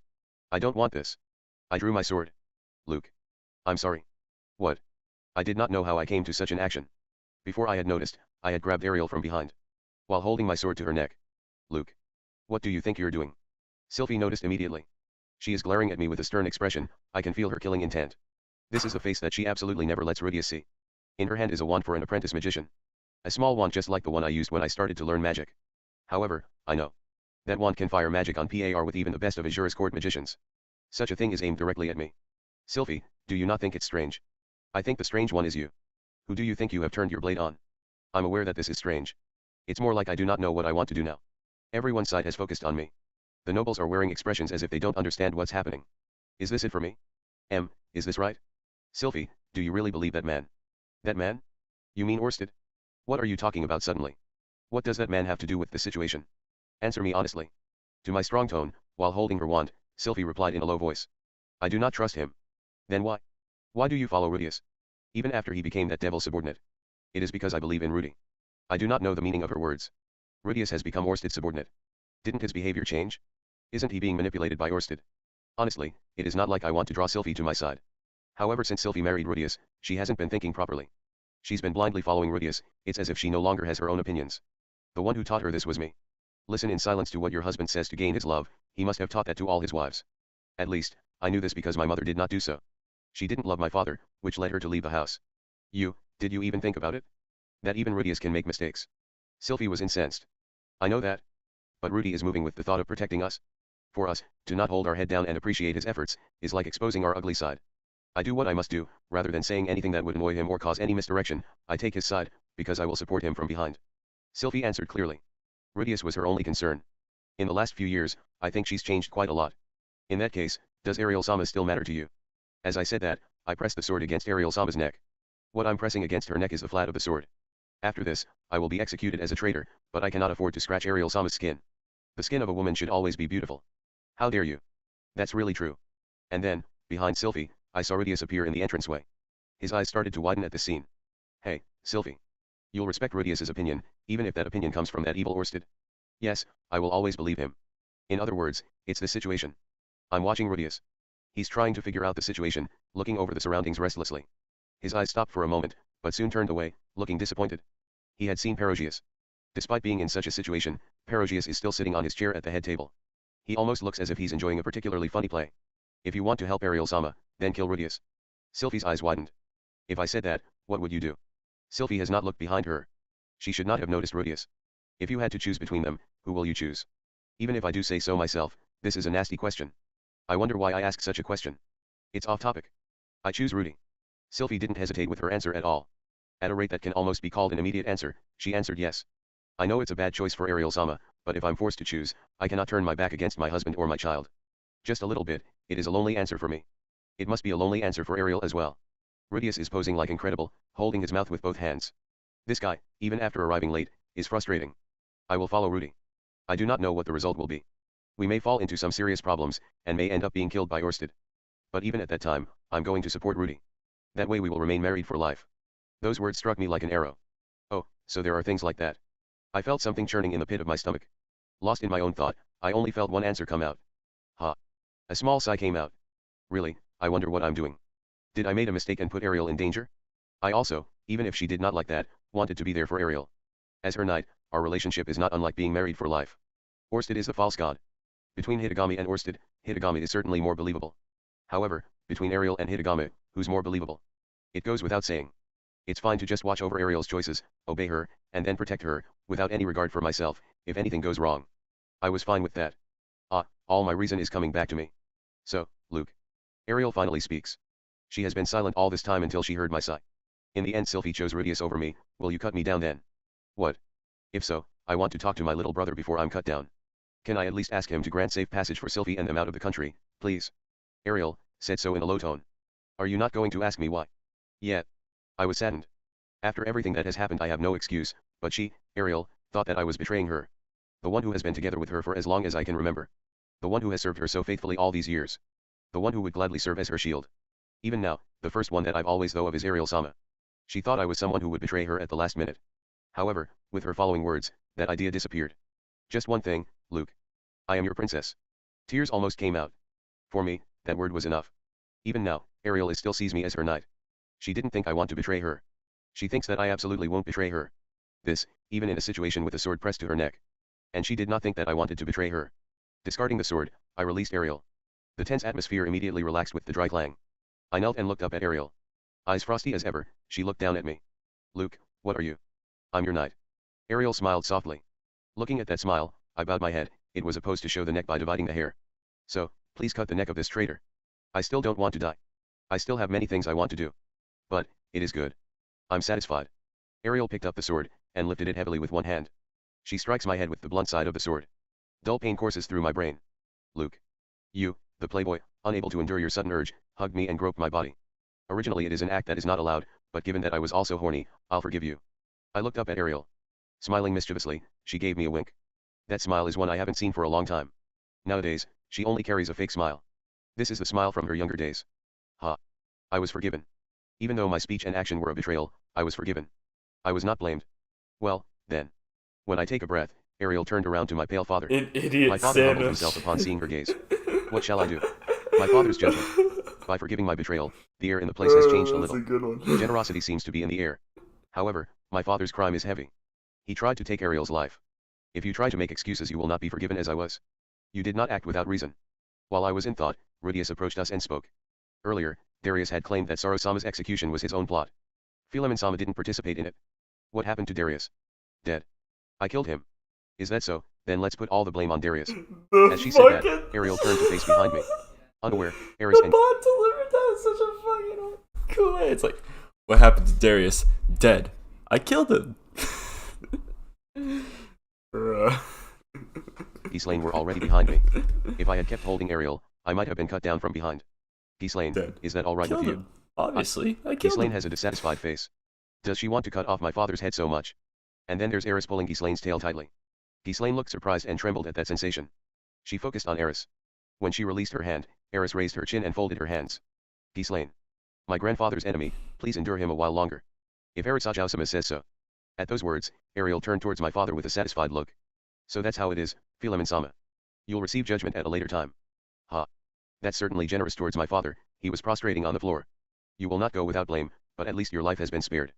I don't want this. I drew my sword. Luke. I'm sorry. What? I did not know how I came to such an action. Before I had noticed, I had grabbed Ariel from behind. While holding my sword to her neck. Luke. What do you think you're doing? Sylphie noticed immediately. She is glaring at me with a stern expression. I can feel her killing intent. This is the face that she absolutely never lets Rudeus see. In her hand is a wand for an apprentice magician. A small wand just like the one I used when I started to learn magic. However, I know. That wand can fire magic on par with even the best of Azura's court magicians. Such a thing is aimed directly at me. Sylphie, do you not think it's strange? I think the strange one is you. Who do you think you have turned your blade on? I'm aware that this is strange. It's more like I do not know what I want to do now. Everyone's side has focused on me. The nobles are wearing expressions as if they don't understand what's happening. Is this it for me? Is this right? Sylphie, do you really believe that man? That man? You mean Orsted? What are you talking about suddenly? What does that man have to do with the situation? Answer me honestly. To my strong tone, while holding her wand, Sylphie replied in a low voice. I do not trust him. Then why? Why do you follow Rudeus? Even after he became that devil subordinate. It is because I believe in Rudy. I do not know the meaning of her words. Rudeus has become Orsted's subordinate. Didn't his behavior change? Isn't he being manipulated by Orsted? Honestly, it is not like I want to draw Sylphie to my side. However, since Sylphie married Rudeus, she hasn't been thinking properly. She's been blindly following Rudeus. It's as if she no longer has her own opinions. The one who taught her this was me. Listen in silence to what your husband says to gain his love. He must have taught that to all his wives. At least, I knew this because my mother did not do so. She didn't love my father, which led her to leave the house. Did you even think about it? That even Rudeus can make mistakes. Sylphie was incensed. I know that. But Rudy is moving with the thought of protecting us. For us, to not hold our head down and appreciate his efforts, is like exposing our ugly side. I do what I must do, rather than saying anything that would annoy him or cause any misdirection. I take his side, because I will support him from behind. Sylphie answered clearly. Rudeus was her only concern. In the last few years, I think she's changed quite a lot. In that case, does Ariel-sama still matter to you? As I said that, I pressed the sword against Ariel-sama's neck. What I'm pressing against her neck is the flat of the sword. After this, I will be executed as a traitor, but I cannot afford to scratch Ariel-sama's skin. The skin of a woman should always be beautiful. How dare you? That's really true. And then, behind Sylphie, I saw Rudeus appear in the entranceway. His eyes started to widen at this scene. Hey, Sylphie. You'll respect Rudeus's opinion, even if that opinion comes from that evil Orsted? Yes, I will always believe him. In other words, it's this situation. I'm watching Rudeus. He's trying to figure out the situation, looking over the surroundings restlessly. His eyes stopped for a moment, but soon turned away, looking disappointed. He had seen Perogias. Despite being in such a situation, Perogias is still sitting on his chair at the head table. He almost looks as if he's enjoying a particularly funny play. If you want to help Ariel-sama, then kill Rudeus. Sylphie's eyes widened. If I said that, what would you do? Sylphie has not looked behind her. She should not have noticed Rudeus. If you had to choose between them, who will you choose? Even if I do say so myself, this is a nasty question. I wonder why I ask such a question. It's off topic. I choose Rudy. Sylphie didn't hesitate with her answer at all. At a rate that can almost be called an immediate answer, she answered yes. I know it's a bad choice for Ariel-sama, but if I'm forced to choose, I cannot turn my back against my husband or my child. Just a little bit, it is a lonely answer for me. It must be a lonely answer for Ariel as well. Rudeus is posing like incredible, holding his mouth with both hands. This guy, even after arriving late, is frustrating. I will follow Rudy. I do not know what the result will be. We may fall into some serious problems, and may end up being killed by Orsted. But even at that time, I'm going to support Rudy. That way we will remain married for life. Those words struck me like an arrow. Oh, so there are things like that. I felt something churning in the pit of my stomach. Lost in my own thought, I only felt one answer come out. Ha. A small sigh came out. Really, I wonder what I'm doing. Did I made a mistake and put Ariel in danger? I also, even if she did not like that, wanted to be there for Ariel. As her knight, our relationship is not unlike being married for life. Orsted is the false god. Between Hitagami and Orsted, Hitagami is certainly more believable. However, between Ariel and Hitagami, who's more believable? It goes without saying. It's fine to just watch over Ariel's choices, obey her, and then protect her, without any regard for myself, if anything goes wrong. I was fine with that. All my reason is coming back to me. So, Luke. Ariel finally speaks. She has been silent all this time until she heard my sigh. In the end Sylphie chose Rudeus over me, will you cut me down then? What? If so, I want to talk to my little brother before I'm cut down. Can I at least ask him to grant safe passage for Sylphie and them out of the country, please? Ariel said so in a low tone. Are you not going to ask me why? Yet. I was saddened. After everything that has happened I have no excuse, but she, Ariel, thought that I was betraying her. The one who has been together with her for as long as I can remember. The one who has served her so faithfully all these years. The one who would gladly serve as her shield. Even now, the first one that I've always thought of is Ariel-sama. She thought I was someone who would betray her at the last minute. However, with her following words, that idea disappeared. Just one thing, Luke. I am your princess. Tears almost came out. For me, that word was enough. Even now, Ariel still sees me as her knight. She didn't think I want to betray her. She thinks that I absolutely won't betray her. This, even in a situation with a sword pressed to her neck. And she did not think that I wanted to betray her. Discarding the sword, I released Ariel. The tense atmosphere immediately relaxed with the dry clang. I knelt and looked up at Ariel. Eyes frosty as ever, she looked down at me. Luke, what are you? I'm your knight. Ariel smiled softly. Looking at that smile, I bowed my head. It was opposed to show the neck by dividing the hair. So, please cut the neck of this traitor. I still don't want to die. I still have many things I want to do. But, it is good. I'm satisfied. Ariel picked up the sword, and lifted it heavily with one hand. She strikes my head with the blunt side of the sword. Dull pain courses through my brain. Luke. You, the playboy, unable to endure your sudden urge, hugged me and groped my body. Originally it is an act that is not allowed, but given that I was also horny, I'll forgive you. I looked up at Ariel. Smiling mischievously, she gave me a wink. That smile is one I haven't seen for a long time. Nowadays, she only carries a fake smile. This is the smile from her younger days. Ha. I was forgiven. Even though my speech and action were a betrayal, I was forgiven. I was not blamed. Well, then. When I take a breath, Ariel turned around to my pale father. Idiot my father humbled himself upon seeing her gaze. What shall I do? My father's judgment. By forgiving my betrayal, the air in the place has changed a little. That's a good one. Generosity seems to be in the air. However, my father's crime is heavy. He tried to take Ariel's life. If you try to make excuses you will not be forgiven as I was. You did not act without reason. While I was in thought, Rudeus approached us and spoke. Earlier, Darius had claimed that Saro-sama's execution was his own plot. Philemon-sama didn't participate in it. What happened to Darius? Dead. I killed him. Is that so? Then let's put all the blame on Darius. As she said that, Ariel turned to face behind me. Unaware, Eris and bot delivered that in such a fucking cool way. It's like, what happened to Darius? Dead. I killed him. Bruh. Ghislaine were already behind me. If I had kept holding Ariel, I might have been cut down from behind. Ghislaine, is that alright with you? Obviously, I killed Ghislaine him. has a dissatisfied face. Does she want to cut off my father's head so much? And then there's Eris pulling Ghislaine's tail tightly. Ghislaine looked surprised and trembled at that sensation. She focused on Eris. When she released her hand, Eris raised her chin and folded her hands. Ghislaine. My grandfather's enemy, please endure him a while longer. If Ariel-sama says so. At those words, Ariel turned towards my father with a satisfied look. So that's how it is, Philemon-sama. You'll receive judgment at a later time. Ha. That's certainly generous towards my father. He was prostrating on the floor. You will not go without blame, but at least your life has been spared.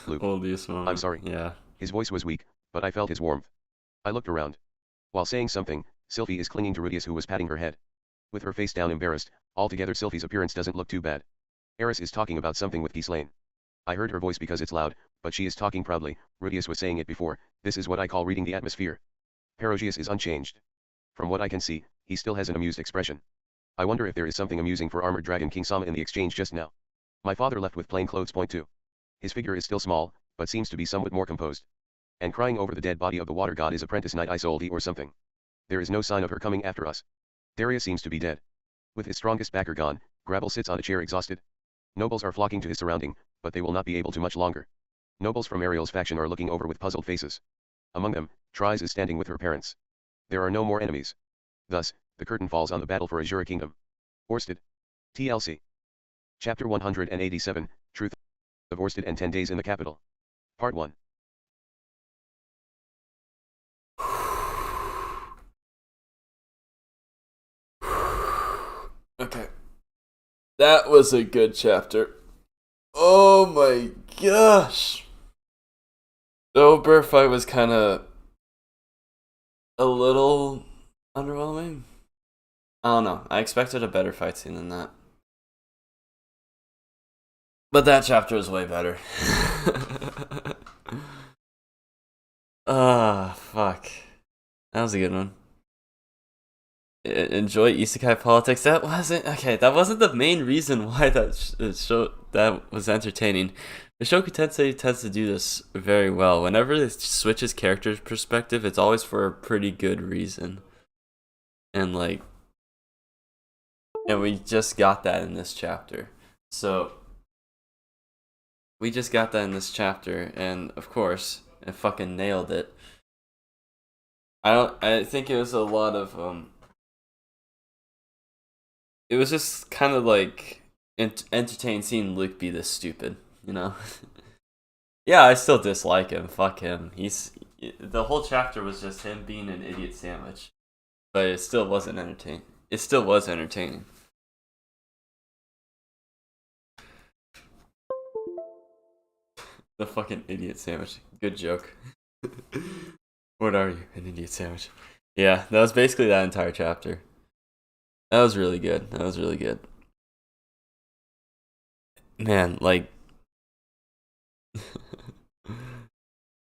Luke. I'm sorry. Yeah. His voice was weak, but I felt his warmth. I looked around. While saying something, Sylphie is clinging to Rudeus, who was patting her head. With her face down, embarrassed, altogether Sylphie's appearance doesn't look too bad. Eris is talking about something with Ghislaine. I heard her voice because it's loud, but she is talking proudly. Rudeus was saying it before. This is what I call reading the atmosphere. Perogias is unchanged. From what I can see, he still has an amused expression. I wonder if there is something amusing for Armored Dragon King Sama in the exchange just now. My father left with plain clothes. Point 2. His figure is still small, but seems to be somewhat more composed. And crying over the dead body of the water god is apprentice Night Isolde or something. There is no sign of her coming after us. Darius seems to be dead. With his strongest backer gone, Grabble sits on a chair exhausted. Nobles are flocking to his surrounding, but they will not be able to much longer. Nobles from Ariel's faction are looking over with puzzled faces. Among them, Tries is standing with her parents. There are no more enemies. Thus, the curtain falls on the battle for Azura Kingdom. Orsted. TLC. Chapter 187, Truth of Orsted and 10 Days in the Capital. Part 1. Okay. That was a good chapter. Oh my gosh. The Ober fight was kind of a little underwhelming. I don't know. I expected a better fight scene than that. But that chapter was way better. Fuck. That was a good one. Enjoy isekai politics. That wasn't the main reason why that show that was entertaining. Mushoku Tensei tends to do this very well. Whenever it switches characters' perspective, it's always for a pretty good reason. And we just got that in this chapter. And of course, it fucking nailed it. I think it was a lot of it was just kind of like entertaining seeing Luke be this stupid, you know? Yeah, I still dislike him. Fuck him. The whole chapter was just him being an idiot sandwich, but it still wasn't entertaining. It still was entertaining. The fucking idiot sandwich. Good joke. What are you, an idiot sandwich? Yeah, that was basically that entire chapter. That was really good. Man,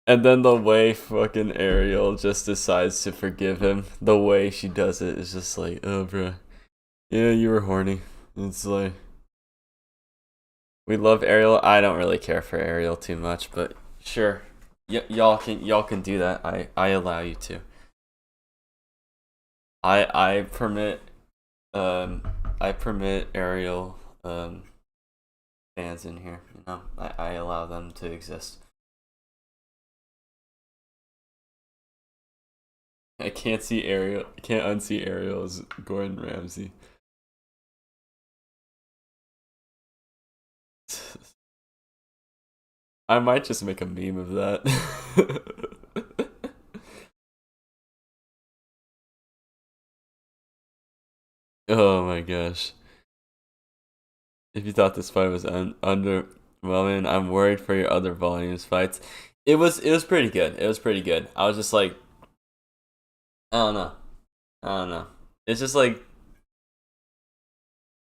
and then the way fucking Ariel just decides to forgive him, the way she does it is just like, oh, bruh. Yeah, you were horny. It's like, we love Ariel. I don't really care for Ariel too much, but sure. Y'all can do that. I allow you to. I permit Ariel fans in here. You know, I allow them to exist. I can't unsee Ariel as Gordon Ramsay. I might just make a meme of that. Oh my gosh. If you thought this fight was underwhelming, I'm worried for your other volumes fights. It was pretty good. I was just like, I don't know. It's just like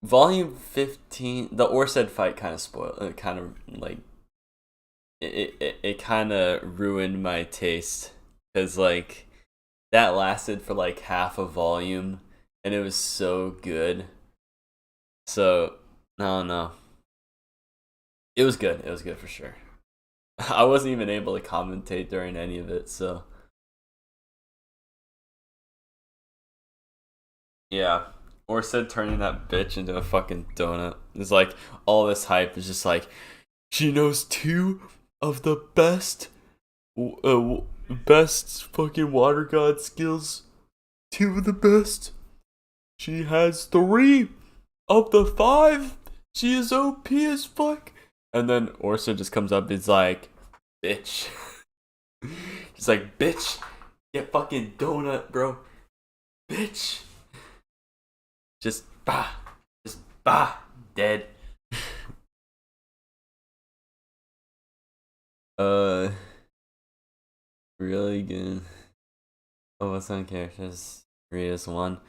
volume 15, the Orsted fight kind of spoiled. It kind of like it kind of ruined my taste because like that lasted for like half a volume and it was so good. So I don't know. It was good for sure. I wasn't even able to commentate during any of it, so yeah. Orsted turning that bitch into a fucking donut. It's like all this hype is just like she knows 2 of the best fucking water god skills. 2 of the best. She has 3 of the 5. She is OP as fuck. And then Orsted just comes up and is like, bitch. He's like, bitch, get fucking donut, bro. Bitch. Just bah, just bah, dead. Really good. Oh, what's on characters? Ria's one.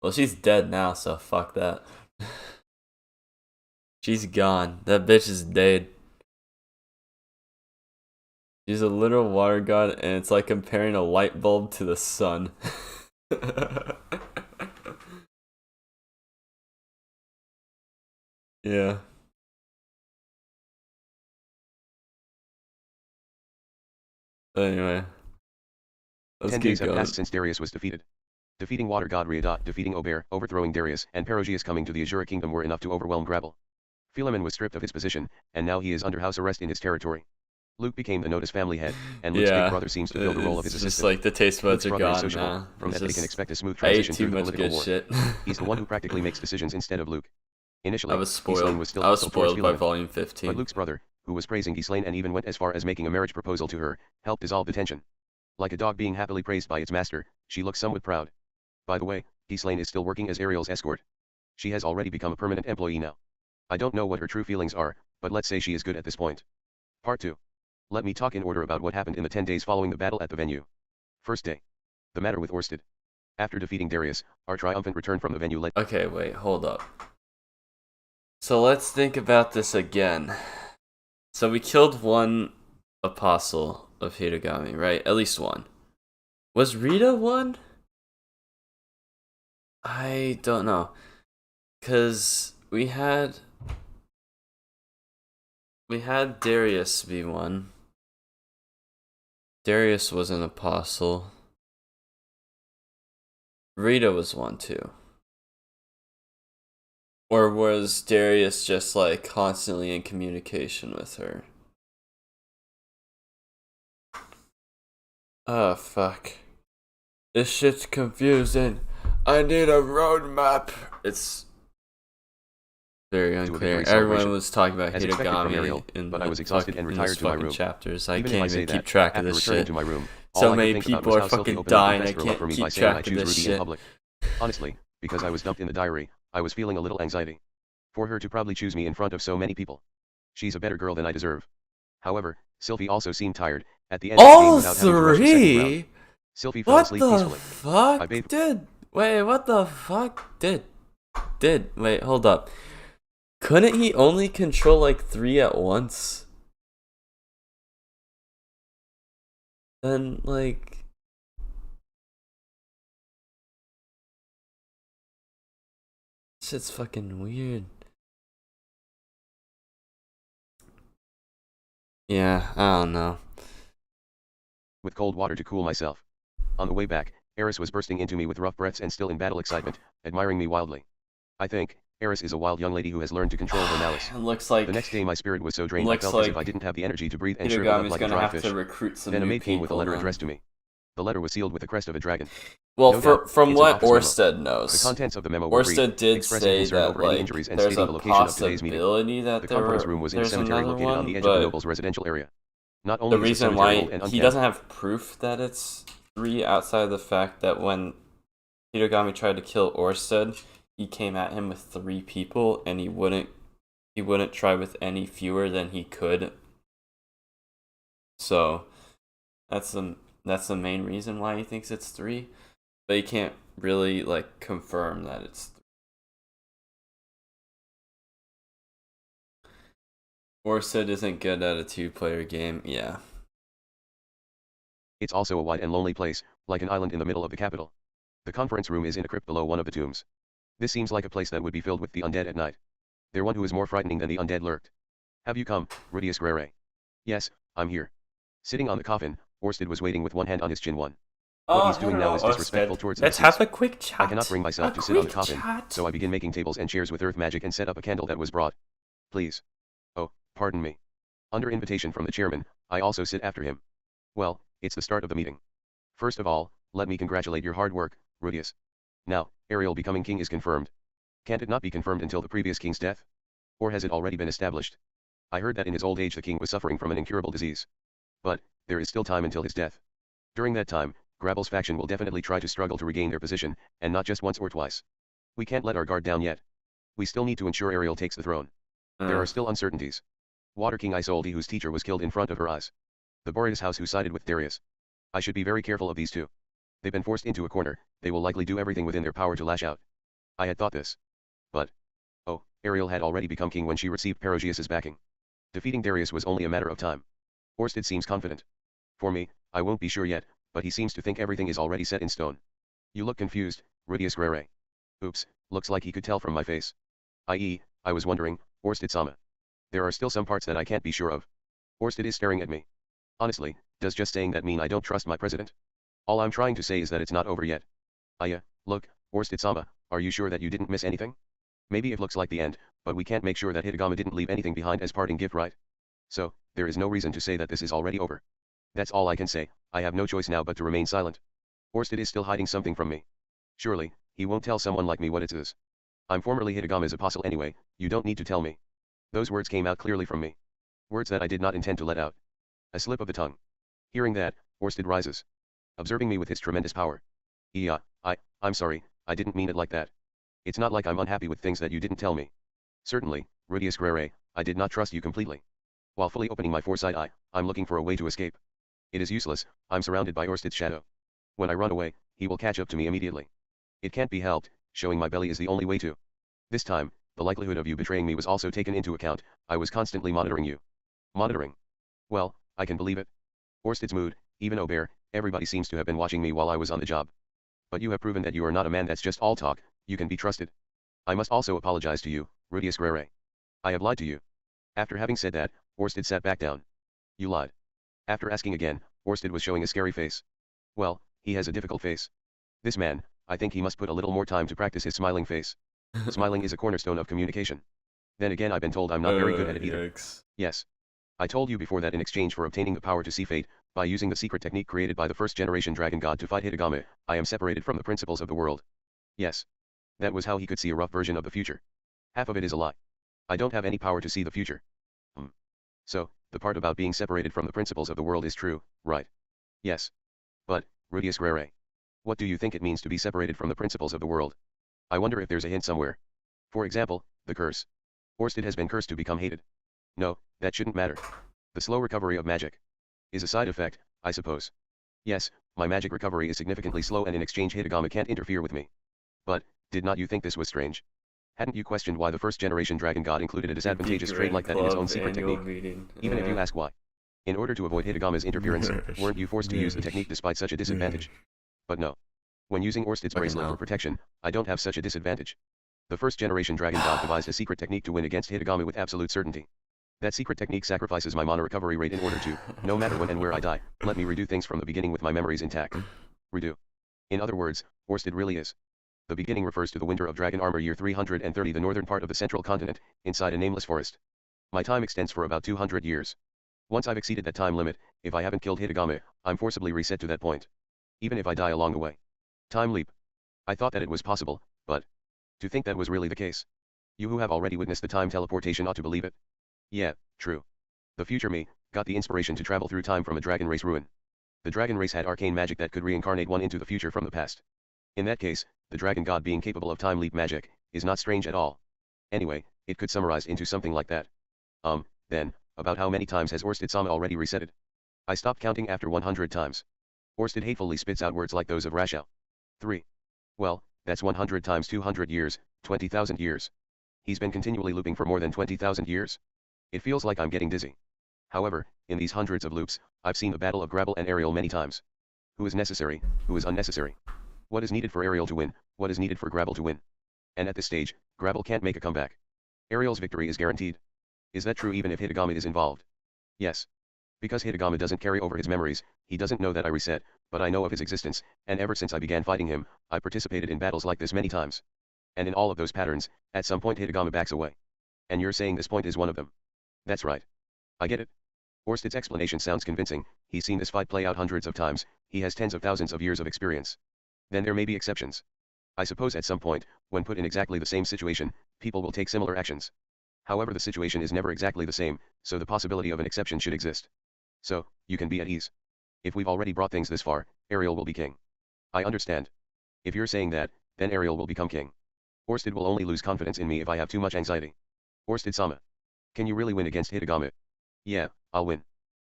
Well, she's dead now, so fuck that. She's gone. That bitch is dead. She's a literal water god, and it's like comparing a light bulb to the sun. Yeah. Anyway. 10 days have passed since Darius was defeated. Defeating water god Ariel, defeating Ober, overthrowing Darius, and Perogias coming to the Azure Kingdom were enough to overwhelm Grabble. Philemon was stripped of his position, and now he is under house arrest in his territory. Luke became the Notice family head, and Luke's big brother seems to fill the role of his assistant. Just like the taste buds are gone now. From that they can expect a smooth transition through the political war. Shit. He's the one who practically makes decisions instead of Luke. Initially, I was spoiled. I was spoiled by Volume 15. But Luke's brother, who was praising Ghislaine and even went as far as making a marriage proposal to her, helped dissolve the tension. Like a dog being happily praised by its master, she looks somewhat proud. By the way, Ghislaine is still working as Ariel's escort. She has already become a permanent employee now. I don't know what her true feelings are, but let's say she is good at this point. Part 2. Let me talk in order about what happened in the 10 days following the battle at the venue. First day. The matter with Orsted. After defeating Darius, our triumphant return from the venue led— Okay, wait, hold up. So let's think about this again. So we killed one apostle of Hitogami, right? At least one. Was Rita one? I don't know. Cause we had Darius be one. Darius was an apostle. Rita was one too. Or was Darius just like constantly in communication with her? Oh fuck. This shit's confusing. I need a roadmap. It's very unclear. Everyone was talking about Hitogami Ariel, but I was exhausted and retired to my room. Chapters. I can't even keep track of this shit. To my room, so many people are fucking dying. I can't keep track of this shit. Honestly, because I was dumped in the diary, I was feeling a little anxiety. For her to probably choose me in front of so many people. She's a better girl than I deserve. However, Sylvie also seemed tired. At the end of the game without having to rush the second round. Sylvie fell asleep peacefully. What the fuck? Wait, what the fuck? Wait, hold up. Couldn't he only control like 3 at once? Then, like... shit's fucking weird. Yeah, I don't know. With cold water to cool myself. On the way back, Eris was bursting into me with rough breaths and still in battle excitement, admiring me wildly. I think Eris is a wild young lady who has learned to control her malice. It looks like the next day my spirit was so drained I felt as if I didn't have the energy to breathe and shrivel up like a dry fish. Then a maid came with a letter addressed to me. The letter was sealed with the crest of a dragon. Well, no from what Orsted knows, the contents of the memo were Orsted did say that like there's a possibility that the conference room was in a cemetery located on the edge of the noble's residential area. Not only the reason why he doesn't have proof that it's 3 outside of the fact that when Hitogami tried to kill Orsted, he came at him with 3 people and he wouldn't try with any fewer than he could. So that's the main reason why he thinks it's 3, but he can't really like confirm that it's 3. Orsted isn't good at a 2-player game, yeah. It's also a wide and lonely place, like an island in the middle of the capital. The conference room is in a crypt below one of the tombs. This seems like a place that would be filled with the undead at night. There one who is more frightening than the undead lurked. Have you come, Rudeus Gets? Yes, I'm here. Sitting on the coffin, Orsted was waiting with one hand on his chin. What he's doing now is disrespectful towards the deceased. Let's have a quick chat. I cannot bring myself to sit on the coffin, so I begin making tables and chairs with earth magic and set up a candle that was brought. Please. Oh, pardon me. Under invitation from the chairman, I also sit after him. Well, it's the start of the meeting. First of all, let me congratulate your hard work, Rudeus. Now, Ariel becoming king is confirmed. Can't it not be confirmed until the previous king's death? Or has it already been established? I heard that in his old age the king was suffering from an incurable disease. But, there is still time until his death. During that time, Grabble's faction will definitely try to struggle to regain their position, and not just once or twice. We can't let our guard down yet. We still need to ensure Ariel takes the throne. There are still uncertainties. Water King Isolde, whose teacher was killed in front of her eyes. The Boreas house, who sided with Darius. I should be very careful of these two. They've been forced into a corner, they will likely do everything within their power to lash out. I had thought this. But, oh, Ariel had already become king when she received Perogias' backing. Defeating Darius was only a matter of time. Orsted seems confident. For me, I won't be sure yet, but he seems to think everything is already set in stone. You look confused, Rudeus Grere. Oops, looks like he could tell from my face. I.e., I was wondering, Orsted-sama. There are still some parts that I can't be sure of. Orsted is staring at me. Honestly, does just saying that mean I don't trust my president? All I'm trying to say is that it's not over yet. Look, Orsted-sama, are you sure that you didn't miss anything? Maybe it looks like the end, but we can't make sure that Hitagama didn't leave anything behind as parting gift, right? So, there is no reason to say that this is already over. That's all I can say. I have no choice now but to remain silent. Orsted is still hiding something from me. Surely, he won't tell someone like me what it is. I'm formerly Hitagama's apostle anyway, you don't need to tell me. Those words came out clearly from me. Words that I did not intend to let out. A slip of the tongue. Hearing that, Orsted rises. Observing me with his tremendous power. Yeah, I'm sorry, I didn't mean it like that. It's not like I'm unhappy with things that you didn't tell me. Certainly, Rudeus Grere, I did not trust you completely. While fully opening my foresight eye, I'm looking for a way to escape. It is useless, I'm surrounded by Orsted's shadow. When I run away, he will catch up to me immediately. It can't be helped, showing my belly is the only way to. This time, the likelihood of you betraying me was also taken into account. I was constantly monitoring you. Monitoring? Well, I can believe it. Orsted's mood, even Aubert, everybody seems to have been watching me while I was on the job. But you have proven that you are not a man that's just all talk, you can be trusted. I must also apologize to you, Rudeus Grere. I have lied to you. After having said that, Orsted sat back down. You lied. After asking again, Orsted was showing a scary face. Well, he has a difficult face. This man, I think he must put a little more time to practice his smiling face. Smiling is a cornerstone of communication. Then again, I've been told I'm not very good at it either. Yes. I told you before that in exchange for obtaining the power to see fate, by using the secret technique created by the first generation dragon god to fight Hitagama, I am separated from the principles of the world. Yes. That was how he could see a rough version of the future. Half of it is a lie. I don't have any power to see the future. So, the part about being separated from the principles of the world is true, right? Yes. But, Rudeus Grere, what do you think it means to be separated from the principles of the world? I wonder if there's a hint somewhere. For example, the curse. Orsted has been cursed to become hated. No, that shouldn't matter. The slow recovery of magic is a side effect, I suppose. Yes, my magic recovery is significantly slow and in exchange Hitagama can't interfere with me. But, did not you think this was strange? Hadn't you questioned why the first generation dragon god included a disadvantageous trait like that in his own secret technique? Even if you ask why. In order to avoid Hitagama's interference, weren't you forced to use the technique despite such a disadvantage? But no. When using Orsted's bracelet for protection, I don't have such a disadvantage. The first generation dragon god devised a secret technique to win against Hitagama with absolute certainty. That secret technique sacrifices my mana recovery rate in order to, no matter when and where I die, let me redo things from the beginning with my memories intact. Redo. In other words, Orsted really is. The beginning refers to the winter of Dragon Armor year 330, the northern part of the central continent, inside a nameless forest. My time extends for about 200 years. Once I've exceeded that time limit, if I haven't killed Hitagama, I'm forcibly reset to that point. Even if I die along the way. Time leap. I thought that it was possible, but to think that was really the case. You who have already witnessed the time teleportation ought to believe it. Yeah, true. The future me got the inspiration to travel through time from a dragon race ruin. The dragon race had arcane magic that could reincarnate one into the future from the past. In that case, the dragon god being capable of time leap magic is not strange at all. Anyway, it could summarize into something like that. Then, about how many times has Orsted-sama already resetted? I stopped counting after 100 times. Orsted hatefully spits out words like those of Rashel. 3. Well, that's 100 times 200 years, 20,000 years. He's been continually looping for more than 20,000 years. It feels like I'm getting dizzy. However, in these hundreds of loops, I've seen the battle of Grabble and Ariel many times. Who is necessary, who is unnecessary? What is needed for Ariel to win, what is needed for Grabble to win? And at this stage, Grabble can't make a comeback. Ariel's victory is guaranteed. Is that true even if Hitagama is involved? Yes. Because Hitagama doesn't carry over his memories, he doesn't know that I reset, but I know of his existence, and ever since I began fighting him, I participated in battles like this many times. And in all of those patterns, at some point Hitagama backs away. And you're saying this point is one of them. That's right. I get it. Orsted's explanation sounds convincing, he's seen this fight play out hundreds of times, he has tens of thousands of years of experience. Then there may be exceptions. I suppose at some point, when put in exactly the same situation, people will take similar actions. However, the situation is never exactly the same, so the possibility of an exception should exist. So, you can be at ease. If we've already brought things this far, Ariel will be king. I understand. If you're saying that, then Ariel will become king. Orsted will only lose confidence in me if I have too much anxiety. Orsted-sama. Can you really win against Hitagame? Yeah, I'll win.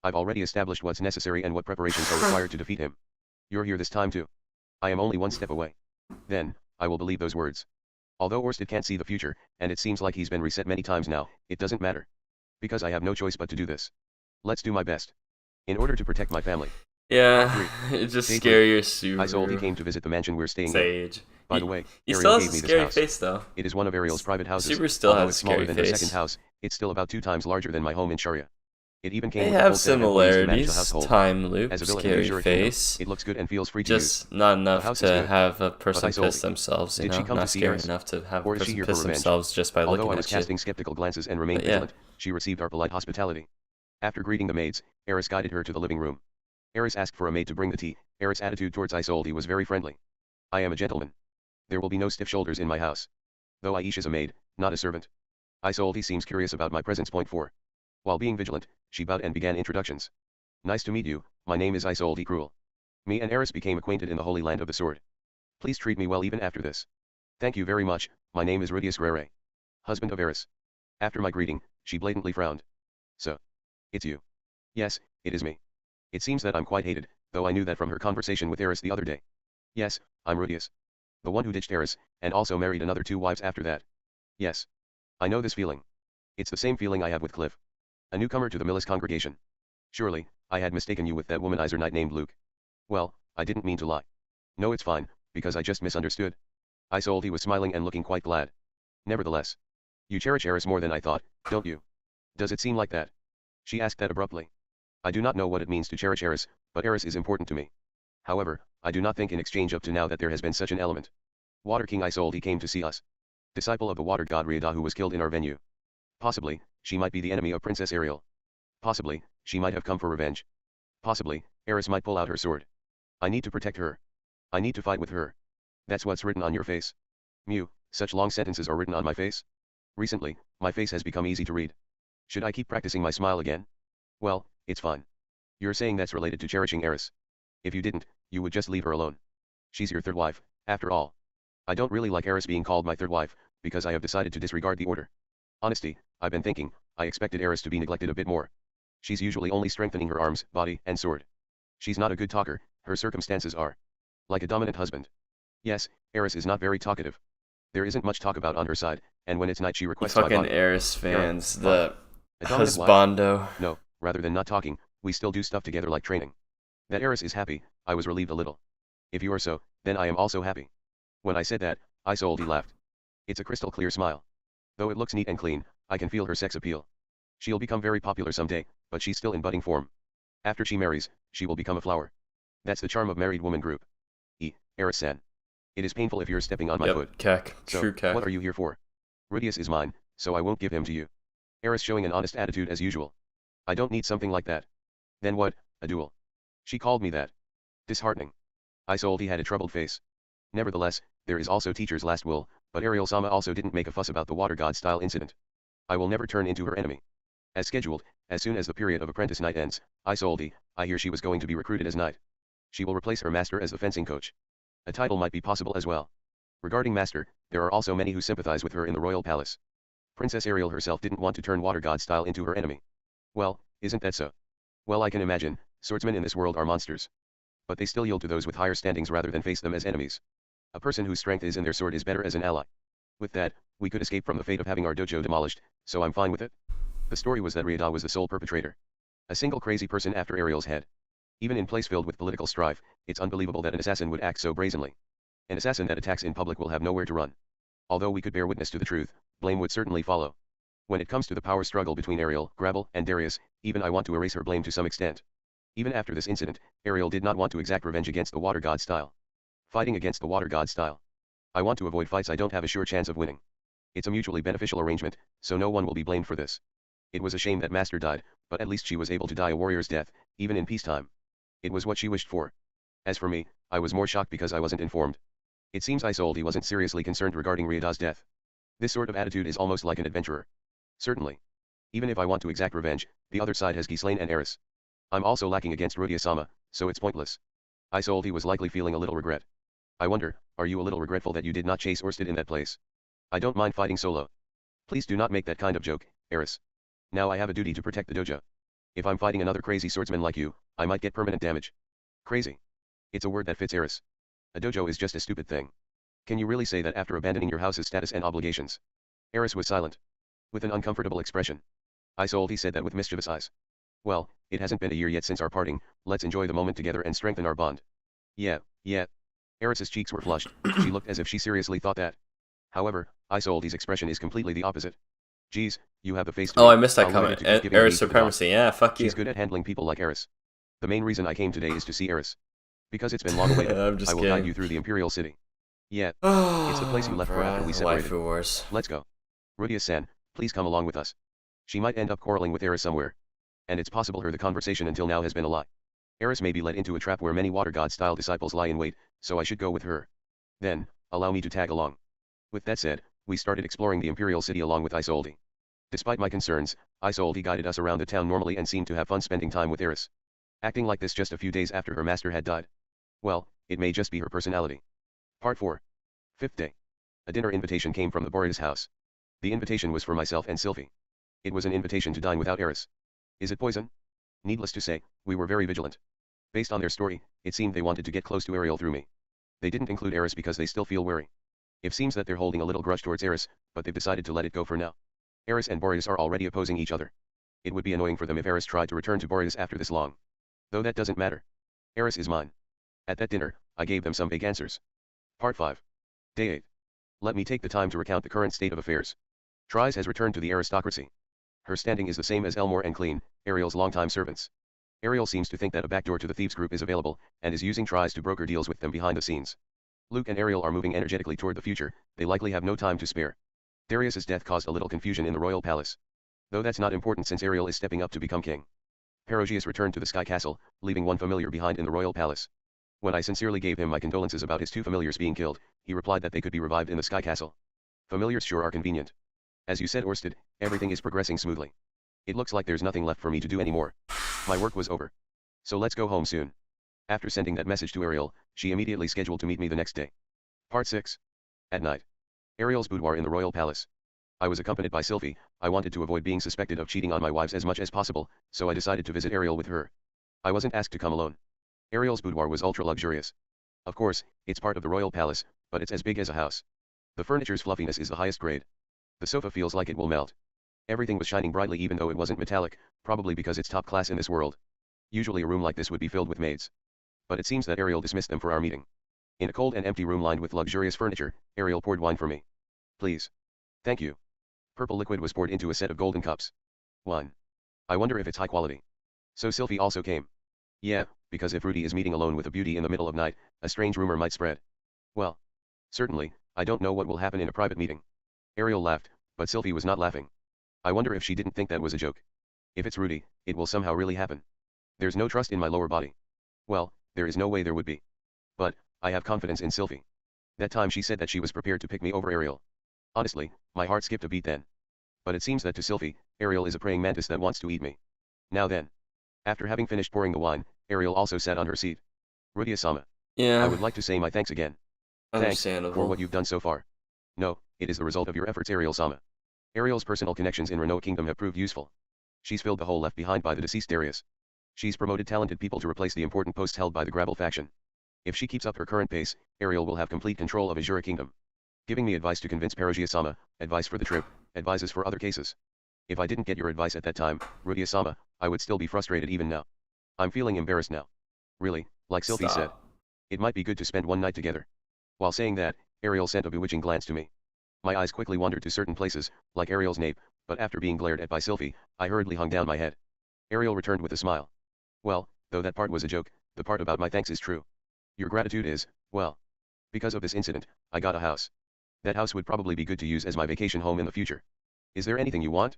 I've already established what's necessary and what preparations are required to defeat him. You're here this time too. I am only one step away. Then, I will believe those words. Although Orsted can't see the future, and it seems like he's been reset many times now, it doesn't matter. Because I have no choice but to do this. Let's do my best. In order to protect my family. Yeah, it's just scary or super. Isolde came to visit the mansion we're staying in. By the way, he Ariel still has gave a me scary this house. face though. It is one of Ariel's private houses. Super still has a it's smaller scary than face. her second house, it's still about 2 times larger than my home in Sharia. It even came they with have a full set of employees to manage the similarities. household. Time loop, As a villain scary in the face. Kingdom, it looks good and feels free to Just use. not enough house to good, have a person Isolde, piss themselves, you did know? she come Not to see scary us? enough to have a Or is she person here for piss revenge? themselves just by Although looking I was at you. casting skeptical glances and remained But yeah. vigilant, she received our polite hospitality. After greeting the maids, Eris guided her to the living room. Eris asked for a maid to bring the tea. Eris' attitude towards Isolde was very friendly. I am a gentleman. There will be no stiff shoulders in my house. Though Aish is a maid, not a servant. Isolde seems curious about my presence. Point 4. While being vigilant, she bowed and began introductions. Nice to meet you, my name is Isolde Cruel. Me and Eris became acquainted in the Holy Land of the Sword. Please treat me well even after this. Thank you very much, my name is Rudeus Gets husband of Eris. After my greeting, she blatantly frowned. So. It's you. Yes, it is me. It seems that I'm quite hated, though I knew that from her conversation with Eris the other day. Yes, I'm Rudeus. The one who ditched Eris, and also married another 2 wives after that. Yes. I know this feeling. It's the same feeling I have with Cliff. A newcomer to the Millis congregation. Surely, I had mistaken you with that womanizer knight named Luke. Well, I didn't mean to lie. No, it's fine, because I just misunderstood. Isolde was smiling and looking quite glad. Nevertheless. You cherish Eris more than I thought, don't you? Does it seem like that? She asked that abruptly. I do not know what it means to cherish Eris, but Eris is important to me. However, I do not think in exchange up to now that there has been such an element. Water King Isolde came to see us. Disciple of the water god Riada who was killed in our venue. Possibly, she might be the enemy of Princess Ariel. Possibly, she might have come for revenge. Possibly, Eris might pull out her sword. I need to protect her. I need to fight with her. That's what's written on your face. Mew, such long sentences are written on my face? Recently, my face has become easy to read. Should I keep practicing my smile again? Well, it's fine. You're saying that's related to cherishing Eris. If you didn't, you would just leave her alone. She's your 3rd wife, after all. I don't really like Eris being called my 3rd wife, because I have decided to disregard the order. Honesty, I've been thinking, I expected Eris to be neglected a bit more. She's usually only strengthening her arms, body, and sword. She's not a good talker, her circumstances are. Like a dominant husband. Yes, Eris is not very talkative. There isn't much talk about on her side, and when it's night she requests my body. Fucking Eris fans, the dominant husbando. wife? No, rather than not talking, we still do stuff together like training. That Eris is happy, I was relieved a little. If you are so, then I am also happy. When I said that, Isolde laughed. It's a crystal clear smile. Though it looks neat and clean, I can feel her sex appeal. She'll become very popular someday, but she's still in budding form. After she marries, she will become a flower. That's the charm of married woman group. Eris-san. It is painful if you're stepping on my foot. Kek. So, True kek. what are you here for? Rudeus is mine, so I won't give him to you. Eris showing an honest attitude as usual. I don't need something like that. Then what, a duel? She called me that. Disheartening. Isolde had a troubled face. Nevertheless, there is also teacher's last will, but Ariel-sama also didn't make a fuss about the water god style incident. I will never turn into her enemy. As scheduled, as soon as the period of apprentice night ends, Isolde, I hear she was going to be recruited as knight. She will replace her master as the fencing coach. A title might be possible as well. Regarding master, there are also many who sympathize with her in the royal palace. Princess Ariel herself didn't want to turn water god style into her enemy. Well, isn't that so? Well, I can imagine, swordsmen in this world are monsters. But they still yield to those with higher standings rather than face them as enemies. A person whose strength is in their sword is better as an ally. With that, we could escape from the fate of having our dojo demolished, so I'm fine with it. The story was that Riada was the sole perpetrator. A single crazy person after Ariel's head. Even in place filled with political strife, it's unbelievable that an assassin would act so brazenly. An assassin that attacks in public will have nowhere to run. Although we could bear witness to the truth, blame would certainly follow. When it comes to the power struggle between Ariel, Grabble, and Darius, even I want to erase her blame to some extent. Even after this incident, Ariel did not want to exact revenge against the water god style. Fighting against the water god style. I want to avoid fights I don't have a sure chance of winning. It's a mutually beneficial arrangement, so no one will be blamed for this. It was a shame that Master died, but at least she was able to die a warrior's death, even in peacetime. It was what she wished for. As for me, I was more shocked because I wasn't informed. It seems Isolde wasn't seriously concerned regarding Riada's death. This sort of attitude is almost like an adventurer. Certainly. Even if I want to exact revenge, the other side has Ghislaine and Eris. I'm also lacking against Rudeus-sama, so it's pointless. Isolde was likely feeling a little regret. I wonder, are you a little regretful that you did not chase Orsted in that place? I don't mind fighting solo. Please do not make that kind of joke, Eris. Now I have a duty to protect the dojo. If I'm fighting another crazy swordsman like you, I might get permanent damage. Crazy. It's a word that fits Eris. A dojo is just a stupid thing. Can you really say that after abandoning your house's status and obligations? Eris was silent. With an uncomfortable expression. Isolde said that with mischievous eyes. Well, it hasn't been a year yet since our parting, let's enjoy the moment together and strengthen our bond. Yeah. Eris's cheeks were flushed, she looked as if she seriously thought that. However, Isolde's expression is completely the opposite. Geez, you have the face to Oh, me. I missed that comment. Eris supremacy, yeah, fuck you. She's good at handling people like Eris. The main reason I came today is to see Eris. Because it's been long awaited, I will guide you through the Imperial City. Yeah, it's the place you left for after we separated. Let's go. Rudeus-san, please come along with us. She might end up quarreling with Eris somewhere. And it's possible the conversation until now has been a lie. Eris may be led into a trap where many water god-style disciples lie in wait, so I should go with her. Then, allow me to tag along. With that said, we started exploring the Imperial City along with Isolde. Despite my concerns, Isolde guided us around the town normally and seemed to have fun spending time with Eris. Acting like this just a few days after her master had died. Well, it may just be her personality. Part 4. 5th day. A dinner invitation came from the Boreas house. The invitation was for myself and Sylvie. It was an invitation to dine without Eris. Is it poison? Needless to say, we were very vigilant. Based on their story, it seemed they wanted to get close to Ariel through me. They didn't include Eris because they still feel wary. It seems that they're holding a little grudge towards Eris, but they've decided to let it go for now. Eris and Boreas are already opposing each other. It would be annoying for them if Eris tried to return to Boreas after this long. Though that doesn't matter. Eris is mine. At that dinner, I gave them some vague answers. Part 5. Day 8. Let me take the time to recount the current state of affairs. Tries has returned to the aristocracy. Her standing is the same as Elmore and Clean, Ariel's longtime servants. Ariel seems to think that a backdoor to the thieves group is available, and is using Tries to broker deals with them behind the scenes. Luke and Ariel are moving energetically toward the future, they likely have no time to spare. Darius's death caused a little confusion in the royal palace. Though that's not important since Ariel is stepping up to become king. Perogias returned to the Sky Castle, leaving one familiar behind in the royal palace. When I sincerely gave him my condolences about his 2 familiars being killed, he replied that they could be revived in the Sky Castle. Familiars sure are convenient. As you said, Orsted, everything is progressing smoothly. It looks like there's nothing left for me to do anymore. My work was over. So let's go home soon. After sending that message to Ariel, she immediately scheduled to meet me the next day. Part 6. At night. Ariel's boudoir in the royal palace. I was accompanied by Sylvie. I wanted to avoid being suspected of cheating on my wives as much as possible, so I decided to visit Ariel with her. I wasn't asked to come alone. Ariel's boudoir was ultra-luxurious. Of course, it's part of the royal palace, but it's as big as a house. The furniture's fluffiness is the highest grade. The sofa feels like it will melt. Everything was shining brightly even though it wasn't metallic, probably because it's top class in this world. Usually a room like this would be filled with maids. But it seems that Ariel dismissed them for our meeting. In a cold and empty room lined with luxurious furniture, Ariel poured wine for me. Please. Thank you. Purple liquid was poured into a set of golden cups. Wine. I wonder if it's high quality. So Sylvie also came. Yeah, because if Rudy is meeting alone with a beauty in the middle of night, a strange rumor might spread. Well. Certainly, I don't know what will happen in a private meeting. Ariel laughed, but Sylvie was not laughing. I wonder if she didn't think that was a joke. If it's Rudy, it will somehow really happen. There's no trust in my lower body. Well, there is no way there would be. But, I have confidence in Sylvie. That time she said that she was prepared to pick me over Ariel. Honestly, my heart skipped a beat then. But it seems that to Sylvie, Ariel is a praying mantis that wants to eat me. Now then. After having finished pouring the wine, Ariel also sat on her seat. Rudeus-sama. Yeah. I would like to say my thanks again. Understandable. Thanks for what you've done so far. No, it is the result of your efforts, Ariel-sama. Ariel's personal connections in Renault Kingdom have proved useful. She's filled the hole left behind by the deceased Darius. She's promoted talented people to replace the important posts held by the Grabble faction. If she keeps up her current pace, Ariel will have complete control of Azura Kingdom. Giving me advice to convince Perogias-sama, advice for the trip, advices for other cases. If I didn't get your advice at that time, Rudeus-sama, I would still be frustrated even now. I'm feeling embarrassed now. Really, like Sylvie said. It might be good to spend one night together. While saying that, Ariel sent a bewitching glance to me. My eyes quickly wandered to certain places, like Ariel's nape, but after being glared at by Sylvie, I hurriedly hung down my head. Ariel returned with a smile. Well, though that part was a joke, the part about my thanks is true. Your gratitude is, well. Because of this incident, I got a house. That house would probably be good to use as my vacation home in the future. Is there anything you want?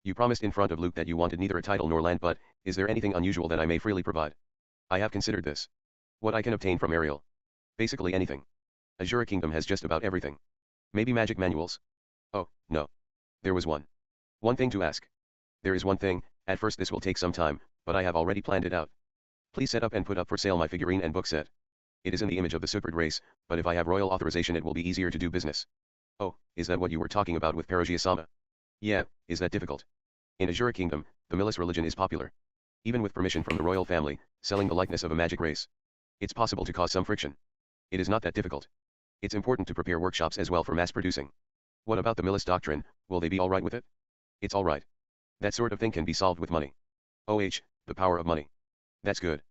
You promised in front of Luke that you wanted neither a title nor land, but, is there anything unusual that I may freely provide? I have considered this. What I can obtain from Ariel. Basically anything. Azura Kingdom has just about everything. Maybe magic manuals? Oh, no. There was one. One thing to ask. There is one thing, at first this will take some time, but I have already planned it out. Please set up and put up for sale my figurine and book set. It is in the image of the superb race, but if I have royal authorization it will be easier to do business. Oh, is that what you were talking about with Perogias-sama? Yeah, is that difficult? In Azure Kingdom, the Milis religion is popular. Even with permission from the royal family, selling the likeness of a magic race. It's possible to cause some friction. It is not that difficult. It's important to prepare workshops as well for mass producing. What about the Milis doctrine, will they be alright with it? It's alright. That sort of thing can be solved with money. The power of money. That's good.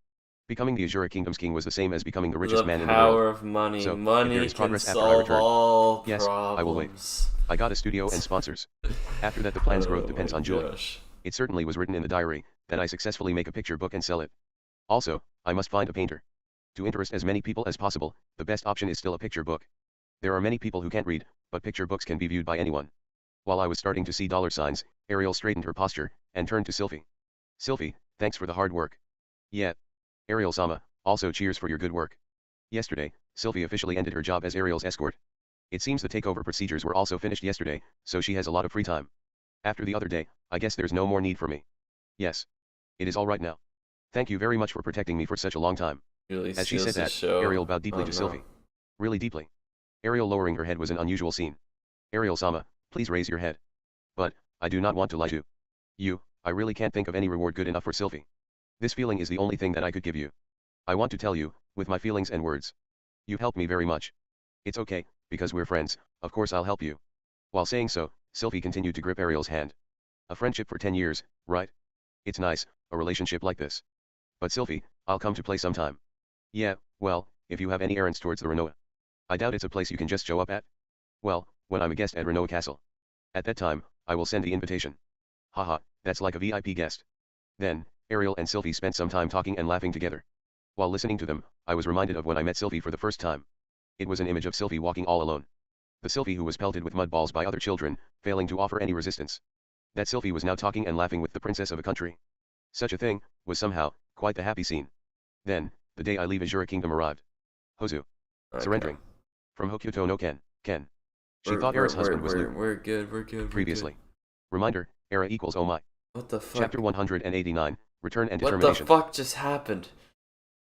Becoming the Azure Kingdom's king was the same as becoming the richest man in the world. The power of money. So, money if there is progress can after I solve return, all yes, problems. I will wait. I got a studio and sponsors. After that the plan's growth depends on Julie. It certainly was written in the diary, that I successfully make a picture book and sell it. Also, I must find a painter. To interest as many people as possible, the best option is still a picture book. There are many people who can't read, but picture books can be viewed by anyone. While I was starting to see dollar signs, Ariel straightened her posture, and turned to Sylphie. Sylphie, thanks for the hard work. Yeah. Ariel-sama, also cheers for your good work. Yesterday, Sylphie officially ended her job as Ariel's escort. It seems the takeover procedures were also finished yesterday, so she has a lot of free time. After the other day, I guess there's no more need for me. Yes. It is alright now. Thank you very much for protecting me for such a long time. Really as she said that, Ariel bowed deeply to Sylphie. Really deeply. Ariel lowering her head was an unusual scene. Ariel-sama, please raise your head. But, I do not want to lie to you. I really can't think of any reward good enough for Sylphie. This feeling is the only thing that I could give you. I want to tell you, with my feelings and words. You've helped me very much. It's okay, because we're friends, of course I'll help you. While saying so, Sylphie continued to grip Ariel's hand. A friendship for 10 years, right? It's nice, a relationship like this. But Sylphie, I'll come to play sometime. Yeah, well, if you have any errands towards the Renoa. I doubt it's a place you can just show up at. Well, when I'm a guest at Renoa Castle. At that time, I will send the invitation. Haha, that's like a VIP guest. Then, Ariel and Sylphie spent some time talking and laughing together. While listening to them, I was reminded of when I met Sylphie for the first time. It was an image of Sylphie walking all alone. The Sylphie who was pelted with mud balls by other children, failing to offer any resistance. That Sylphie was now talking and laughing with the princess of a country. Such a thing, was somehow, quite the happy scene. Then, the day I leave Azure Kingdom arrived. Hozu. Okay. Surrendering. From Hokuto no Ken. She thought Era's husband was Luke. We're good. Previously. Reminder, Era equals oh my. What the fuck? Chapter 189, Return and Determination. What the fuck just happened?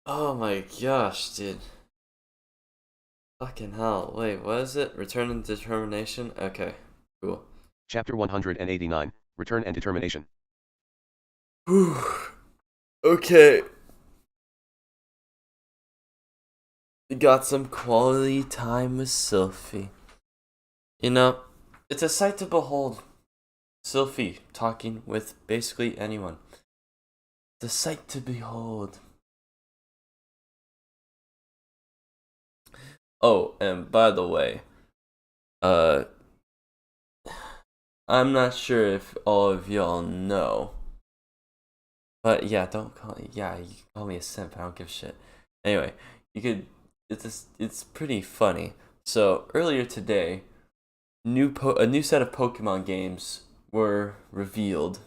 Oh my gosh, dude. Fucking hell. Wait, what is it? Return and Determination? Okay, cool. Chapter 189, Return and Determination. Whew. Okay. We got some quality time with Sylphie. You know, it's a sight to behold. Sylphie talking with basically anyone. The sight to behold. Oh, and by the way, I'm not sure if all of y'all know, but yeah, don't call me. Yeah, you can call me a simp. I don't give a shit. Anyway, you could. It's pretty funny. So earlier today, a new set of Pokemon games were revealed.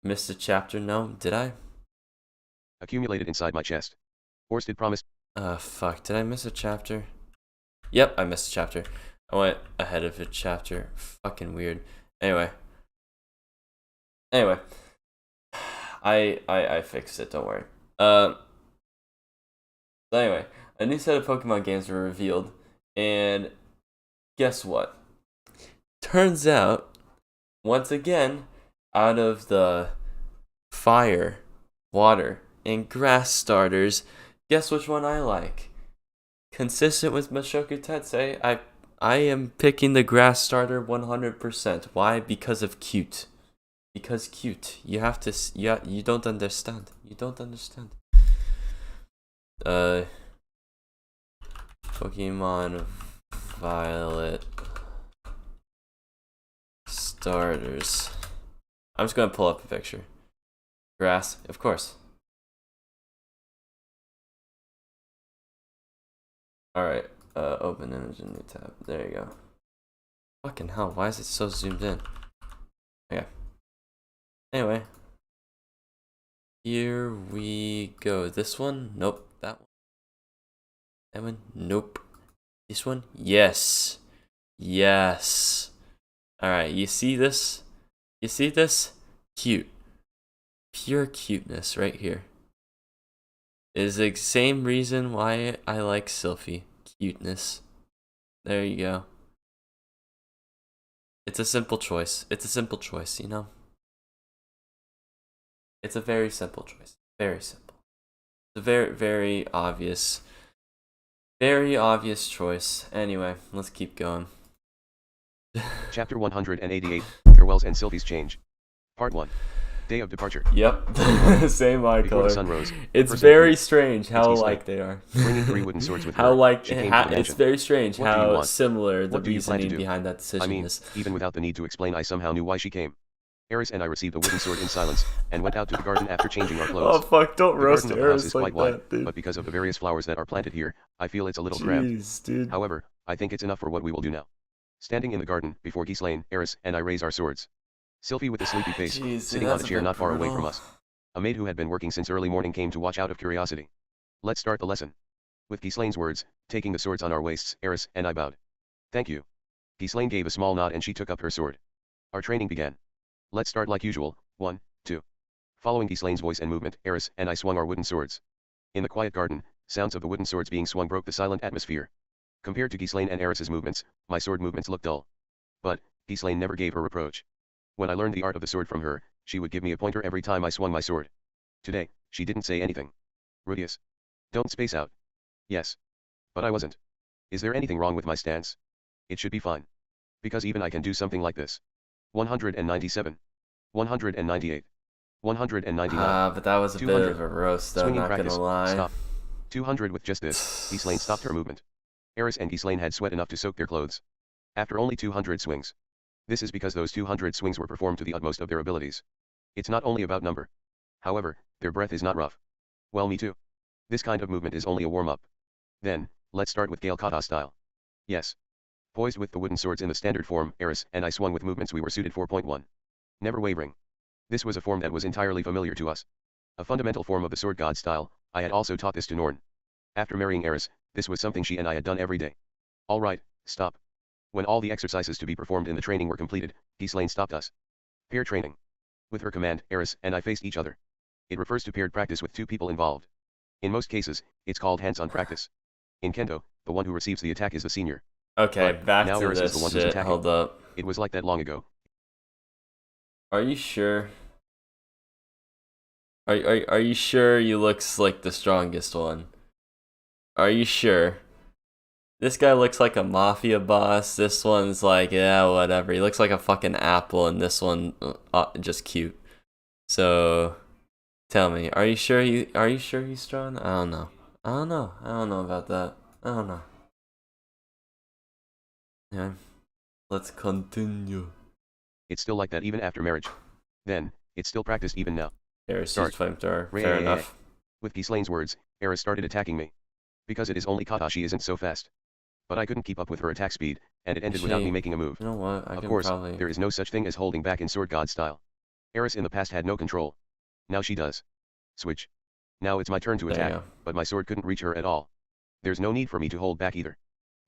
Missed a chapter? No, did I? Accumulated inside my chest. Orsted promised. Fuck. Did I miss a chapter? Yep, I missed a chapter. I went ahead of a chapter. Fucking weird. Anyway. I fixed it. Don't worry. So anyway, a new set of Pokemon games were revealed, and guess what? Turns out, once again, out of the fire, water, and grass starters, guess which one I like? Consistent with Mushoku Tensei, I am picking the grass starter 100%. Why? Because of cute. Because cute. You have to. Yeah, you don't understand. You don't understand. Pokemon Violet starters. I'm just gonna pull up a picture. Grass, of course. Alright, open image in new tab. There you go. Fucking hell, why is it so zoomed in? Okay. Anyway. Here we go. This one? Nope. That one. That one? Nope. This one? Yes. Yes. Alright, you see this? You see this? Cute. Pure cuteness right here. Is the same reason why I like Sylphie. Cuteness. There you go. It's a simple choice. It's a simple choice, you know? It's a very simple choice. Very simple. It's a very obvious choice. Anyway, let's keep going. Chapter 188, Farewells and Sylvie's Change. Part 1. Day of Departure. Yep. Same eye Before color. the sun rose, It's very strange how alike they are. Bringing 3 wooden swords with her. How like she came to the it's mansion. very strange What do you how want? similar the What do you plan to reasoning do? behind that decision I mean, is. even without the need to explain, I somehow knew why she came. Eris and I received a wooden sword in silence, and went out to the garden after changing our clothes. Oh fuck, don't The roast garden of the house Eris is like quite wide, that, dude. but because of the various flowers that are planted here, I feel it's a little cramped. Jeez, dude. However, I think it's enough for what we will do now. Standing in the garden, before Ghislaine, Eris, and I raise our swords. Sylvie with a sleepy face, sitting on a chair not far away from us. A maid who had been working since early morning came to watch out of curiosity. Let's start the lesson. With Ghislaine's words, taking the swords on our waists, Eris and I bowed. Thank you. Ghislaine gave a small nod and she took up her sword. Our training began. Let's start like usual, 1, 2. Following Ghislaine's voice and movement, Eris and I swung our wooden swords. In the quiet garden, sounds of the wooden swords being swung broke the silent atmosphere. Compared to Ghislaine and Eris's movements, my sword movements looked dull. But, Ghislaine never gave her reproach. When I learned the art of the sword from her, she would give me a pointer every time I swung my sword. Today, she didn't say anything. Rudeus. Don't space out. Yes. But I wasn't. Is there anything wrong with my stance? It should be fine. Because even I can do something like this. 197. 198. 199. But that was a bit of a roast, though, not practice. gonna lie. Stop. 200 with just this, Ghislaine stopped her movement. Eris and Ghislaine had sweat enough to soak their clothes. After only 200 swings. This is because those 200 swings were performed to the utmost of their abilities. It's not only about number. However, their breath is not rough. Well, me too. This kind of movement is only a warm-up. Then, let's start with Gale Kata style. Yes. Poised with the wooden swords in the standard form, Eris and I swung with movements we were suited for. 1. Never wavering. This was a form that was entirely familiar to us. A fundamental form of the sword god style. I had also taught this to Norn. After marrying Eris, this was something she and I had done every day. Alright, stop. When all the exercises to be performed in the training were completed, Ghislaine stopped us. Pair training. With her command, Eris and I faced each other. It refers to paired practice with 2 people involved. In most cases, it's called hands-on practice. In Kendo, the one who receives the attack is the senior. Okay, But back now to Eris is this the one who's shit. attacking. Hold up. It was like that long ago. Are you sure? Are you sure you looks like the strongest one? Are you sure? This guy looks like a mafia boss. This one's like, yeah, whatever. He looks like a fucking apple, and this one, just cute. So, tell me, are you sure he's strong? I don't know. I don't know about that. I don't know. Yeah. Let's continue. It's still like that even after marriage. Then, it's still practiced even now. Eris used flamethrower. Fair enough. With Ghislaine's words, Eris started attacking me. Because it is only kata, she isn't so fast. But I couldn't keep up with her attack speed, and it ended without me making a move. You know what? Of course, there is no such thing as holding back in sword god style. Eris in the past had no control. Now she does. Switch. Now it's my turn to attack, but my sword couldn't reach her at all. There's no need for me to hold back either.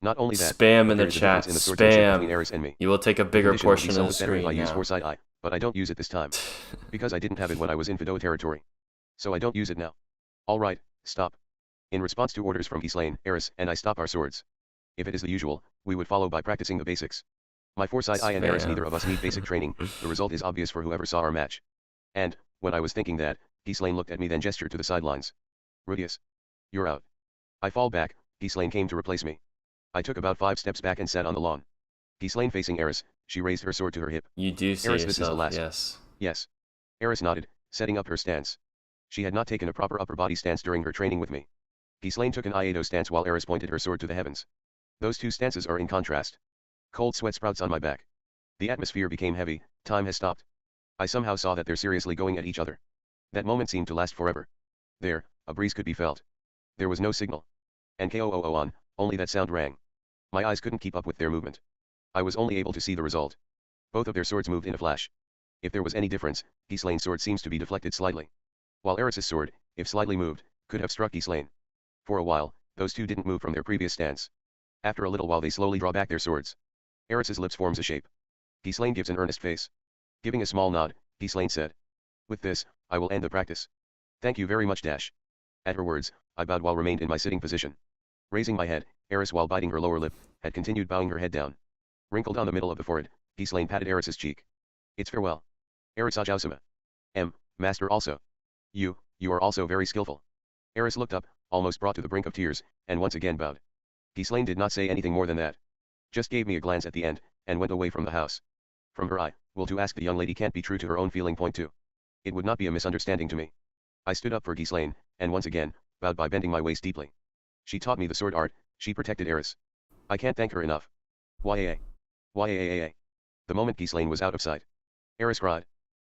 Not only that, spam in the chat. Spam. Eris and me. You will take a bigger portion of the screen if I use now. foresight eye, but I don't use it this time. Because I didn't have it when I was in Fido territory. So I don't use it now. Alright, stop. In response to orders from Ghislaine, Eris and I stop our swords. If it is the usual, we would follow by practicing the basics. My foresight eye and Eris, neither of us need basic training. The result is obvious for whoever saw our match. And, when I was thinking that, Ghislaine looked at me then gestured to the sidelines. Rudeus. You're out. I fall back, Ghislaine came to replace me. I took about 5 steps back and sat on the lawn. Ghislaine facing Eris, she raised her sword to her hip. You do see Eris, yourself, this is the last. yes. Yes. Eris nodded, setting up her stance. She had not taken a proper upper body stance during her training with me. Ghislaine took an Iaido stance while Eris pointed her sword to the heavens. Those 2 stances are in contrast. Cold sweat sprouts on my back. The atmosphere became heavy, time has stopped. I somehow saw that they're seriously going at each other. That moment seemed to last forever. There, a breeze could be felt. There was no signal. And KOOO on, only that sound rang. My eyes couldn't keep up with their movement. I was only able to see the result. Both of their swords moved in a flash. If there was any difference, Ghislaine's sword seems to be deflected slightly. While Eris's sword, if slightly moved, could have struck Ghislaine. For a while, those 2 didn't move from their previous stance. After a little while they slowly draw back their swords. Eris's lips forms a shape. Ghislaine gives an earnest face. Giving a small nod, Ghislaine said. With this, I will end the practice. Thank you very much dash. At her words, I bowed while remained in my sitting position. Raising my head, Eris while biting her lower lip, had continued bowing her head down. Wrinkled on the middle of the forehead, Ghislaine patted Eris's cheek. It's farewell. Eris Ajausama. Master also. You are also very skillful. Eris looked up, almost brought to the brink of tears, and once again bowed. Ghislaine did not say anything more than that. Just gave me a glance at the end, and went away from the house. From her eye, will to ask the young lady can't be true to her own feeling point too. It would not be a misunderstanding to me. I stood up for Ghislaine, and once again, bowed by bending my waist deeply. She taught me the sword art, she protected Eris. I can't thank her enough. Yaa. Yaa. The moment Ghislaine was out of sight, Eris cried.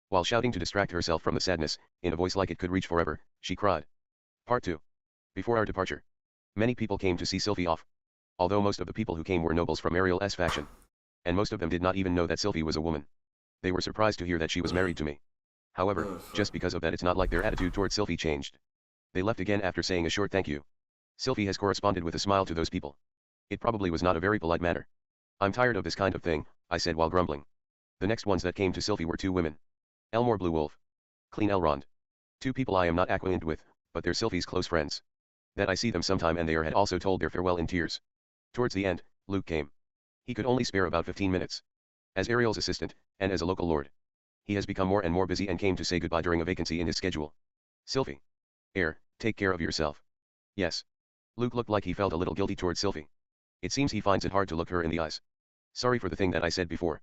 While shouting to distract herself from the sadness, in a voice like it could reach forever, she cried. Part 2. Before our departure, many people came to see Sylvie off. Although most of the people who came were nobles from Ariel's faction. And most of them did not even know that Sylvie was a woman. They were surprised to hear that she was married to me. However, just because of that it's not like their attitude toward Sylvie changed. They left again after saying a short thank you. Sylvie has corresponded with a smile to those people. It probably was not a very polite manner. I'm tired of this kind of thing, I said while grumbling. The next ones that came to Sylvie were 2 women. Elmore Blue Wolf. Clean Elrond. 2 people I am not acquainted with, but they're Sylvie's close friends. That I see them sometime and they had also told their farewell in tears. Towards the end, Luke came. He could only spare about 15 minutes. As Ariel's assistant, and as a local lord, he has become more and more busy and came to say goodbye during a vacancy in his schedule. Sylvie. Take care of yourself. Yes. Luke looked like he felt a little guilty towards Sylvie. It seems he finds it hard to look her in the eyes. Sorry for the thing that I said before.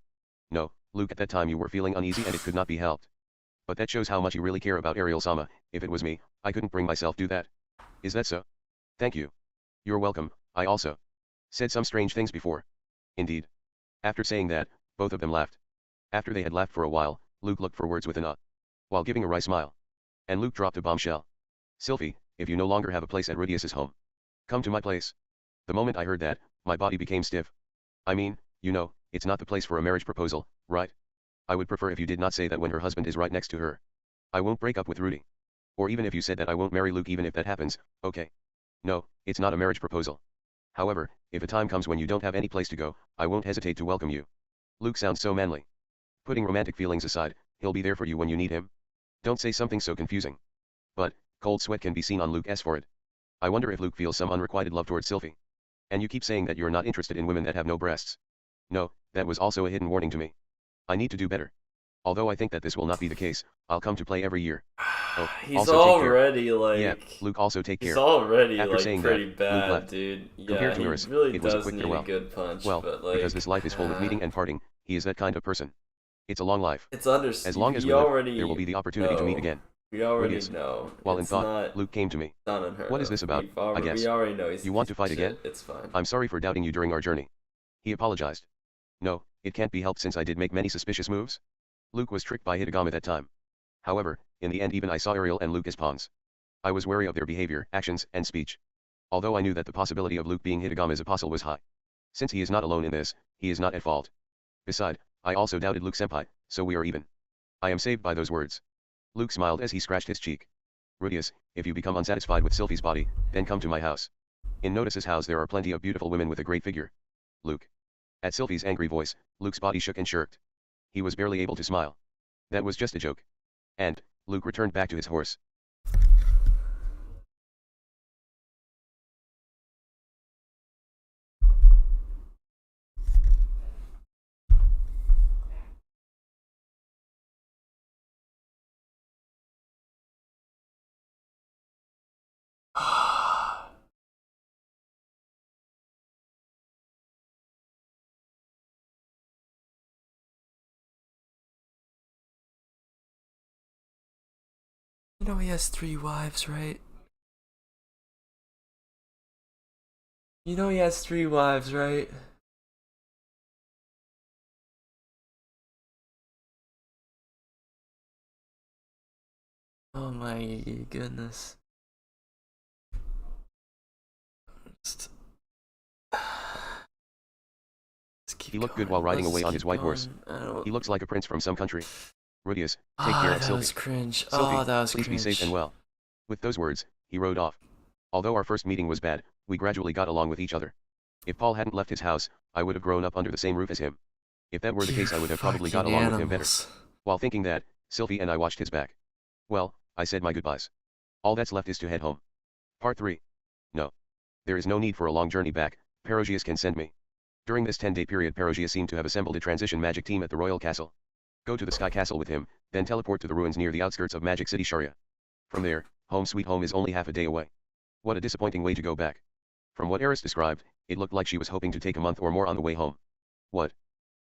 No, Luke, at that time you were feeling uneasy and it could not be helped. But that shows how much you really care about Ariel-sama. If it was me, I couldn't bring myself do that. Is that so? Thank you. You're welcome. I also said some strange things before. Indeed. After saying that, both of them laughed. After they had laughed for a while, Luke looked for words with an while giving a wry smile. And Luke dropped a bombshell. Sylvie, if you no longer have a place at Rudeus's home, come to my place. The moment I heard that, my body became stiff. I mean, you know, it's not the place for a marriage proposal, right? I would prefer if you did not say that when her husband is right next to her. I won't break up with Rudy. Or even if you said that I won't marry Luke even if that happens, okay. No, it's not a marriage proposal. However, if a time comes when you don't have any place to go, I won't hesitate to welcome you. Luke sounds so manly. Putting romantic feelings aside, he'll be there for you when you need him. Don't say something so confusing. But, cold sweat can be seen on Luke's forehead. I wonder if Luke feels some unrequited love towards Sylvie. And you keep saying that you're not interested in women that have no breasts. No, that was also a hidden warning to me. I need to do better. Although I think that this will not be the case, I'll come to play every year. Oh, he's already like... Yeah, Luke also take care. He's already After like saying pretty that, bad, Luke left. dude. Yeah, Compared to he Eris, really it was a does quick need farewell. a good punch, Well, but like... because this life is full of meeting and parting, he is that kind of person. It's a long life. It's understandable. As long as we live, there will be the opportunity to meet again. We already Rudeus. know. While in It's thought, not Luke came to me. unheard What is of. this about? I guess. We already know he's You want to fight shit. again? It's fine. I'm sorry for doubting you during our journey. He apologized. No, it can't be helped since I did make many suspicious moves. Luke was tricked by Hitagami that time. However, in the end even I saw Ariel and Luke as pawns. I was wary of their behavior, actions, and speech. Although I knew that the possibility of Luke being Hitagami's apostle was high. Since he is not alone in this, he is not at fault. Beside, I also doubted Luke senpai, so we are even. I am saved by those words. Luke smiled as he scratched his cheek. Rudeus, if you become unsatisfied with Sylvie's body, then come to my house. In Notice's house there are plenty of beautiful women with a great figure. Luke. At Sylvie's angry voice, Luke's body shook and shirked. He was barely able to smile. That was just a joke. And, Luke returned back to his horse. You know he has 3 wives, right? You know he has 3 wives, right? Oh my goodness. He looked good while riding away on his white horse. He looks like a prince from some country. Rudeus, take care of Sylvie. That was cringe. Sylvie, That was please cringe. be safe and well. With those words, he rode off. Although our first meeting was bad, we gradually got along with each other. If Paul hadn't left his house, I would have grown up under the same roof as him. If that were the case I would have probably got along with him better. While thinking that, Sylvie and I watched his back. Well, I said my goodbyes. All that's left is to head home. Part 3. No. There is no need for a long journey back, Perogias can send me. During this 10-day period, Perogias seemed to have assembled a transition magic team at the royal castle. Go to the Sky Castle with him, then teleport to the ruins near the outskirts of Magic City Sharia. From there, home sweet home is only half a day away. What a disappointing way to go back. From what Eris described, it looked like she was hoping to take a month or more on the way home. What?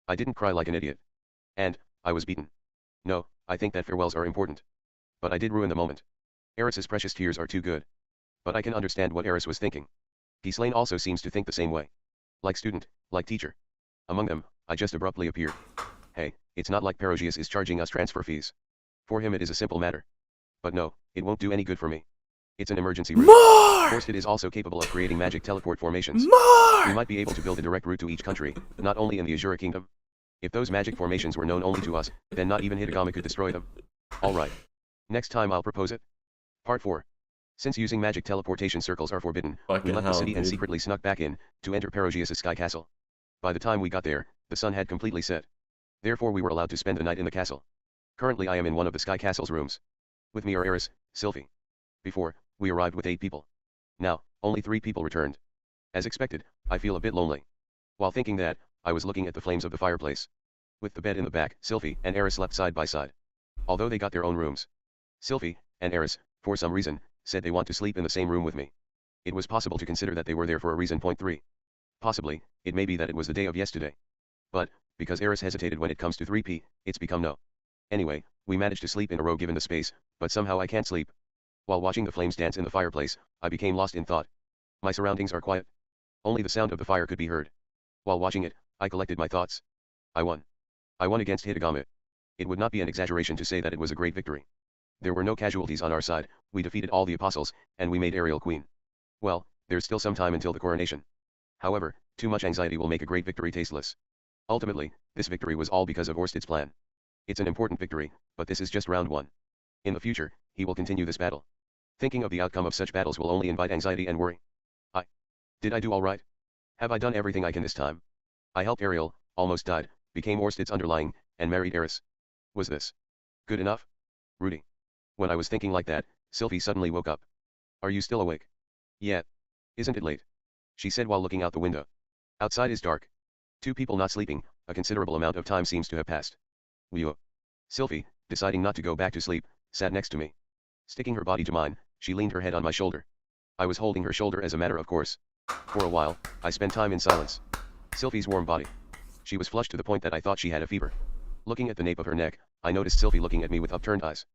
I didn't cry like an idiot. And, I was beaten. No, I think that farewells are important. But I did ruin the moment. Eris's precious tears are too good. But I can understand what Eris was thinking. Ghislaine also seems to think the same way. Like student, like teacher. Among them, I just abruptly appeared. Hey, it's not like Perogias is charging us transfer fees. For him it is a simple matter. But no, it won't do any good for me. It's an emergency route. More! Orsted is also capable of creating magic teleport formations. More! We might be able to build a direct route to each country, not only in the Azura Kingdom. If those magic formations were known only to us, then not even Hitagami could destroy them. Alright. Next time I'll propose it. Part 4. Since using magic teleportation circles are forbidden, we left the city and secretly snuck back in, to enter Perogias' Sky Castle. By the time we got there, the sun had completely set. Therefore we were allowed to spend the night in the castle. Currently I am in one of the Sky Castle's rooms. With me are Eris, Sylphie. Before, we arrived with 8 people. Now, only 3 people returned. As expected, I feel a bit lonely. While thinking that, I was looking at the flames of the fireplace. With the bed in the back, Sylphie and Eris slept side by side. Although they got their own rooms. Sylphie and Eris, for some reason, said they want to sleep in the same room with me. It was possible to consider that they were there for a reason. Point 3. Possibly, it may be that it was the day of yesterday. But, because Eris hesitated when it comes to 3p, it's become no. Anyway, we managed to sleep in a row given the space, but somehow I can't sleep. While watching the flames dance in the fireplace, I became lost in thought. My surroundings are quiet. Only the sound of the fire could be heard. While watching it, I collected my thoughts. I won. I won against Hitagami. It would not be an exaggeration to say that it was a great victory. There were no casualties on our side, we defeated all the apostles, and we made Ariel queen. Well, there's still some time until the coronation. However, too much anxiety will make a great victory tasteless. Ultimately, this victory was all because of Orsted's plan. It's an important victory, but this is just round 1. In the future, he will continue this battle. Thinking of the outcome of such battles will only invite anxiety and worry. Did I do alright? Have I done everything I can this time? I helped Ariel, almost died, became Orsted's underlying, and married Eris. Was this good enough? Rudy. When I was thinking like that, Sylphie suddenly woke up. Are you still awake? Yeah. Isn't it late? She said while looking out the window. Outside is dark. 2 people not sleeping, a considerable amount of time seems to have passed. Whew. Sylphie, deciding not to go back to sleep, sat next to me. Sticking her body to mine, she leaned her head on my shoulder. I was holding her shoulder as a matter of course. For a while, I spent time in silence. Sylphie's warm body. She was flushed to the point that I thought she had a fever. Looking at the nape of her neck, I noticed Sylphie looking at me with upturned eyes.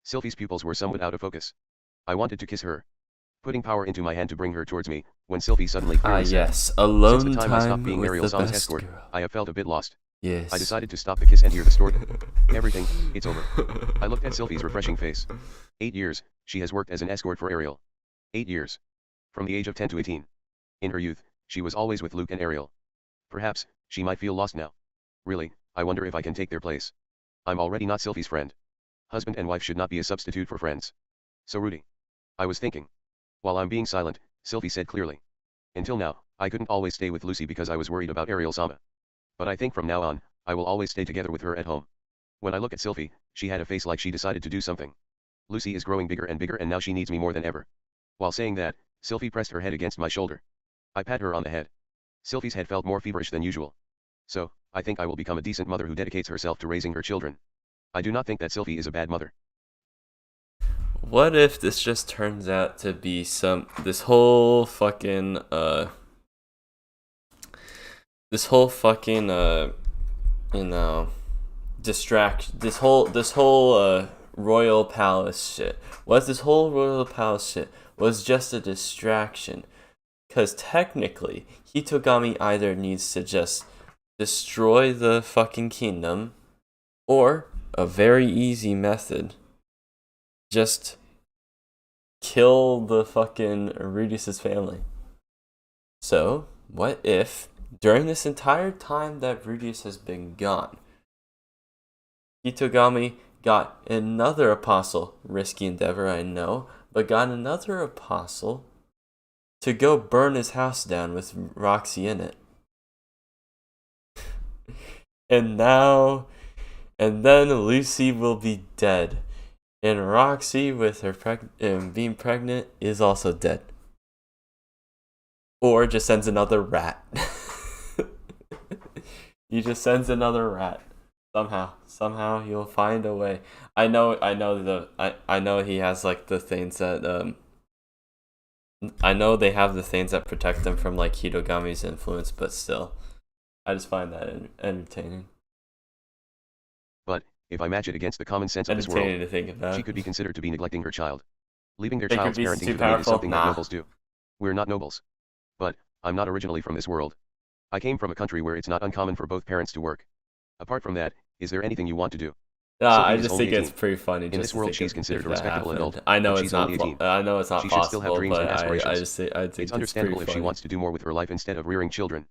Sylphie's pupils were somewhat out of focus. I wanted to kiss her. Putting power into my hand to bring her towards me, when Sylphie suddenly clearly said, yes, alone since the time I stopped time being with Ariel's the son's best escort, girl. I have felt a bit lost. Yes. I decided to stop the kiss and hear the story. Everything, it's over. I looked at Sylphie's refreshing face. 8 years, she has worked as an escort for Ariel. 8 years. From the age of 10 to 18. In her youth, she was always with Luke and Ariel. Perhaps, she might feel lost now. Really, I wonder if I can take their place. I'm already not Sylphie's friend. Husband and wife should not be a substitute for friends. So Rudy. I was thinking. While I'm being silent, Sylphie said clearly. Until now, I couldn't always stay with Lucy because I was worried about Ariel-sama. But I think from now on, I will always stay together with her at home. When I look at Sylphie, she had a face like she decided to do something. Lucy is growing bigger and now she needs me more than ever. While saying that, Sylphie pressed her head against my shoulder. I pat her on the head. Sylphie's head felt more feverish than usual. So, I think I will become a decent mother who dedicates herself to raising her children. I do not think that Sylphie is a bad mother. What if this just turns out to be this whole fucking this whole royal palace shit. What this whole royal palace shit was just a distraction. Cause technically, Hitogami either needs to just destroy the fucking kingdom, or a very easy method, just kill the fucking Rudeus' family. So, what if, during this entire time that Rudeus has been gone, Hitogami got another apostle, risky endeavor I know, but got another apostle to go burn his house down with Roxy in it. And then Lucy will be dead. And Roxy, with her being pregnant, is also dead. Or just sends another rat. He just sends another rat. Somehow he'll find a way. I know he has like the things that I know they have the things that protect them from like Hitogami's influence, but still, I just find that entertaining. But if I match it against the common sense of this world, to think about. She could be considered to be neglecting her child, leaving their child's parenting to the maid is something that nobles do. We're not nobles. But I'm not originally from this world. I came from a country where it's not uncommon for both parents to work. Apart from that, is there anything you want to do? I just think it's pretty funny. In this world, she's considered a respectable adult. I know it's not. I know it's not she possible. Should still have dreams and aspirations. I think it's understandable if she wants to do more with her life instead of rearing children.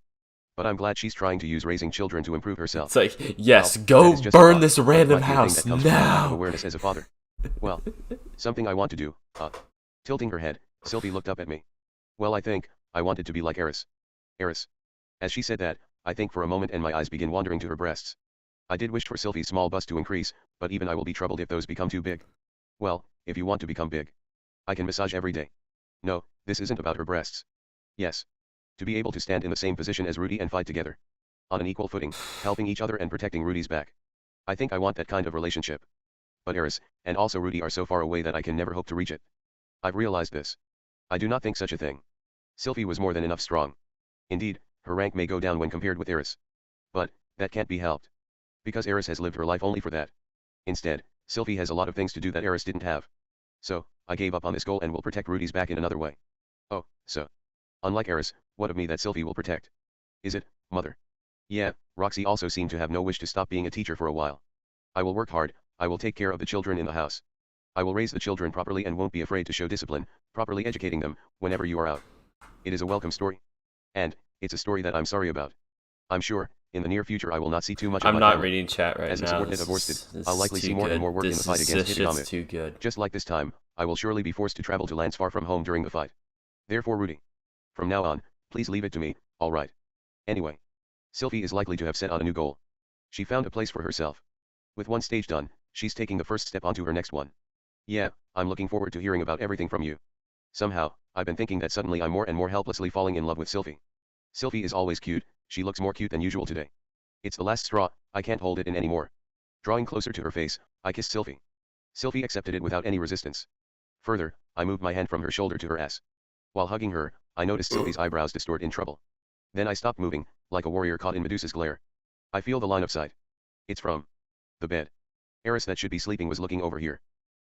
But I'm glad she's trying to use raising children to improve herself. It's like, yes, well, go burn this random house now. Awareness as a father. Well, something I want to do. Tilting her head, Sylvie looked up at me. Well, I think I wanted to be like Eris. Eris. As she said that, I think for a moment and my eyes begin wandering to her breasts. I did wish for Sylvie's small bust to increase, but even I will be troubled if those become too big. Well, if you want to become big, I can massage every day. No, this isn't about her breasts. Yes. To be able to stand in the same position as Rudy and fight together. On an equal footing, helping each other and protecting Rudy's back. I think I want that kind of relationship. But Eris, and also Rudy are so far away that I can never hope to reach it. I've realized this. I do not think such a thing. Sylvie was more than enough strong. Indeed, her rank may go down when compared with Eris. But, that can't be helped. Because Eris has lived her life only for that. Instead, Sylvie has a lot of things to do that Eris didn't have. So, I gave up on this goal and will protect Rudy's back in another way. Oh, so. Unlike Eris, what of me that Sylvie will protect? Is it, mother? Yeah, Roxy also seemed to have no wish to stop being a teacher for a while. I will work hard, I will take care of the children in the house. I will raise the children properly and won't be afraid to show discipline, properly educating them, whenever you are out. It is a welcome story. And, it's a story that I'm sorry about. I'm sure, in the near future I will not see too much of I'm not reading chat right now. As a subordinate of Orsted, I'll likely see more and more work in the fight against Hitogami. Too good. Just like this time, I will surely be forced to travel to lands far from home during the fight. Therefore Rudy. From now on, please leave it to me, alright. Anyway. Sylvie is likely to have set on a new goal. She found a place for herself. With one stage done, she's taking the first step onto her next one. Yeah, I'm looking forward to hearing about everything from you. Somehow, I've been thinking that suddenly I'm more and more helplessly falling in love with Sylvie. Sylvie is always cute, she looks more cute than usual today. It's the last straw, I can't hold it in anymore. Drawing closer to her face, I kissed Sylvie. Sylvie accepted it without any resistance. Further, I moved my hand from her shoulder to her ass. While hugging her, I noticed Sylvie's eyebrows distort in trouble. Then I stopped moving, like a warrior caught in Medusa's glare. I feel the line of sight. It's from the bed. Eris that should be sleeping was looking over here.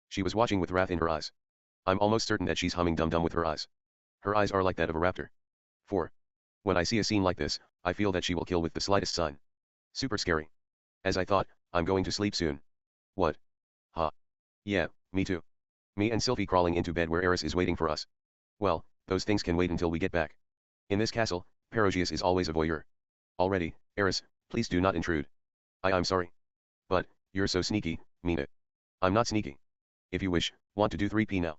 She was watching with wrath in her eyes. I'm almost certain that she's humming dum-dum with her eyes. Her eyes are like that of a raptor. 4. When I see a scene like this, I feel that she will kill with the slightest sign. Super scary. As I thought, I'm going to sleep soon. What? Ha. Yeah, me too. Me and Sylvie crawling into bed where Eris is waiting for us. Well, those things can wait until we get back. In this castle, Perogias is always a voyeur. Already, Eris, please do not intrude. I'm sorry. But, you're so sneaky, mean it. I'm not sneaky. If you wish, want to do 3P now.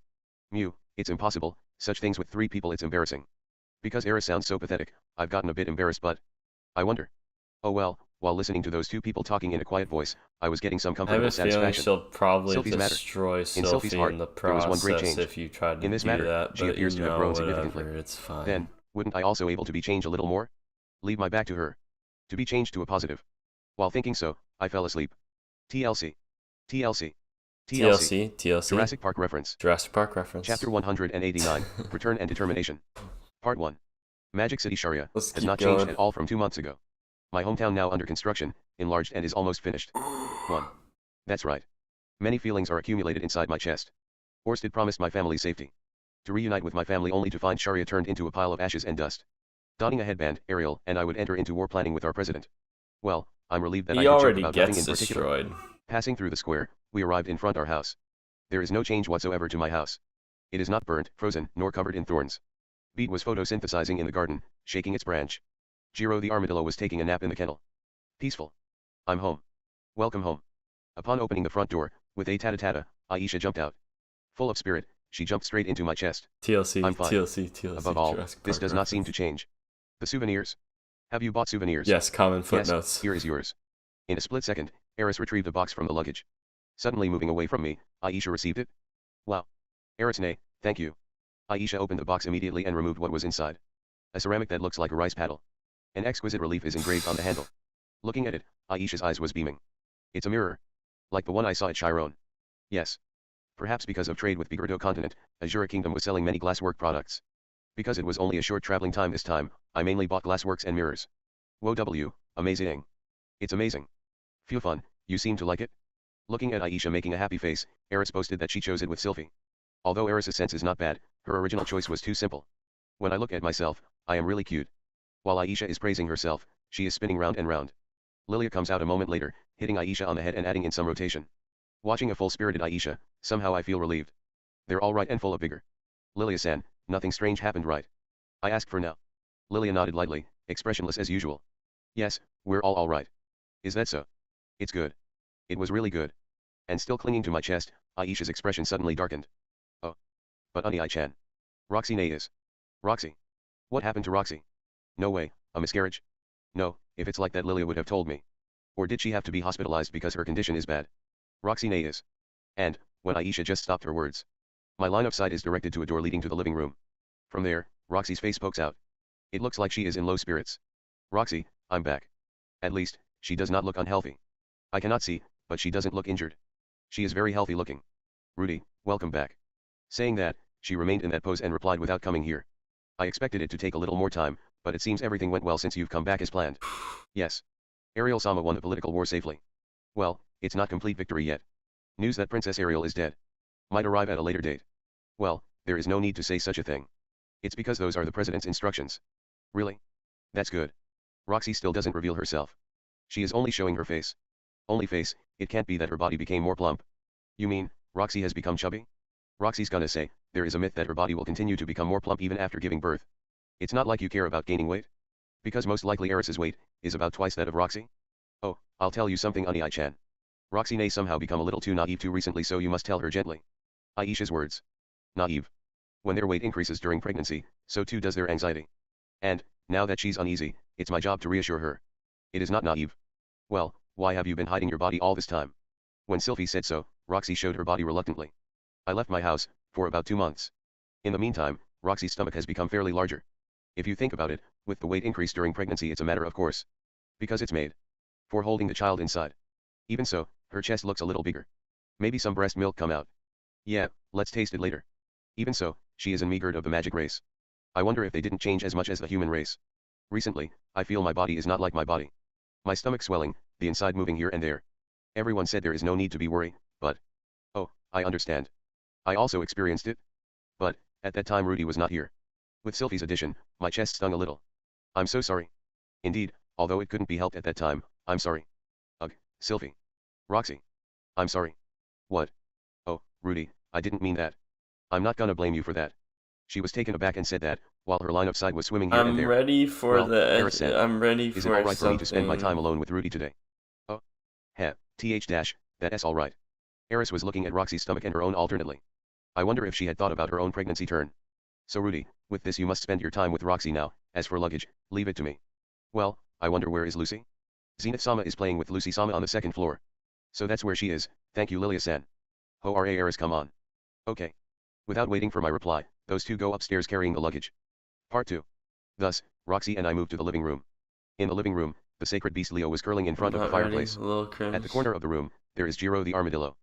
Mew, it's impossible, such things with 3 people it's embarrassing. Because Eris sounds so pathetic, I've gotten a bit embarrassed but... I wonder. Oh well, while listening to those 2 people talking in a quiet voice, I was getting some comfortable satisfaction. I have a feeling she'll probably Sylvie's destroy Sylvie's heart, in the there was one great process change. if you tried to in this do matter, that, she but appears to have grown significantly. It's fine. Then, wouldn't I also able to be changed a little more? Leave my back to her. To be changed to a positive. While thinking so, I fell asleep. TLC. TLC. TLC. Jurassic Park reference. Chapter 189, Return and Determination. Part 1. Magic City Sharia has not changed at all from 2 months ago. My hometown now under construction, enlarged and is almost finished. 1. That's right. Many feelings are accumulated inside my chest. Orsted promised my family safety. To reunite with my family only to find Sharia turned into a pile of ashes and dust. Donning a headband, Ariel and I would enter into war planning with our president. Well, I'm relieved that I could joke about nothing in particular. Passing through the square, we arrived in front our house. There is no change whatsoever to my house. It is not burnt, frozen, nor covered in thorns. Beat was photosynthesizing in the garden, shaking its branch. Jiro the armadillo was taking a nap in the kennel. Peaceful. I'm home. Welcome home. Upon opening the front door, with a tata-tata, Aisha jumped out. Full of spirit, she jumped straight into my chest. TLC, I'm fine. TLC. Above all, this does not seem to change. The souvenirs? Have you bought souvenirs? Yes, common footnotes. Yes, here is yours. In a split second, Eris retrieved a box from the luggage. Suddenly moving away from me, Aisha received it. Wow. Eris nay, thank you. Aisha opened the box immediately and removed what was inside. A ceramic that looks like a rice paddle. An exquisite relief is engraved on the handle. Looking at it, Aisha's eyes was beaming. It's a mirror. Like the one I saw at Chiron. Yes. Perhaps because of trade with Bigurdo continent, Azura Kingdom was selling many glasswork products. Because it was only a short traveling time this time, I mainly bought glassworks and mirrors. Whoa w, amazing. It's amazing. Phew fun, you seem to like it? Looking at Aisha making a happy face, Eris boasted that she chose it with Sylphie. Although Eris's sense is not bad, her original choice was too simple. When I look at myself, I am really cute. While Aisha is praising herself, she is spinning round and round. Lilia comes out a moment later, hitting Aisha on the head and adding in some rotation. Watching a full-spirited Aisha, somehow I feel relieved. They're all right and full of vigor. Lilia-san, nothing strange happened, right? I asked for now. Lilia nodded lightly, expressionless as usual. Yes, we're all right. Is that so? It's good. It was really good. And still clinging to my chest, Aisha's expression suddenly darkened. Oh. But Ai-chan. Roxy Nay is. Roxy. What happened to Roxy? No way, a miscarriage? No, if it's like that Lilia would have told me. Or did she have to be hospitalized because her condition is bad? Roxy Nay is. And, when Aisha just stopped her words. My line of sight is directed to a door leading to the living room. From there, Roxy's face pokes out. It looks like she is in low spirits. Roxy, I'm back. At least, she does not look unhealthy. I cannot see, but she doesn't look injured. She is very healthy looking. Rudy, welcome back. Saying that, she remained in that pose and replied without coming here. I expected it to take a little more time, but it seems everything went well since you've come back as planned. Yes. Ariel-sama won the political war safely. Well, it's not complete victory yet. News that Princess Ariel is dead might arrive at a later date. Well, there is no need to say such a thing. It's because those are the president's instructions. Really? That's good. Roxy still doesn't reveal herself. She is only showing her face. Only face, it can't be that her body became more plump. You mean, Roxy has become chubby? Roxy's gonna say, there is a myth that her body will continue to become more plump even after giving birth. It's not like you care about gaining weight. Because most likely Eris's weight is about twice that of Roxy. Oh, I'll tell you something, Ai-chan. Roxy may somehow become a little too naive too recently, so you must tell her gently. Aisha's words. Naive. When their weight increases during pregnancy, so too does their anxiety. And, now that she's uneasy, it's my job to reassure her. It is not naive. Well, why have you been hiding your body all this time? When Sylphie said so, Roxy showed her body reluctantly. I left my house, for about 2 months. In the meantime, Roxy's stomach has become fairly larger. If you think about it, with the weight increase during pregnancy it's a matter of course. Because it's made for holding the child inside. Even so, her chest looks a little bigger. Maybe some breast milk come out. Yeah, let's taste it later. Even so, she is in meagered of the magic race. I wonder if they didn't change as much as the human race. Recently, I feel my body is not like my body. My stomach swelling, the inside moving here and there. Everyone said there is no need to be worried, but... Oh, I understand. I also experienced it. But, at that time Rudy was not here. With Sylphie's addition, my chest stung a little. I'm so sorry. Indeed, although it couldn't be helped at that time, I'm sorry. Ugh, Sylphie. Roxy. I'm sorry. What? Oh, Rudy, I didn't mean that. I'm not gonna blame you for that. She was taken aback and said that, while her line of sight was swimming here and there. I'm ready for I'm ready for is it alright for me to spend my time alone with Rudy today? Oh. Heh, that's alright. Eris was looking at Roxy's stomach and her own alternately. I wonder if she had thought about her own pregnancy turn. So Rudy, with this you must spend your time with Roxy now, as for luggage, leave it to me. Well, I wonder where is Lucy? Zenith-sama is playing with Lucy-sama on the 2nd floor. So that's where she is, thank you Lilia-san. Ho-ra Eris, come on. Okay. Without waiting for my reply, those two go upstairs carrying the luggage. Part 2. Thus, Roxy and I moved to the living room. In the living room, the sacred beast Leo was curling in front of the fireplace. At the corner of the room, there is Jiro the armadillo.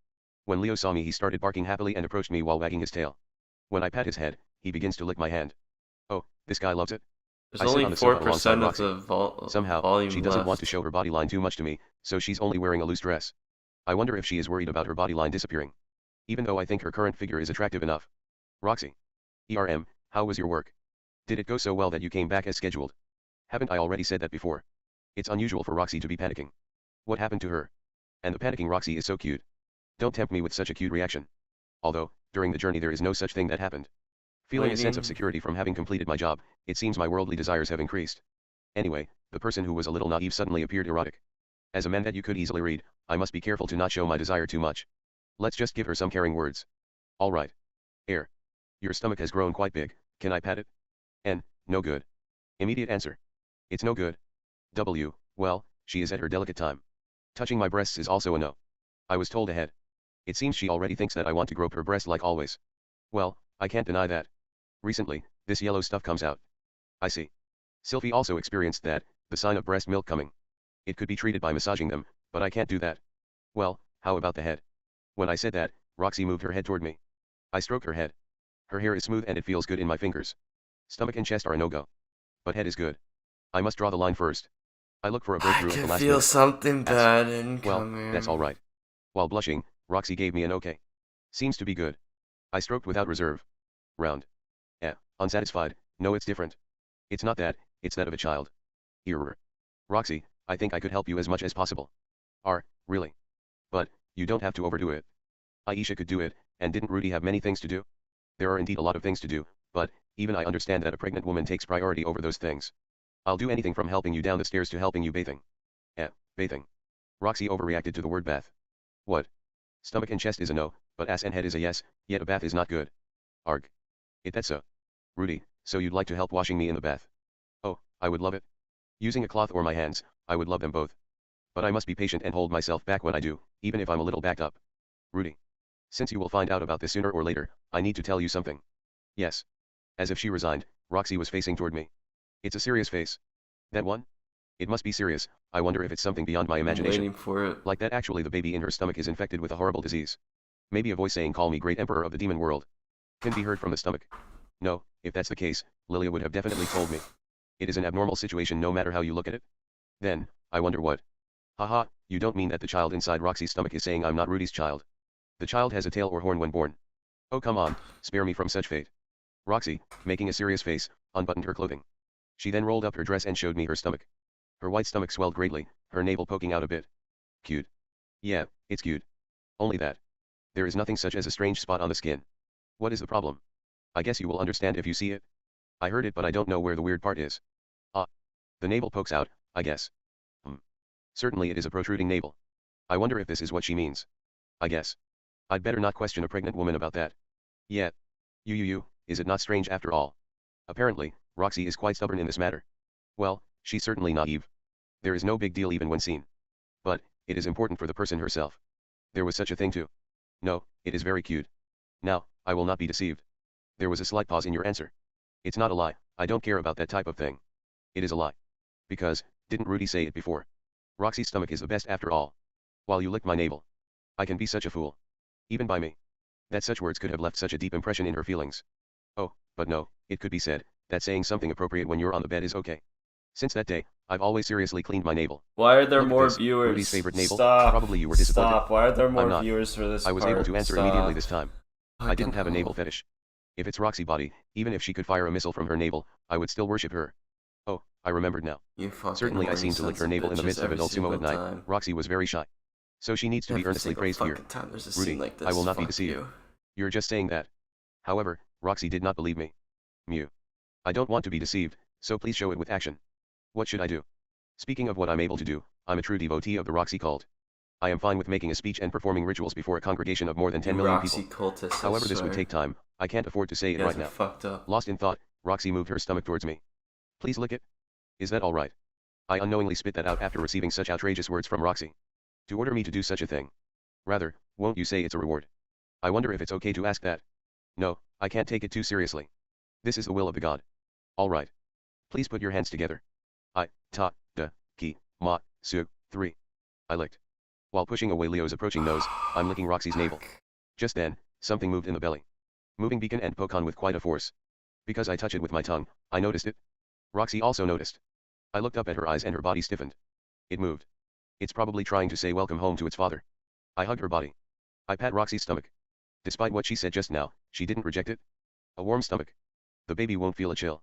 When Leo saw me he started barking happily and approached me while wagging his tail. When I pat his head, he begins to lick my hand. Oh, this guy loves it. There's only 4% of the Somehow, volume she doesn't left. want to show her body line too much to me, so she's only wearing a loose dress. I wonder if she is worried about her body line disappearing. Even though I think her current figure is attractive enough. Roxy. How was your work? Did it go so well that you came back as scheduled? Haven't I already said that before? It's unusual for Roxy to be panicking. What happened to her? And the panicking Roxy is so cute. Don't tempt me with such a cute reaction. Although, during the journey there is no such thing that happened. Feeling a sense of security from having completed my job, it seems my worldly desires have increased. Anyway, the person who was a little naive suddenly appeared erotic. As a man that you could easily read, I must be careful to not show my desire too much. Let's just give her some caring words. Alright. Air. Your stomach has grown quite big, can I pat it? N. No good. Immediate answer. It's no good. W. Well, she is at her delicate time. Touching my breasts is also a no. I was told ahead. It seems she already thinks that I want to grope her breast like always. Well, I can't deny that. Recently, this yellow stuff comes out. I see. Sylphie also experienced that, the sign of breast milk coming. It could be treated by massaging them, but I can't do that. Well, how about the head? When I said that, Roxy moved her head toward me. I stroked her head. Her hair is smooth and it feels good in my fingers. Stomach and chest are a no-go. But head is good. I must draw the line first. I look for a breakthrough at the last minute. I feel something bad incoming. Well, that's all right. While blushing, Roxy gave me an okay. Seems to be good. I stroked without reserve. Round. Unsatisfied. No, it's different. It's not that, it's that of a child. Error. Roxy, I think I could help you as much as possible. Really? But, you don't have to overdo it. Aisha could do it, and didn't Rudy have many things to do? There are indeed a lot of things to do, but, even I understand that a pregnant woman takes priority over those things. I'll do anything from helping you down the stairs to helping you bathing. Bathing. Roxy overreacted to the word bath. What? Stomach and chest is a no, but ass and head is a yes, yet a bath is not good. Arg. That's so. Rudy, so you'd like to help washing me in the bath? Oh, I would love it. Using a cloth or my hands, I would love them both. But I must be patient and hold myself back when I do, even if I'm a little backed up. Rudy. Since you will find out about this sooner or later, I need to tell you something. Yes. As if she resigned, Roxy was facing toward me. It's a serious face. That one? It must be serious. I wonder if it's something beyond my imagination. I'm waiting for it. Like that actually the baby in her stomach is infected with a horrible disease. Maybe a voice saying call me great emperor of the demon world. Can be heard from the stomach. No, if that's the case, Lilia would have definitely told me. It is an abnormal situation no matter how you look at it. Then, I wonder what. Haha, you don't mean that the child inside Roxy's stomach is saying I'm not Rudy's child. The child has a tail or horn when born. Oh come on, spare me from such fate. Roxy, making a serious face, unbuttoned her clothing. She then rolled up her dress and showed me her stomach. Her white stomach swelled greatly, her navel poking out a bit. Cute. Yeah, it's cute. Only that. There is nothing such as a strange spot on the skin. What is the problem? I guess you will understand if you see it. I heard it but I don't know where the weird part is. The navel pokes out, I guess. Certainly it is a protruding navel. I wonder if this is what she means. I guess. I'd better not question a pregnant woman about that. Yeah. Is it not strange after all? Apparently, Roxy is quite stubborn in this matter. Well, she's certainly naive. There is no big deal even when seen. But, it is important for the person herself. There was such a thing too. No, it is very cute. Now, I will not be deceived. There was a slight pause in your answer. It's not a lie, I don't care about that type of thing. It is a lie. Because, didn't Rudy say it before? Roxy's stomach is the best after all. While you lick my navel. I can be such a fool. Even by me. That such words could have left such a deep impression in her feelings. Oh, but no, it could be said, that saying something appropriate when you're on the bed is okay. Since that day, I've always seriously cleaned my navel. Why are there Look more at this, viewers? Rudy's favorite navel. Stop. Probably you were disappointed. Stop. Why are there more I'm not. viewers for this I was part? able to answer Stop. immediately this time. I didn't have a know. navel fetish. If it's Roxy body, even if she could fire a missile from her navel, I would still worship her. Oh, I remembered now. Certainly I seemed to lick her navel in the midst of adult sumo at night. Roxy was very shy. So she needs to be earnestly praised here. Rudy, like I will not be deceived. You're just saying that. However, Roxy did not believe me. Mew. I don't want to be deceived, so please show it with action. What should I do? Speaking of what I'm able to do, I'm a true devotee of the Roxy cult. I am fine with making a speech and performing rituals before a congregation of more than 10 million people. Cultist, However, this would take time. I can't afford to say it right now. Fucked up. Lost in thought, Roxy moved her stomach towards me. Please lick it. Is that all right? I unknowingly spit that out after receiving such outrageous words from Roxy. To order me to do such a thing. Rather, won't you say it's a reward? I wonder if it's okay to ask that. No, I can't take it too seriously. This is the will of the god. All right. Please put your hands together. I, ta, da, ki, ma, su, 3. I licked. While pushing away Leo's approaching nose, I'm licking Roxy's navel. Just then, something moved in the belly. Moving beacon and poke on with quite a force. Because I touch it with my tongue, I noticed it. Roxy also noticed. I looked up at her eyes and her body stiffened. It moved. It's probably trying to say welcome home to its father. I hugged her body. I pat Roxy's stomach. Despite what she said just now, she didn't reject it. A warm stomach. The baby won't feel a chill.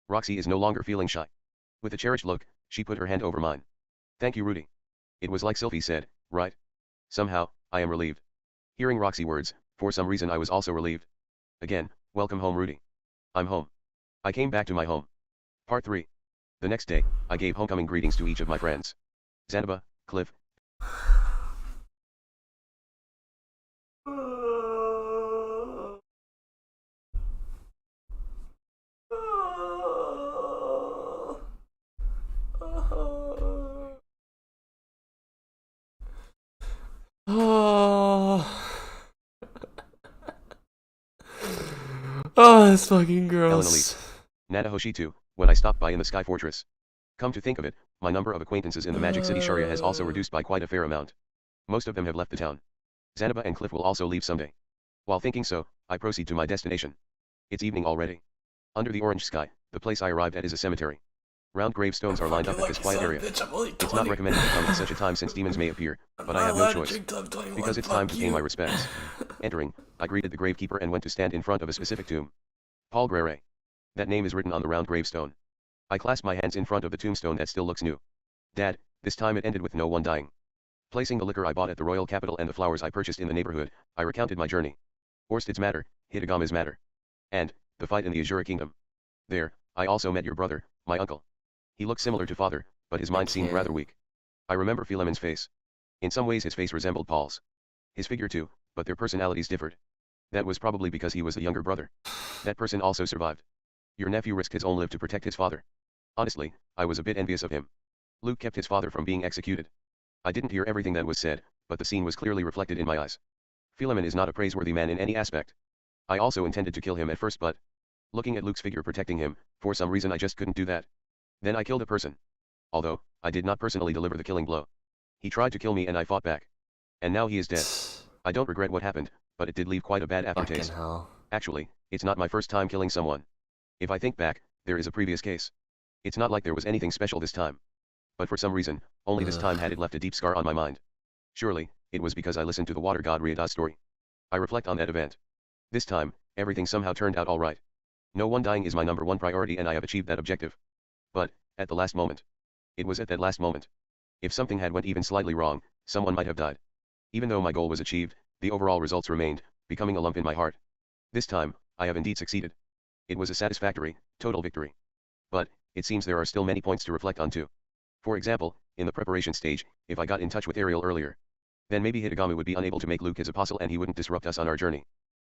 Roxy is no longer feeling shy. With a cherished look, she put her hand over mine. Thank you, Rudy. It was like Sylvie said, right? Somehow, I am relieved. Hearing Roxy words, for some reason I was also relieved. Again, welcome home, Rudy. I'm home. I came back to my home. Part 3. The next day, I gave homecoming greetings to each of my friends. Zanaba, Cliff. Oh, that's fucking gross. Ellen Elite. Nanahoshi too, when I stopped by in the Sky Fortress. Come to think of it, My number of acquaintances in the Magic City Sharia has also reduced by quite a fair amount. Most of them have left the town. Zanaba and Cliff will also leave someday. While thinking so, I proceed to my destination. It's evening already. Under the orange sky, the place I arrived at is a cemetery. Round gravestones are lined up at this quiet area. It's not recommended to come at such a time since demons may appear, but I have no choice, because it's time to pay my respects. Entering, I greeted the gravekeeper and went to stand in front of a specific tomb. Paul Grere. That name is written on the round gravestone. I clasped my hands in front of the tombstone that still looks new. Dad, this time it ended with no one dying. Placing the liquor I bought at the royal capital and the flowers I purchased in the neighborhood, I recounted my journey. Orsted's matter, Hitagama's matter. And, the fight in the Azura Kingdom. There, I also met your brother, my uncle. He looked similar to father, but his mind seemed rather weak. I remember Philemon's face. In some ways his face resembled Paul's. His figure too, but their personalities differed. That was probably because he was the younger brother. That person also survived. Your nephew risked his own life to protect his father. Honestly, I was a bit envious of him. Luke kept his father from being executed. I didn't hear everything that was said, but the scene was clearly reflected in my eyes. Philemon is not a praiseworthy man in any aspect. I also intended to kill him at first, but looking at Luke's figure protecting him, for some reason I just couldn't do that. Then I killed a person. Although, I did not personally deliver the killing blow. He tried to kill me and I fought back. And now he is dead. I don't regret what happened, but it did leave quite a bad aftertaste. Actually, it's not my first time killing someone. If I think back, there is a previous case. It's not like there was anything special this time. But for some reason, only this time had it left a deep scar on my mind. Surely, it was because I listened to the water god Rudeus' story. I reflect on that event. This time, everything somehow turned out alright. No one dying is my number one priority and I have achieved that objective. But, at the last moment. It was at that last moment. If something had went even slightly wrong, someone might have died. Even though my goal was achieved, the overall results remained, becoming a lump in my heart. This time, I have indeed succeeded. It was a satisfactory, total victory. But, it seems there are still many points to reflect on too. For example, in the preparation stage, if I got in touch with Ariel earlier, then maybe Hitagami would be unable to make Luke his apostle and he wouldn't disrupt us on our journey.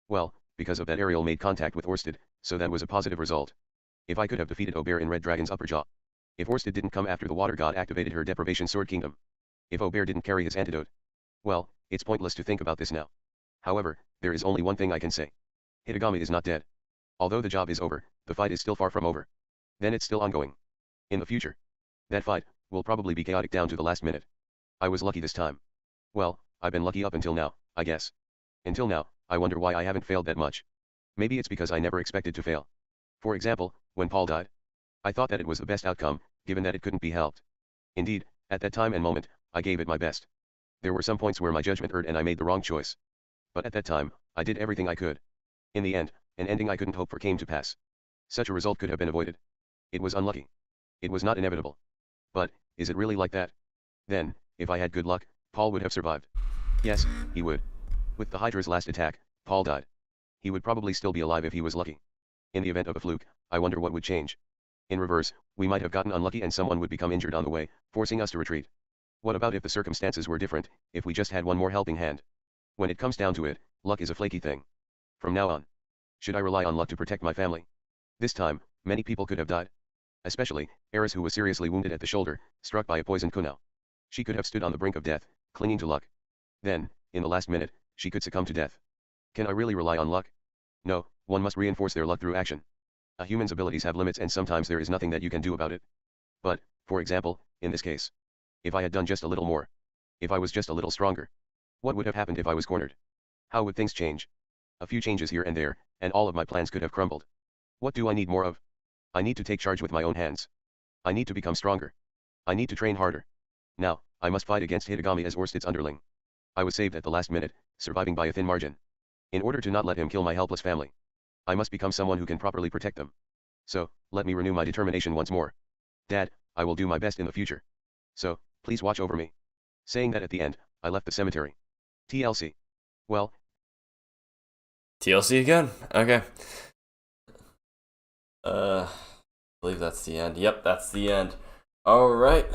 Well, because of that Ariel made contact with Orsted, so that was a positive result. If I could have defeated Obear in Red Dragon's upper jaw. If Orsted didn't come after the water god activated her deprivation sword kingdom. If Obear didn't carry his antidote. Well, it's pointless to think about this now. However, there is only one thing I can say. Hitagami is not dead. Although the job is over, the fight is still far from over. Then it's still ongoing. In the future. That fight will probably be chaotic down to the last minute. I was lucky this time. Well, I've been lucky up until now, I guess. Until now, I wonder why I haven't failed that much. Maybe it's because I never expected to fail. For example, when Paul died. I thought that it was the best outcome, given that it couldn't be helped. Indeed, at that time and moment, I gave it my best. There were some points where my judgment erred and I made the wrong choice. But at that time, I did everything I could. In the end, an ending I couldn't hope for came to pass. Such a result could have been avoided. It was unlucky. It was not inevitable. But, is it really like that? Then, if I had good luck, Paul would have survived. Yes, he would. With the Hydra's last attack, Paul died. He would probably still be alive if he was lucky. In the event of a fluke, I wonder what would change. In reverse, we might have gotten unlucky and someone would become injured on the way, forcing us to retreat. What about if the circumstances were different, if we just had one more helping hand? When it comes down to it, luck is a flaky thing. From now on, should I rely on luck to protect my family? This time, many people could have died. Especially, Eris, who was seriously wounded at the shoulder, struck by a poisoned kunai. She could have stood on the brink of death, clinging to luck. Then, in the last minute, she could succumb to death. Can I really rely on luck? No, one must reinforce their luck through action. A human's abilities have limits and sometimes there is nothing that you can do about it. But, for example, in this case, if I had done just a little more, if I was just a little stronger, what would have happened if I was cornered? How would things change? A few changes here and there, and all of my plans could have crumbled. What do I need more of? I need to take charge with my own hands. I need to become stronger. I need to train harder. Now, I must fight against Hitagami as Orsted's underling. I was saved at the last minute, surviving by a thin margin. In order to not let him kill my helpless family, I must become someone who can properly protect them. So, let me renew my determination once more. Dad, I will do my best in the future. So, please watch over me. Saying that at the end, I left the cemetery. TLC. Well. TLC again? Okay. I believe that's the end. Yep, that's the end. Alright.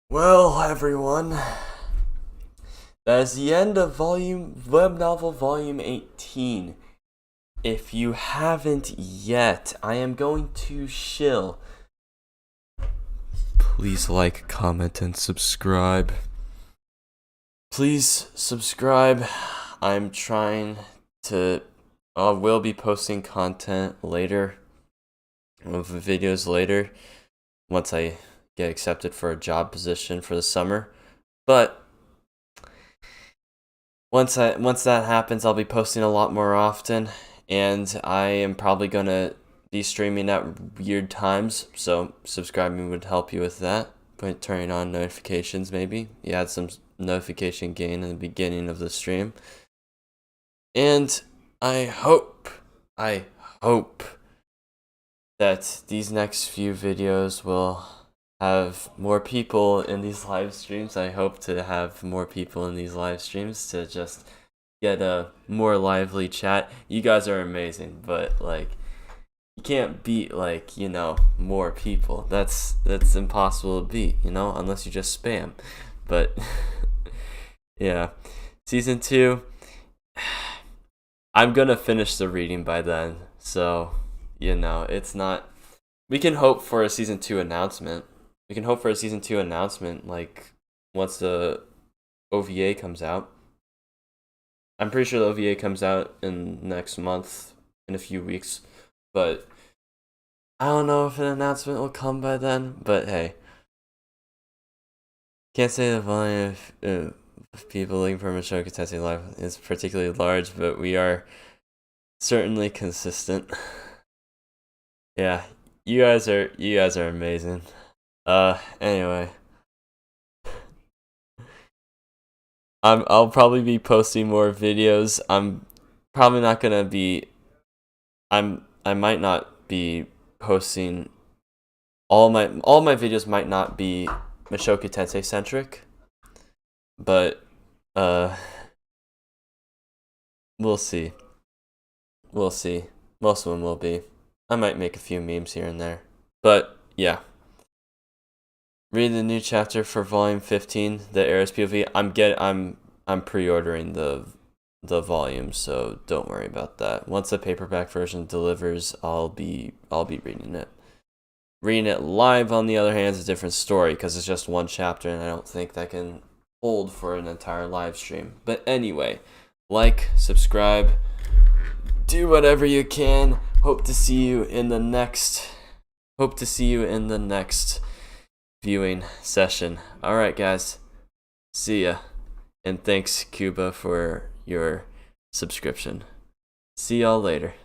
Well, everyone. That is the end of web novel volume 18. If you haven't yet, I am going to shill. Please like, comment, and subscribe. Please subscribe. I'm trying to... will be posting content later. of videos later once I get accepted for a job position for the summer. But once that happens, I'll be posting a lot more often, and I am probably gonna be streaming at weird times, so subscribing would help you with that. Turning on notifications, maybe. You had some notification gain in the beginning of the stream. And I hope that these next few videos will have more people in these live streams. I hope to have more people in these live streams to just get a more lively chat. You guys are amazing, but like, you can't beat, like, you know, more people. That's impossible to beat, you know, unless you just spam. But yeah, season 2, I'm gonna finish the reading by then, so you know, it's not. We can hope for a season 2 announcement. Like once the OVA comes out. I'm pretty sure the OVA comes out in next month, in a few weeks. But I don't know if an announcement will come by then. But hey, can't say the volume of people looking for Mushoku Tensei Live is particularly large, but we are certainly consistent. Yeah, you guys are amazing. Anyway, I'll probably be posting more videos. I'm probably not gonna be. I might not be posting all my videos. Might not be Mushoku Tensei centric, but we'll see. Most of them will be. I might make a few memes here and there, but yeah. Read the new chapter for volume 15, the Ariel POV. I'm pre-ordering the volume, so don't worry about that. Once the paperback version delivers, I'll be reading it. Reading it live, on the other hand, is a different story because it's just one chapter, and I don't think that can hold for an entire live stream. But anyway, like, subscribe, do whatever you can. Hope to see you in the next viewing session. Alright guys, see ya, and thanks Cuba for your subscription. See y'all later.